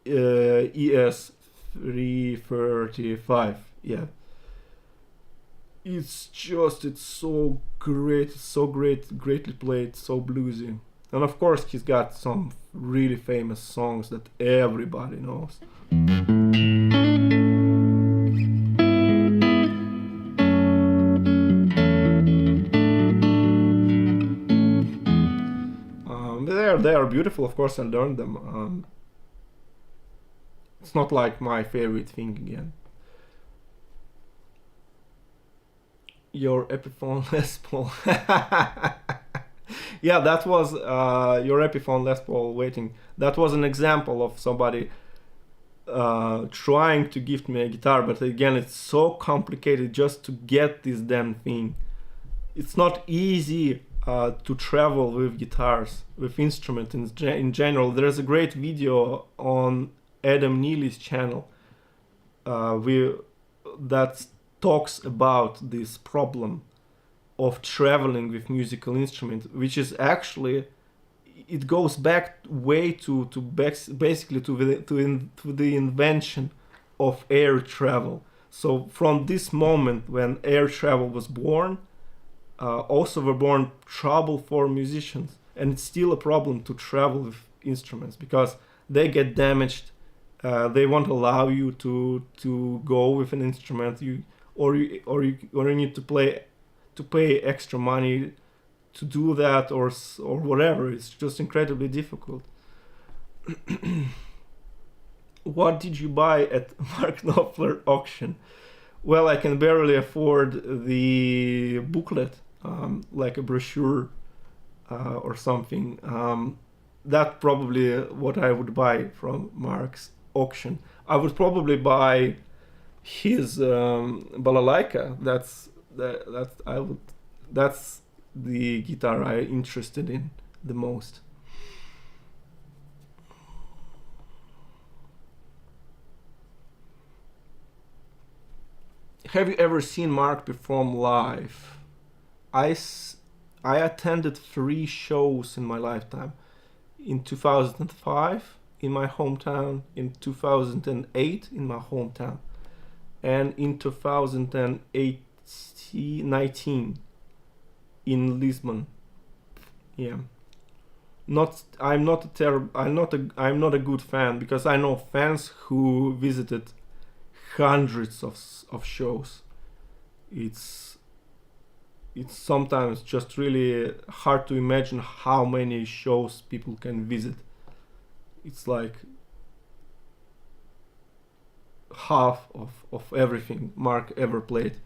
ES 335. Yeah, it's so great, greatly played, so bluesy. And of course he's got some really famous songs that everybody knows. They are beautiful, of course. I learned them. It's not like my favorite thing again. Your Epiphone Les Paul. Yeah, that was your Epiphone Les Paul waiting. That was an example of somebody trying to gift me a guitar, but again, it's so complicated just to get this damn thing. It's not easy to travel with guitars, with instruments in general. There's a great video on Adam Neely's channel that talks about this problem of traveling with musical instruments, which is actually, it goes back way to basically to the invention of air travel. So from this moment when air travel was born, also were born trouble for musicians, and it's still a problem to travel with instruments because they get damaged. They won't allow you to go with an instrument. You need to pay extra money to do that, or whatever. It's just incredibly difficult. What did you buy at Mark Knopfler auction? Well, I can barely afford the booklet, like a brochure or something. That's probably what I would buy from Mark's auction. I would probably buy his balalaika. That's the guitar I'm interested in the most. Have you ever seen Mark perform live? I attended 3 shows in my lifetime. In 2005 in my hometown, in 2008 in my hometown, and in 2019 in Lisbon. Yeah. I'm not a good fan, because I know fans who visited hundreds of shows. It's sometimes just really hard to imagine how many shows people can visit. It's like half of everything Mark ever played.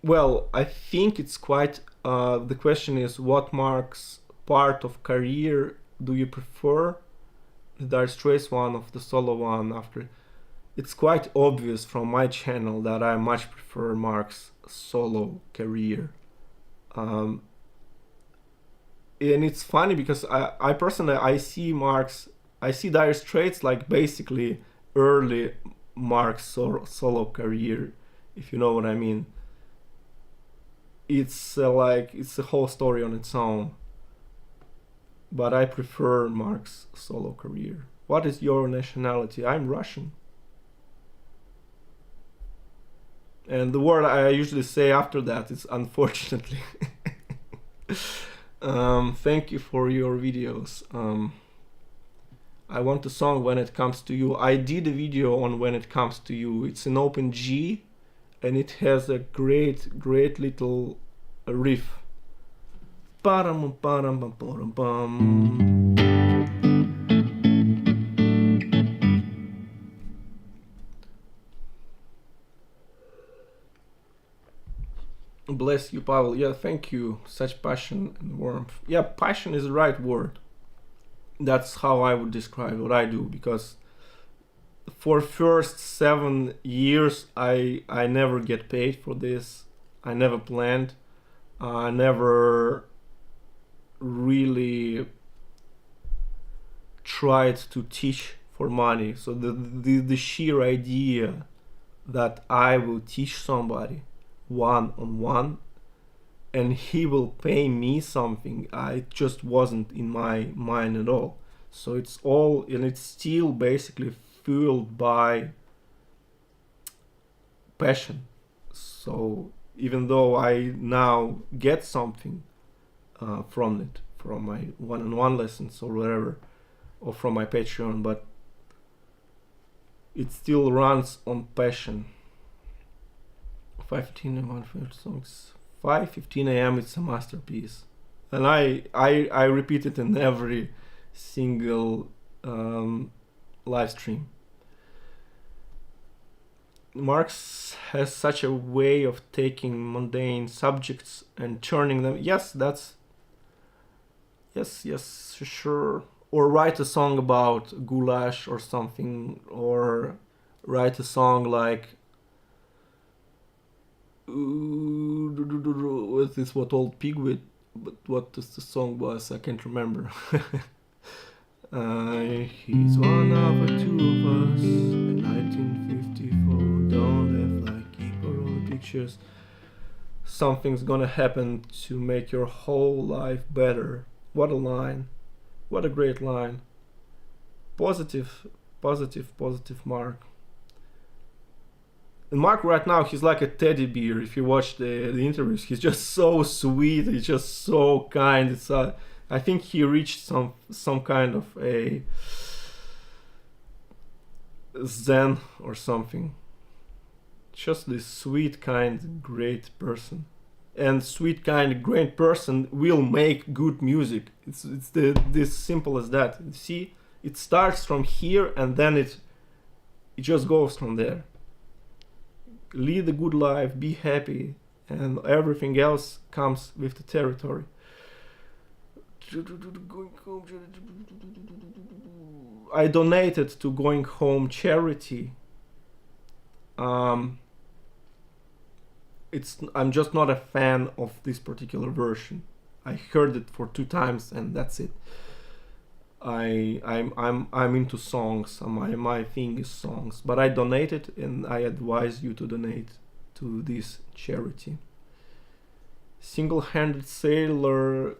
Well, I think it's quite the question is, what Mark's part of career do you prefer, the Dire Straits one of the solo one after? It's quite obvious from my channel that I much prefer Mark's solo career. And it's funny because I personally see Dire Straits like basically early Mark's solo career, if you know what I mean. It's it's a whole story on its own. But I prefer Mark's solo career. What is your nationality? I'm Russian. And the word I usually say after that is unfortunately. Thank you for your videos. I want a song When It Comes to You. I did a video on When It Comes to You. It's an open G, and it has a great little riff. Bless you, Pavel. Yeah, thank you. Such passion and warmth. Yeah, passion is the right word. That's how I would describe what I do, because for first 7 years I never get paid for this. I never planned. I never really tried to teach for money. So the sheer idea that I will teach somebody one on one and he will pay me something, I just wasn't in my mind at all. So it's all, and it's still basically fueled by passion. So even though I now get something from it, from my one-on-one lessons or whatever, or from my Patreon, but it still runs on passion. 5:15 and one favorite songs. 5:15 a.m. It's a masterpiece, and I repeat it in every single live stream. Marx has such a way of taking mundane subjects and turning them. Yes, that's yes, sure. Or write a song about goulash or something, or write a song like what is what old pig with, but what the song was, I can't remember. He's one of the two of us in 1954. Don't laugh like keep all the pictures. Something's gonna happen to make your whole life better. What a line. What a great line. Positive, positive, positive Mark. And Mark right now, he's like a teddy bear. If you watch the interviews, he's just so sweet. He's just so kind. It's I think he reached some kind of a zen or something. Just this sweet, kind, great person. And sweet, kind, great person will make good music. It's this simple as that. See, it starts from here and then it just goes from there. Lead a good life, be happy, and everything else comes with the territory. I donated to Going Home charity. I'm just not a fan of this particular version. I heard it for 2 times and that's it. I'm into songs. My thing is songs. But I donated and I advise you to donate to this charity. Single-handed sailor.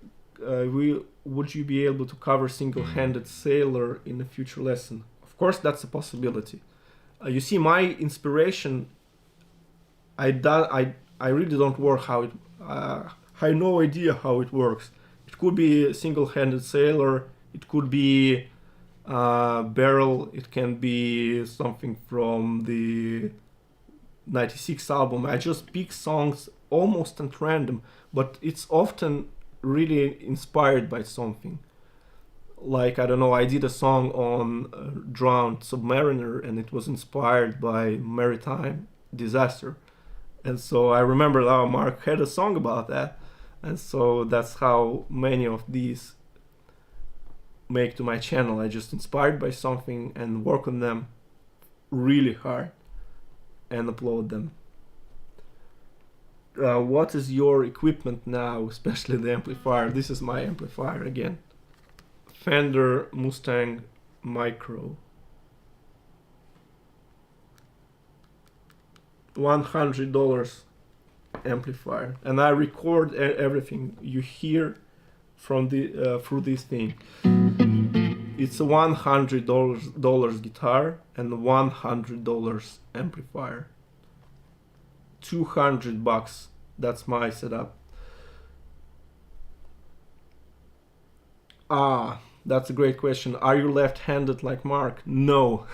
Would you be able to cover single-handed sailor in a future lesson? Of course, that's a possibility. You see, my inspiration. I really don't work how it. I have no idea how it works. It could be a single-handed sailor. It could be barrel. It can be something from the '96 album. I just pick songs almost at random, but it's often really inspired by something. Like, I don't know, I did a song on Drowned Submariner and it was inspired by maritime disaster. And so I remember Mark had a song about that. And so that's how many of these make to my channel. I just inspired by something and work on them really hard and upload them. What is your equipment now, especially the amplifier? This is my amplifier again. Fender Mustang Micro. $100 amplifier, and I record everything you hear from the through this thing. It's a $100 guitar and $100 amplifier. $200. That's my setup. That's a great question. Are you left-handed like Mark? No.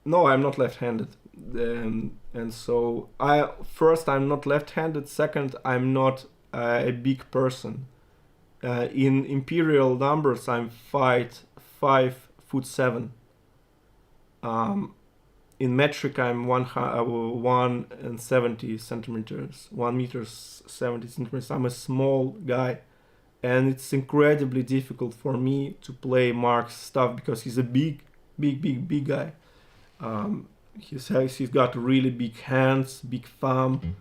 No, I'm not left-handed. And so I'm not left-handed. Second, I'm not a big person. In imperial numbers, I'm 5'7". in metric I'm 170 centimeters, 1 meters 70 centimeters. I'm a small guy, and it's incredibly difficult for me to play Mark's stuff because he's a big guy. He's got really big hands, big thumb,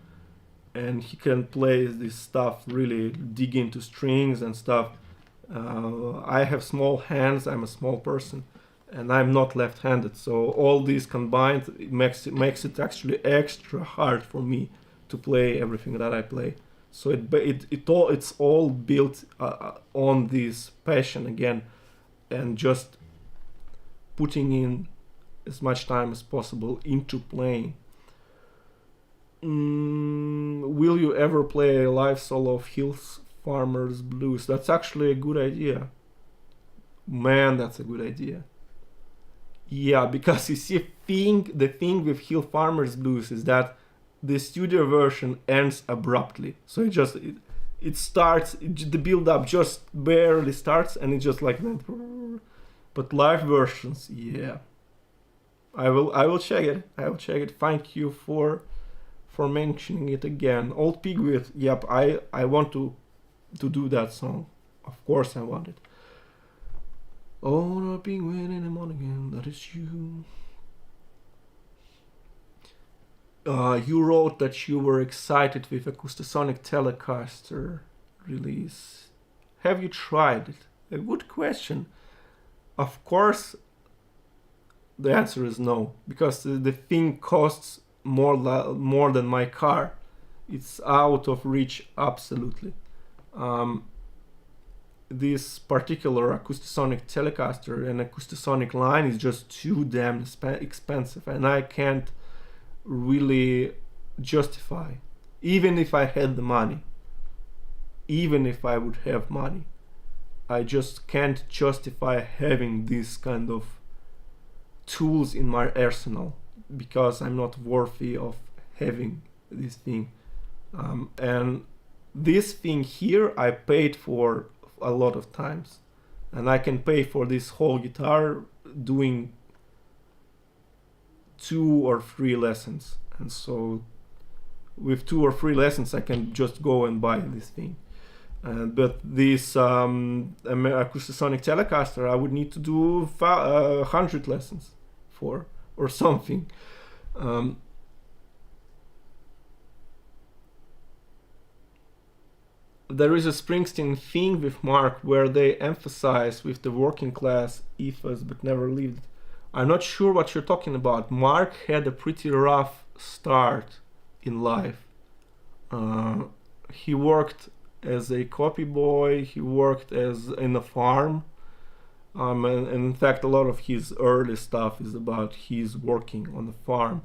and he can play this stuff, really dig into strings and stuff. I have small hands, I'm a small person, and I'm not left-handed, so all these combined makes it actually extra hard for me to play everything that I play. So it's all built on this passion again, and just putting in as much time as possible into playing. Will you ever play a live solo of Hills Farmers Blues? That's actually a good idea. Man, that's a good idea. Yeah, because you see, the thing with Hill Farmers Blues is that the studio version ends abruptly. So it starts, the build up just barely starts, and it just like that. But live versions, yeah. I will check it. Thank you for mentioning it again. Old Pig with, yep, I want to do that song. Of course I want it. Oh, the penguin in the morning, that is you. You wrote that you were excited with Acoustasonic Telecaster release. Have you tried it? A good question. Of course, the answer is no, because the thing costs more than my car. It's out of reach, absolutely. This particular Acoustasonic Telecaster and Acoustasonic line is just too damn expensive, and I can't really justify, even if I had the money, even if I would have money, I just can't justify having this kind of tools in my arsenal, because I'm not worthy of having this thing. And this thing here I paid for a lot of times, and I can pay for this whole guitar doing 2 or 3 lessons. And so with 2 or 3 lessons I can just go and buy this thing. But this Acoustasonic Telecaster I would need to do 100 lessons for, or something. There is a Springsteen thing with Mark where they emphasize with the working class ethos but never lived. I'm not sure what you're talking about. Mark had a pretty rough start in life. He worked as a copy boy, he worked as in a farm, and in fact a lot of his early stuff is about his working on the farm.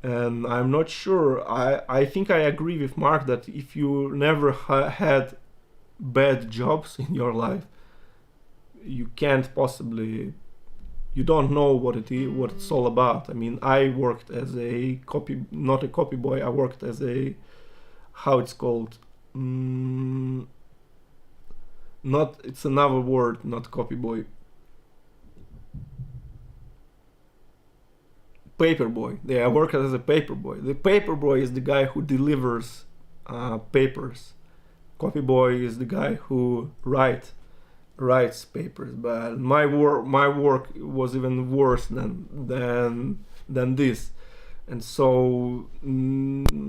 And I'm not sure, I think I agree with Mark that if you never had bad jobs in your life, you can't possibly, you don't know what it's all about. I mean, I worked as a not a copy boy, I worked as a, how it's called, not, it's another word, not copy boy, paper boy. Yeah, I worked as a paper boy. The paper boy is the guy who delivers papers. Copy boy is the guy who writes papers. But my work was even worse than this, and so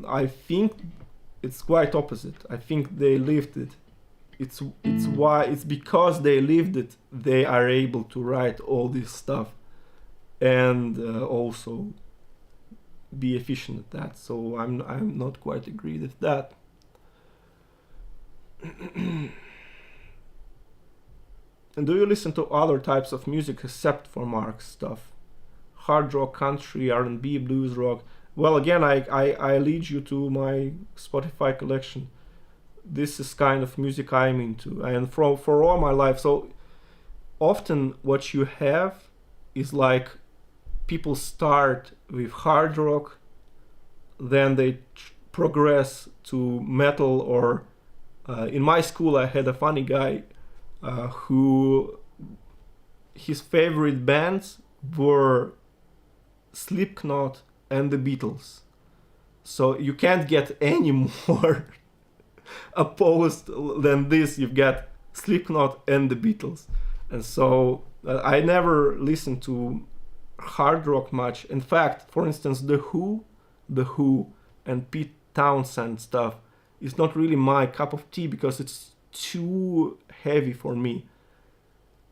I think it's quite opposite. I think they lived it. It's because they lived it, they are able to write all this stuff and also be efficient at that. So I'm not quite agreed with that. And do you listen to other types of music except for Mark's stuff? Hard rock, country, R&B, blues, rock. Well, again, I lead you to my Spotify collection. This is kind of music I'm into, and for all my life. So often what you have is like people start with hard rock, then they progress to metal, or in my school I had a funny guy who his favorite bands were Slipknot, and the Beatles. So you can't get any more opposed than this. You've got Slipknot and the Beatles. And so I never listened to hard rock much. In fact, for instance, The Who, and Pete Townsend stuff is not really my cup of tea because it's too heavy for me.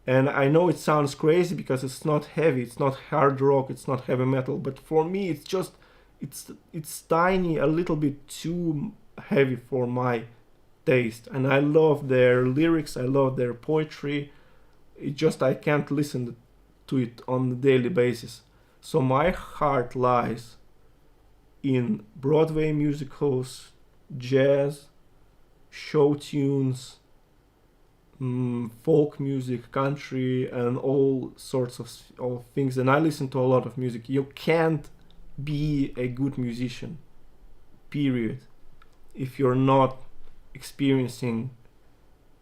And I know it sounds crazy because it's not heavy, it's not hard rock, it's not heavy metal, but for me it's just it's tiny, a little bit too heavy for my taste. And I love their lyrics, I love their poetry. It just I can't listen to it on a daily basis. So my heart lies in Broadway musicals, jazz, show tunes, folk music, country, and all sorts of things. And I listen to a lot of music. You can't be a good musician, period, if you're not experiencing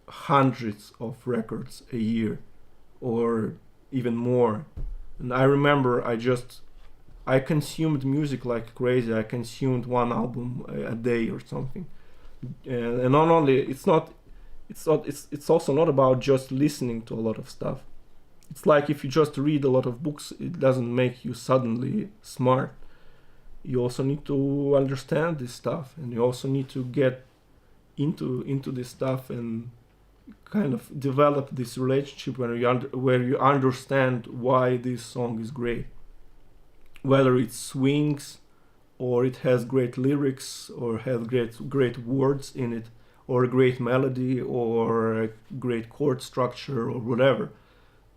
hundreds of records a year or even more. And I remember I consumed music like crazy. I consumed one album a day or something. And not only it's also not about just listening to a lot of stuff. It's like if you just read a lot of books, it doesn't make you suddenly smart. You also need to understand this stuff, and you also need to get into this stuff and kind of develop this relationship where you understand why this song is great, whether it swings or it has great lyrics or has great words in it, or a great melody or a great chord structure or whatever.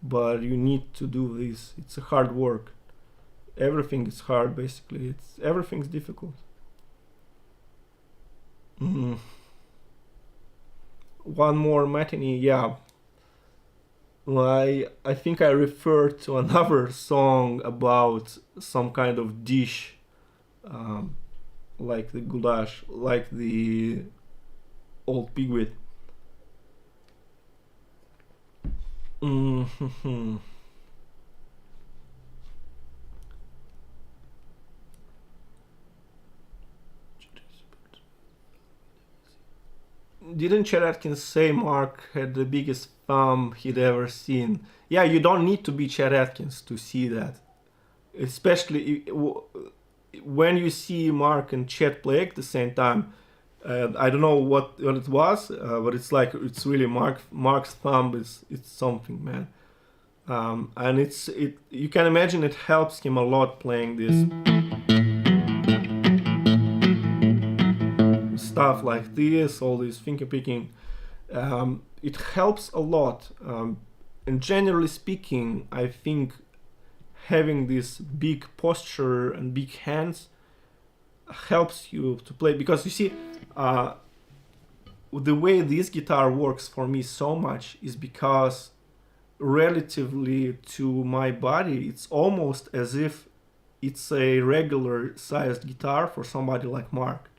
But you need to do this. It's a hard work. Everything is hard, basically. Everything's difficult. One more matinee, yeah. I think I referred to another song about some kind of dish, like the goulash, like the old pigweed. Didn't Chet Atkins say Mark had the biggest thumb he'd ever seen? Yeah, you don't need to be Chet Atkins to see that. Especially when you see Mark and Chet play at the same time. I don't know what it was, but it's really Mark's thumb it's something, man. And you can imagine it helps him a lot playing this stuff like this, all this finger picking. It helps a lot. And generally speaking, I think having this big posture and big hands helps you to play, because you see, the way this guitar works for me so much is because relatively to my body, it's almost as if it's a regular sized guitar for somebody like Mark.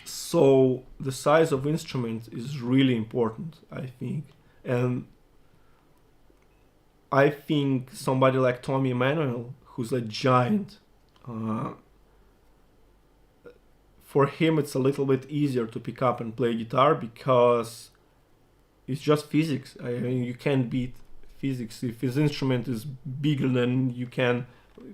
So the size of instrument is really important, I think. And I think somebody like Tommy Emmanuel, who's a giant, for him it's a little bit easier to pick up and play guitar because it's just physics. I mean, you can't beat physics. If his instrument is bigger than you can,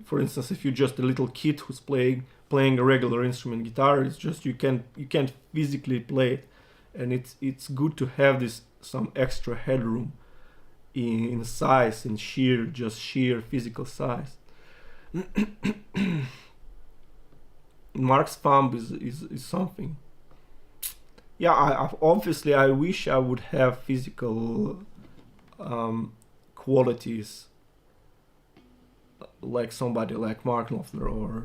for instance, if you're just a little kid who's playing a regular instrument guitar, it's just you can't physically play it. And it's good to have some extra headroom in size, in sheer physical size. Mark's thumb is something. Yeah, obviously I wish I would have physical qualities like somebody like Mark Knopfler, or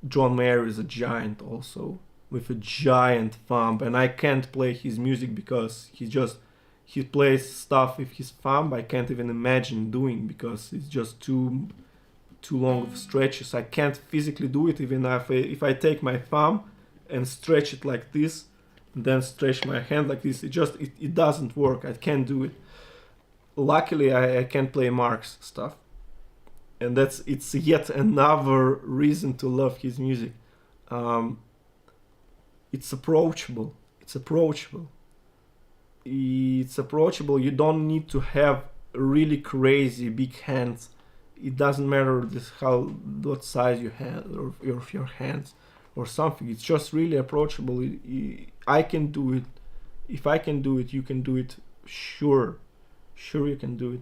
John Mayer is a giant also with a giant thumb, and I can't play his music because he plays stuff with his thumb I can't even imagine doing because it's just too long of stretches. I can't physically do it even if I take my thumb and stretch it like this and then stretch my hand like this. It doesn't work. I can't do it. Luckily I can play Mark's stuff. and it's yet another reason to love his music. It's approachable. It's approachable. It's approachable. You don't need to have really crazy big hands. It doesn't matter what size you have or your hands or something. It's just really approachable. I can do it. If I can do it, you can do it. Sure you can do it.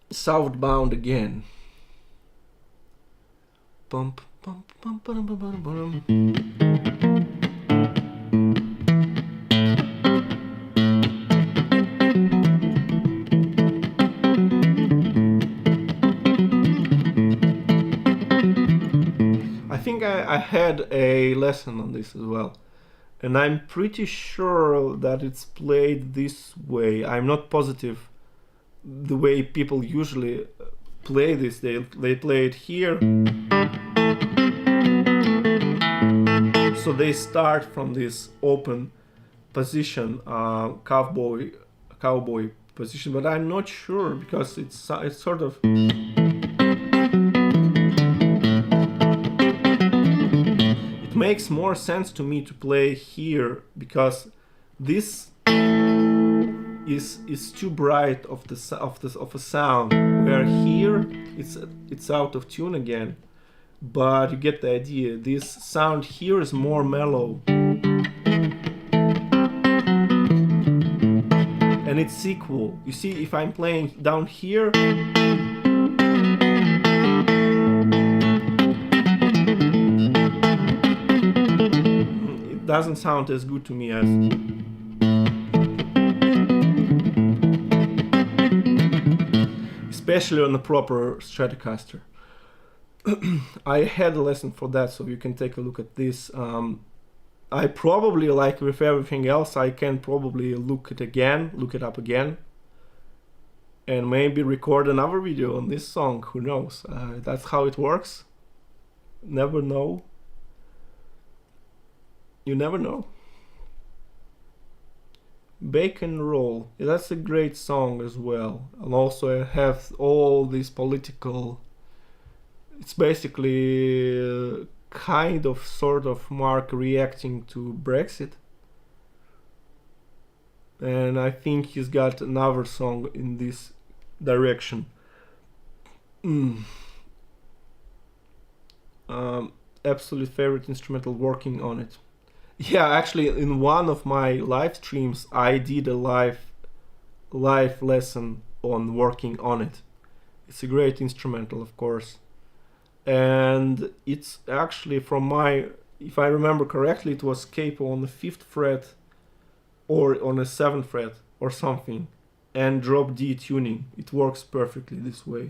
Southbound again. Bump, bump, bump, bum, bum, bum, bum. I think I had a lesson on this as well, and I'm pretty sure that it's played this way. I'm not positive the way people usually play this. They play it here, so they start from this open position, cowboy position, but I'm not sure because it's sort of makes more sense to me to play here because this is too bright of a sound, where here it's out of tune again, but you get the idea. This sound here is more mellow and it's equal. You see, if I'm playing down here, doesn't sound as good to me as especially on a proper Stratocaster. I had a lesson for that, so you can take a look at this. I probably, like with everything else, I can probably look it up again, and maybe record another video on this song. Who knows? That's how it works. Never know. You never know. Bacon Roll, that's a great song as well, and also I have all these political. It's basically kind of sort of Mark reacting to Brexit, and I think he's got another song in this direction. Absolute favorite instrumental, Working on It. Yeah, actually, in one of my live streams, I did a live lesson on Working on It. It's a great instrumental, of course, and it's actually from if I remember correctly, it was capo on the 5th fret or on a 7th fret or something, and drop D tuning. It works perfectly this way,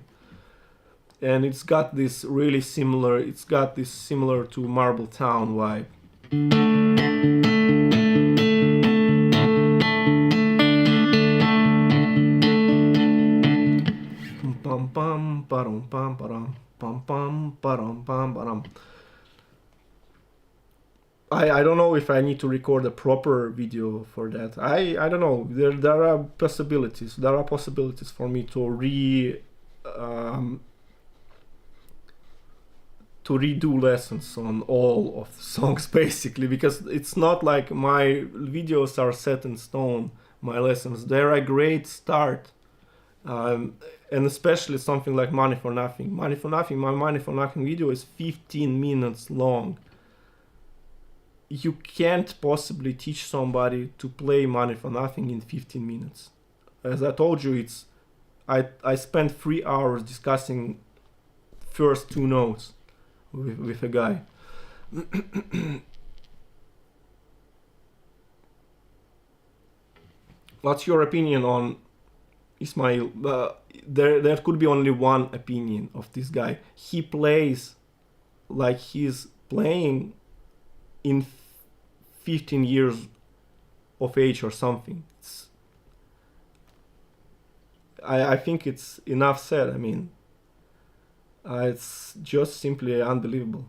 and it's got this really similar. It's got this similar to Marble Town vibe. Pam pam param pam param pam pam param pam param. I don't know if I need to record a proper video for that. I don't know. There are possibilities. There are possibilities for me to redo lessons on all of the songs, basically, because it's not like my videos are set in stone. My lessons, they're a great start, and especially something like Money for Nothing. My Money for Nothing video is 15 minutes long. You can't possibly teach somebody to play Money for Nothing in 15 minutes. As I told you, I spent 3 hours discussing first 2 notes with a guy. What's your opinion on Ismail? There could be only one opinion of this guy. He plays like he's playing in 15 years of age or something. I think it's enough said. I mean, it's just simply unbelievable.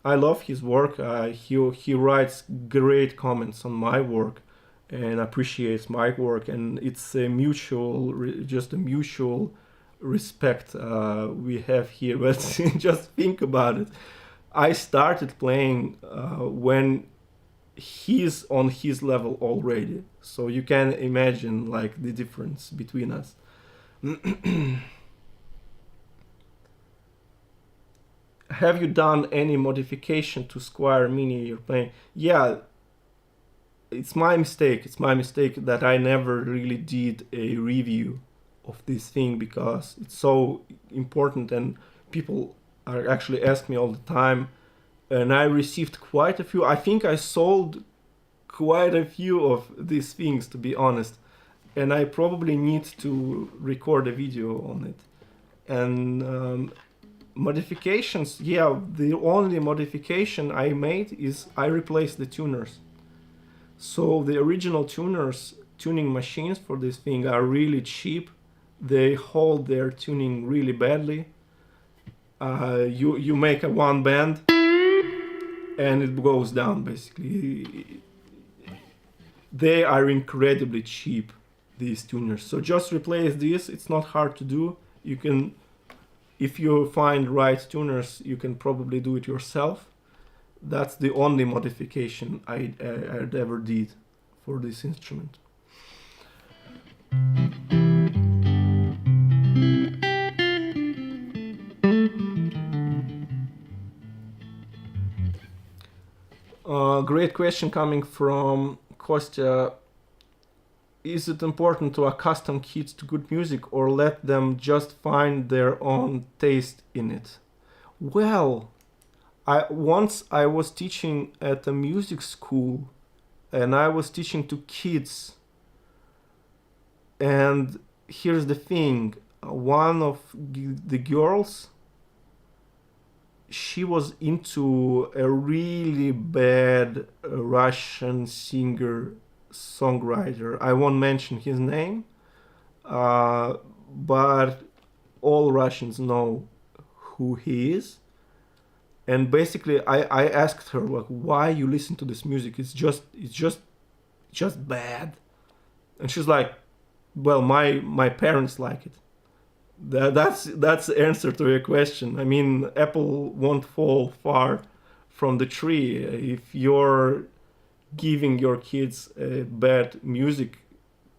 I love his work. He writes great comments on my work and appreciates my work, and it's a just a mutual respect we have here. But just think about it. I started playing when he's on his level already, so you can imagine like the difference between us. Have you done any modification to Squire Mini you're playing? Yeah, it's my mistake. It's my mistake that I never really did a review of this thing because it's so important and people are actually ask me all the time. And I received quite a few. I think I sold quite a few of these things, to be honest. And I probably need to record a video on it. And modifications, yeah, the only modification I made is I replaced the tuners. So the original tuning machines for this thing are really cheap. They hold their tuning really badly. You make a one band and it goes down basically. They are incredibly cheap, these tuners. So just replace this. It's not hard to do. You can, if you find right tuners, you can probably do it yourself. That's the only modification I'd ever did for this instrument. Great question coming from Kostya. Is it important to accustom kids to good music or let them just find their own taste in it? Well, once I was teaching at a music school and I was teaching to kids, and here's the thing, one of the girls, she was into a really bad Russian singer songwriter. I won't mention his name, but all Russians know who he is. And basically, I asked her, like, why you listen to this music? It's just bad. And she's like, well, my parents like it. That's the answer to your question. I mean, apple won't fall far from the tree. If you're giving your kids bad music,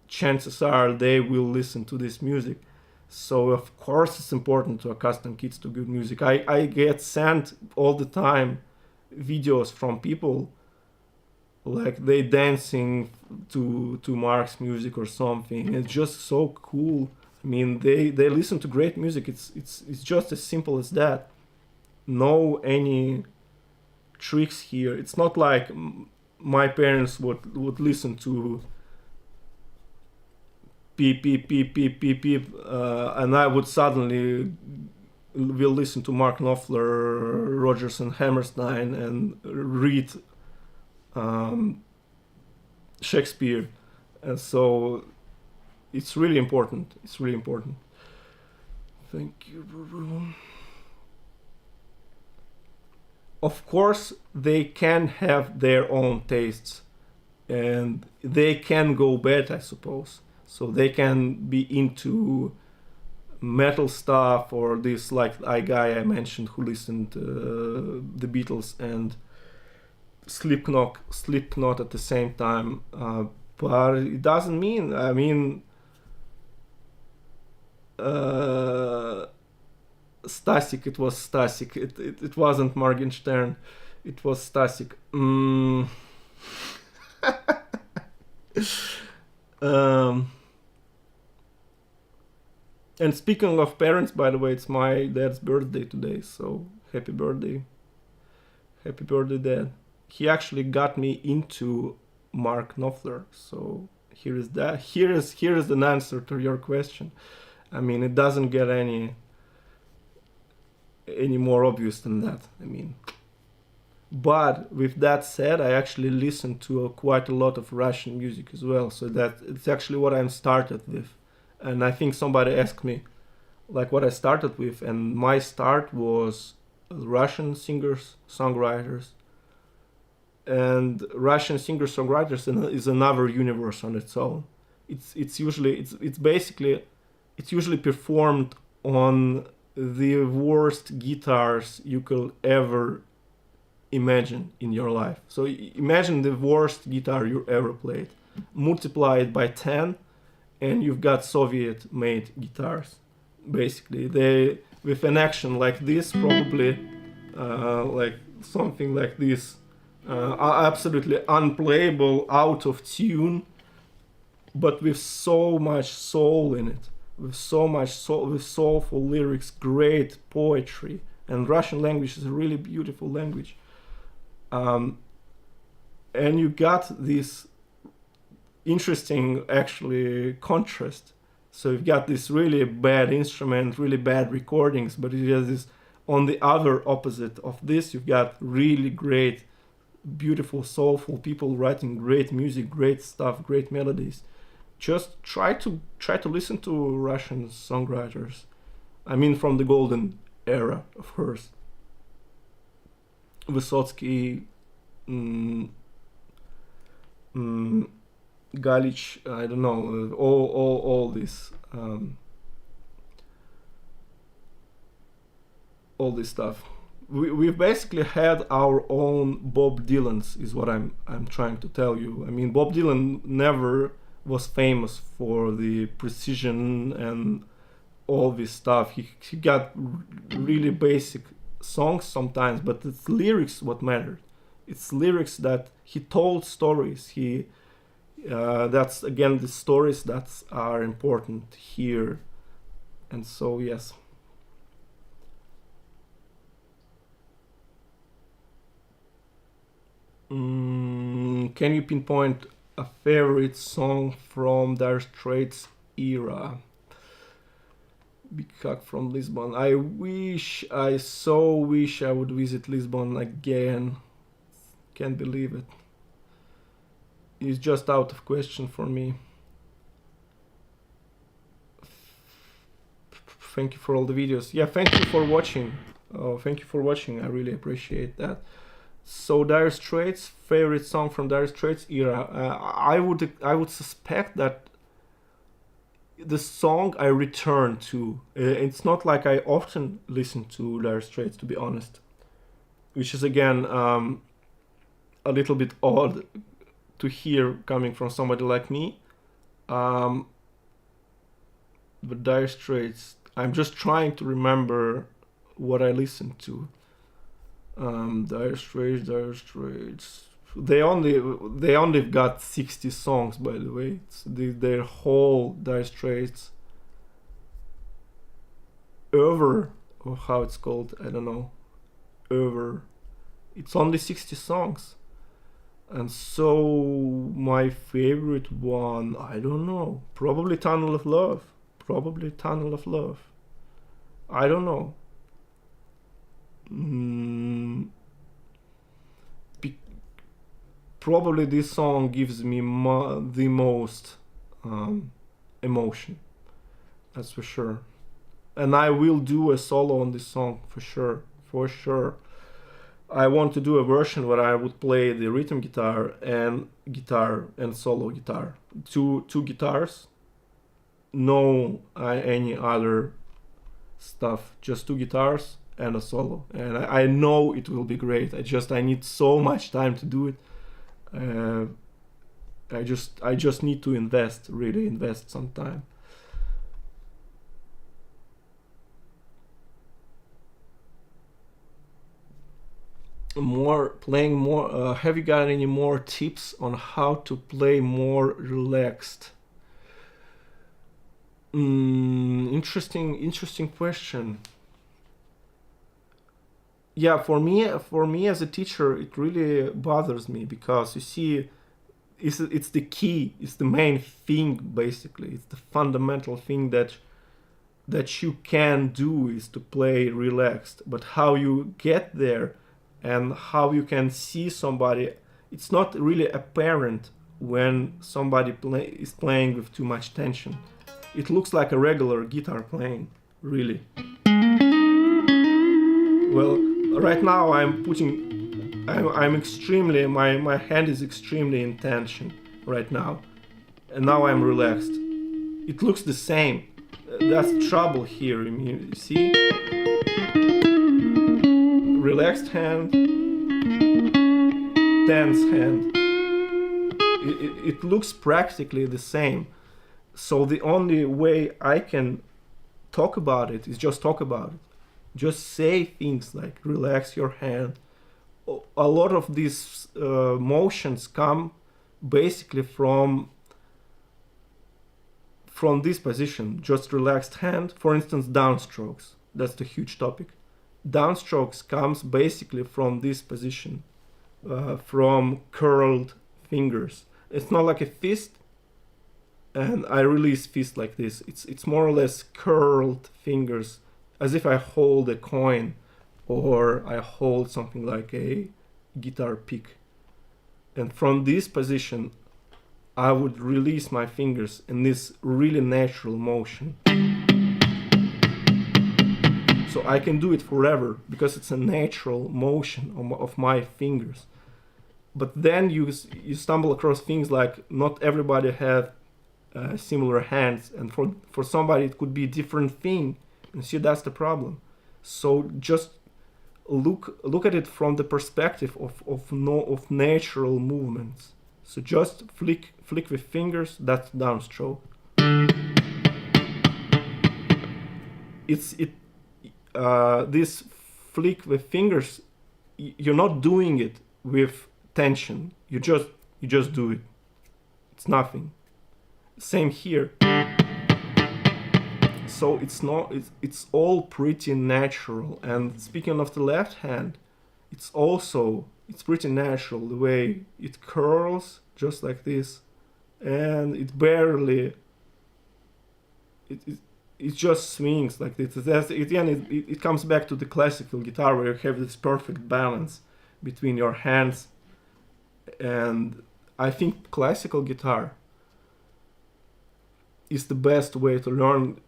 chances are they will listen to this music. So of course it's important to accustom kids to good music. I get sent all the time videos from people like they dancing to Mark's music or something. It's just so cool. I mean, they listen to great music. It's just as simple as that. No any tricks here. It's not like my parents would listen to beep beep beep beep beep beep, and I would suddenly will listen to Mark Knopfler, Rodgers and Hammerstein, and read Shakespeare. And so it's really important. It's really important. Thank you. Of course, they can have their own tastes, and they can go bad, I suppose. So they can be into metal stuff or this, like a guy I mentioned who listened to the Beatles and Slipknot at the same time. But it doesn't mean, I mean, Stasik, it was Stasik. It wasn't Morgenstern. It was Stasik. And speaking of parents, by the way, it's my dad's birthday today, so happy birthday. Happy birthday, Dad. He actually got me into Mark Knopfler, so here is that. Here is an answer to your question. I mean, it doesn't get any more obvious than that. I mean, but with that said, I actually listen to quite a lot of Russian music as well, so that it's actually what I'm started with. And I think somebody asked me like what I started with, and my start was Russian singers, songwriters, and Russian singer-songwriters is another universe on its own. It's usually performed on the worst guitars you could ever imagine in your life. So imagine the worst guitar you ever played, multiply it by 10, and you've got Soviet-made guitars. Basically, they with an action like this, probably like something like this, are absolutely unplayable, out of tune, but with so much soul in it, with so much soul, with soulful lyrics, great poetry, and Russian language is a really beautiful language. And you got this interesting, actually, contrast. So you've got this really bad instrument, really bad recordings, but it has this, on the other opposite of this, you've got really great, beautiful, soulful people writing great music, great stuff, great melodies. Just try to listen to Russian songwriters. I mean, from the golden era, of course. Vysotsky, Galich, I don't know, all this, all this stuff. We've basically had our own Bob Dylans, is what I'm trying to tell you. I mean, Bob Dylan never was famous for the precision and all this stuff. He got really basic songs sometimes, but it's lyrics what mattered. It's lyrics that he told stories. That's again the stories that are important here. And so yes. Can you pinpoint a favorite song from Dire Straits era? Big hug from Lisbon. I so wish I would visit Lisbon again. Can't believe it. It's just out of question for me. Thank you for all the videos. Yeah, thank you for watching. Thank you for watching. I really appreciate that. So Dire Straits, favorite song from Dire Straits era. I would suspect that the song I return to. It's not like I often listen to Dire Straits, to be honest, which is again a little bit odd to hear coming from somebody like me. But Dire Straits, I'm just trying to remember what I listened to. Dire Straits. They only got 60 songs, by the way. It's their whole Dire Straits over, or how it's called, I don't know. Over. It's only 60 songs. And so my favorite one, I don't know. Probably Tunnel of Love. I don't know. Probably this song gives me the most emotion. That's for sure. And I will do a solo on this song for sure. I want to do a version where I would play the rhythm guitar and solo guitar. Two guitars. No any other stuff. Just two guitars and a solo. And I know it will be great. I need so much time to do it. I just need to really invest some time. Playing more. Have you got any more tips on how to play more relaxed? Interesting question. Yeah, for me as a teacher, it really bothers me because you see, it's the key, it's the main thing basically. It's the fundamental thing that you can do is to play relaxed. But how you get there and how you can see somebody, it's not really apparent when somebody is playing with too much tension. It looks like a regular guitar playing, really. Well, right now I'm extremely, my hand is extremely in tension right now, and now I'm relaxed. It looks the same. That's trouble here. You see, relaxed hand, tense hand. It looks practically the same. So the only way I can talk about it is just talk about it. Just say things like relax your hand. A lot of these motions come basically from this position, just relaxed hand. For instance, downstrokes. That's the huge topic. Downstrokes comes basically from this position, from curled fingers. It's not like a fist, and I release fist like this. It's more or less curled fingers, as if I hold a coin, or I hold something like a guitar pick. And from this position, I would release my fingers in this really natural motion. So I can do it forever because it's a natural motion of my fingers. But then you stumble across things like not everybody have similar hands, and for somebody it could be a different thing. And see, that's the problem. So just look at it from the perspective of natural movements. So just flick with fingers. That's downstroke. This flick with fingers, you're not doing it with tension. You just do it. It's nothing. Same here. So it's all pretty natural. And speaking of the left hand, it's pretty natural the way it curls just like this, and it barely it just swings like this. Again, it comes back to the classical guitar where you have this perfect balance between your hands. And I think classical guitar is the best way to learn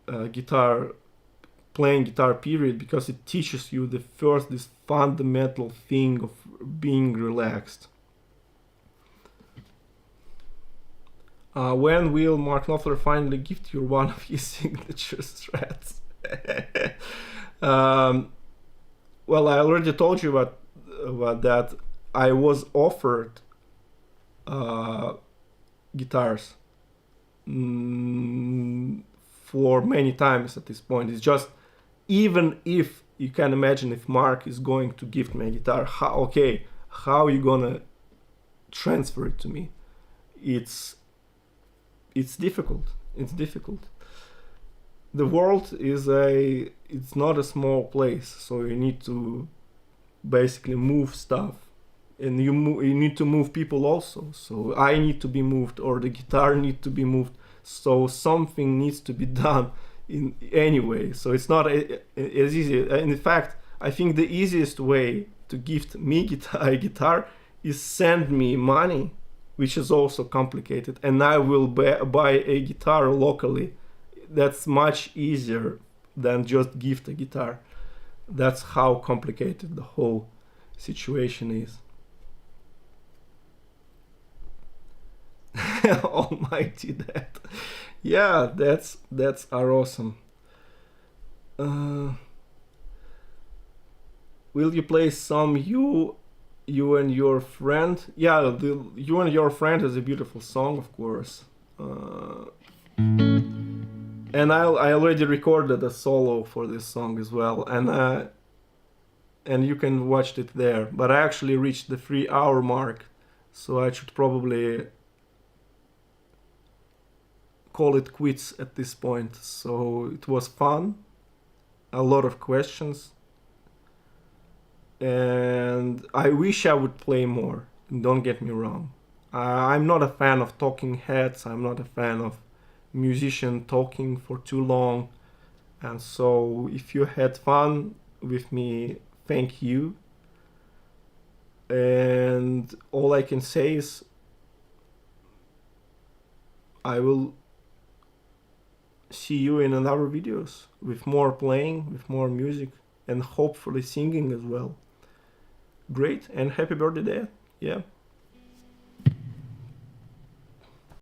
playing guitar period, because it teaches you this fundamental thing of being relaxed. When will Mark Knopfler finally gift you one of his signature strats? Well, I already told you about that. I was offered guitars for many times at this point. It's just, even if you can imagine if Mark is going to gift me a guitar, how are you gonna transfer it to me? It's difficult. It's difficult. The world it's not a small place, so you need to basically move stuff, and you need to move people also. So I need to be moved, or the guitar need to be moved. So something needs to be done in anyway. So it's not as easy. In fact, I think the easiest way to gift me a guitar is send me money, which is also complicated, and I will buy a guitar locally. That's much easier than just gift a guitar. That's how complicated the whole situation is. Almighty Dad. Yeah, that's awesome. Will you play some you and your friend? Yeah, the You and Your Friend is a beautiful song, of course. And I already recorded a solo for this song as well, and you can watch it there. But I actually reached the 3-hour mark, so I should probably call it quits at this point. So it was fun, a lot of questions, and I wish I would play more. Don't get me wrong. I'm not a fan of talking heads. I'm not a fan of musician talking for too long. And so if you had fun with me, thank you. And all I can say is I will see you in another videos with more playing, with more music, and hopefully singing as well. great, and happy birthday, Dad. Yeah.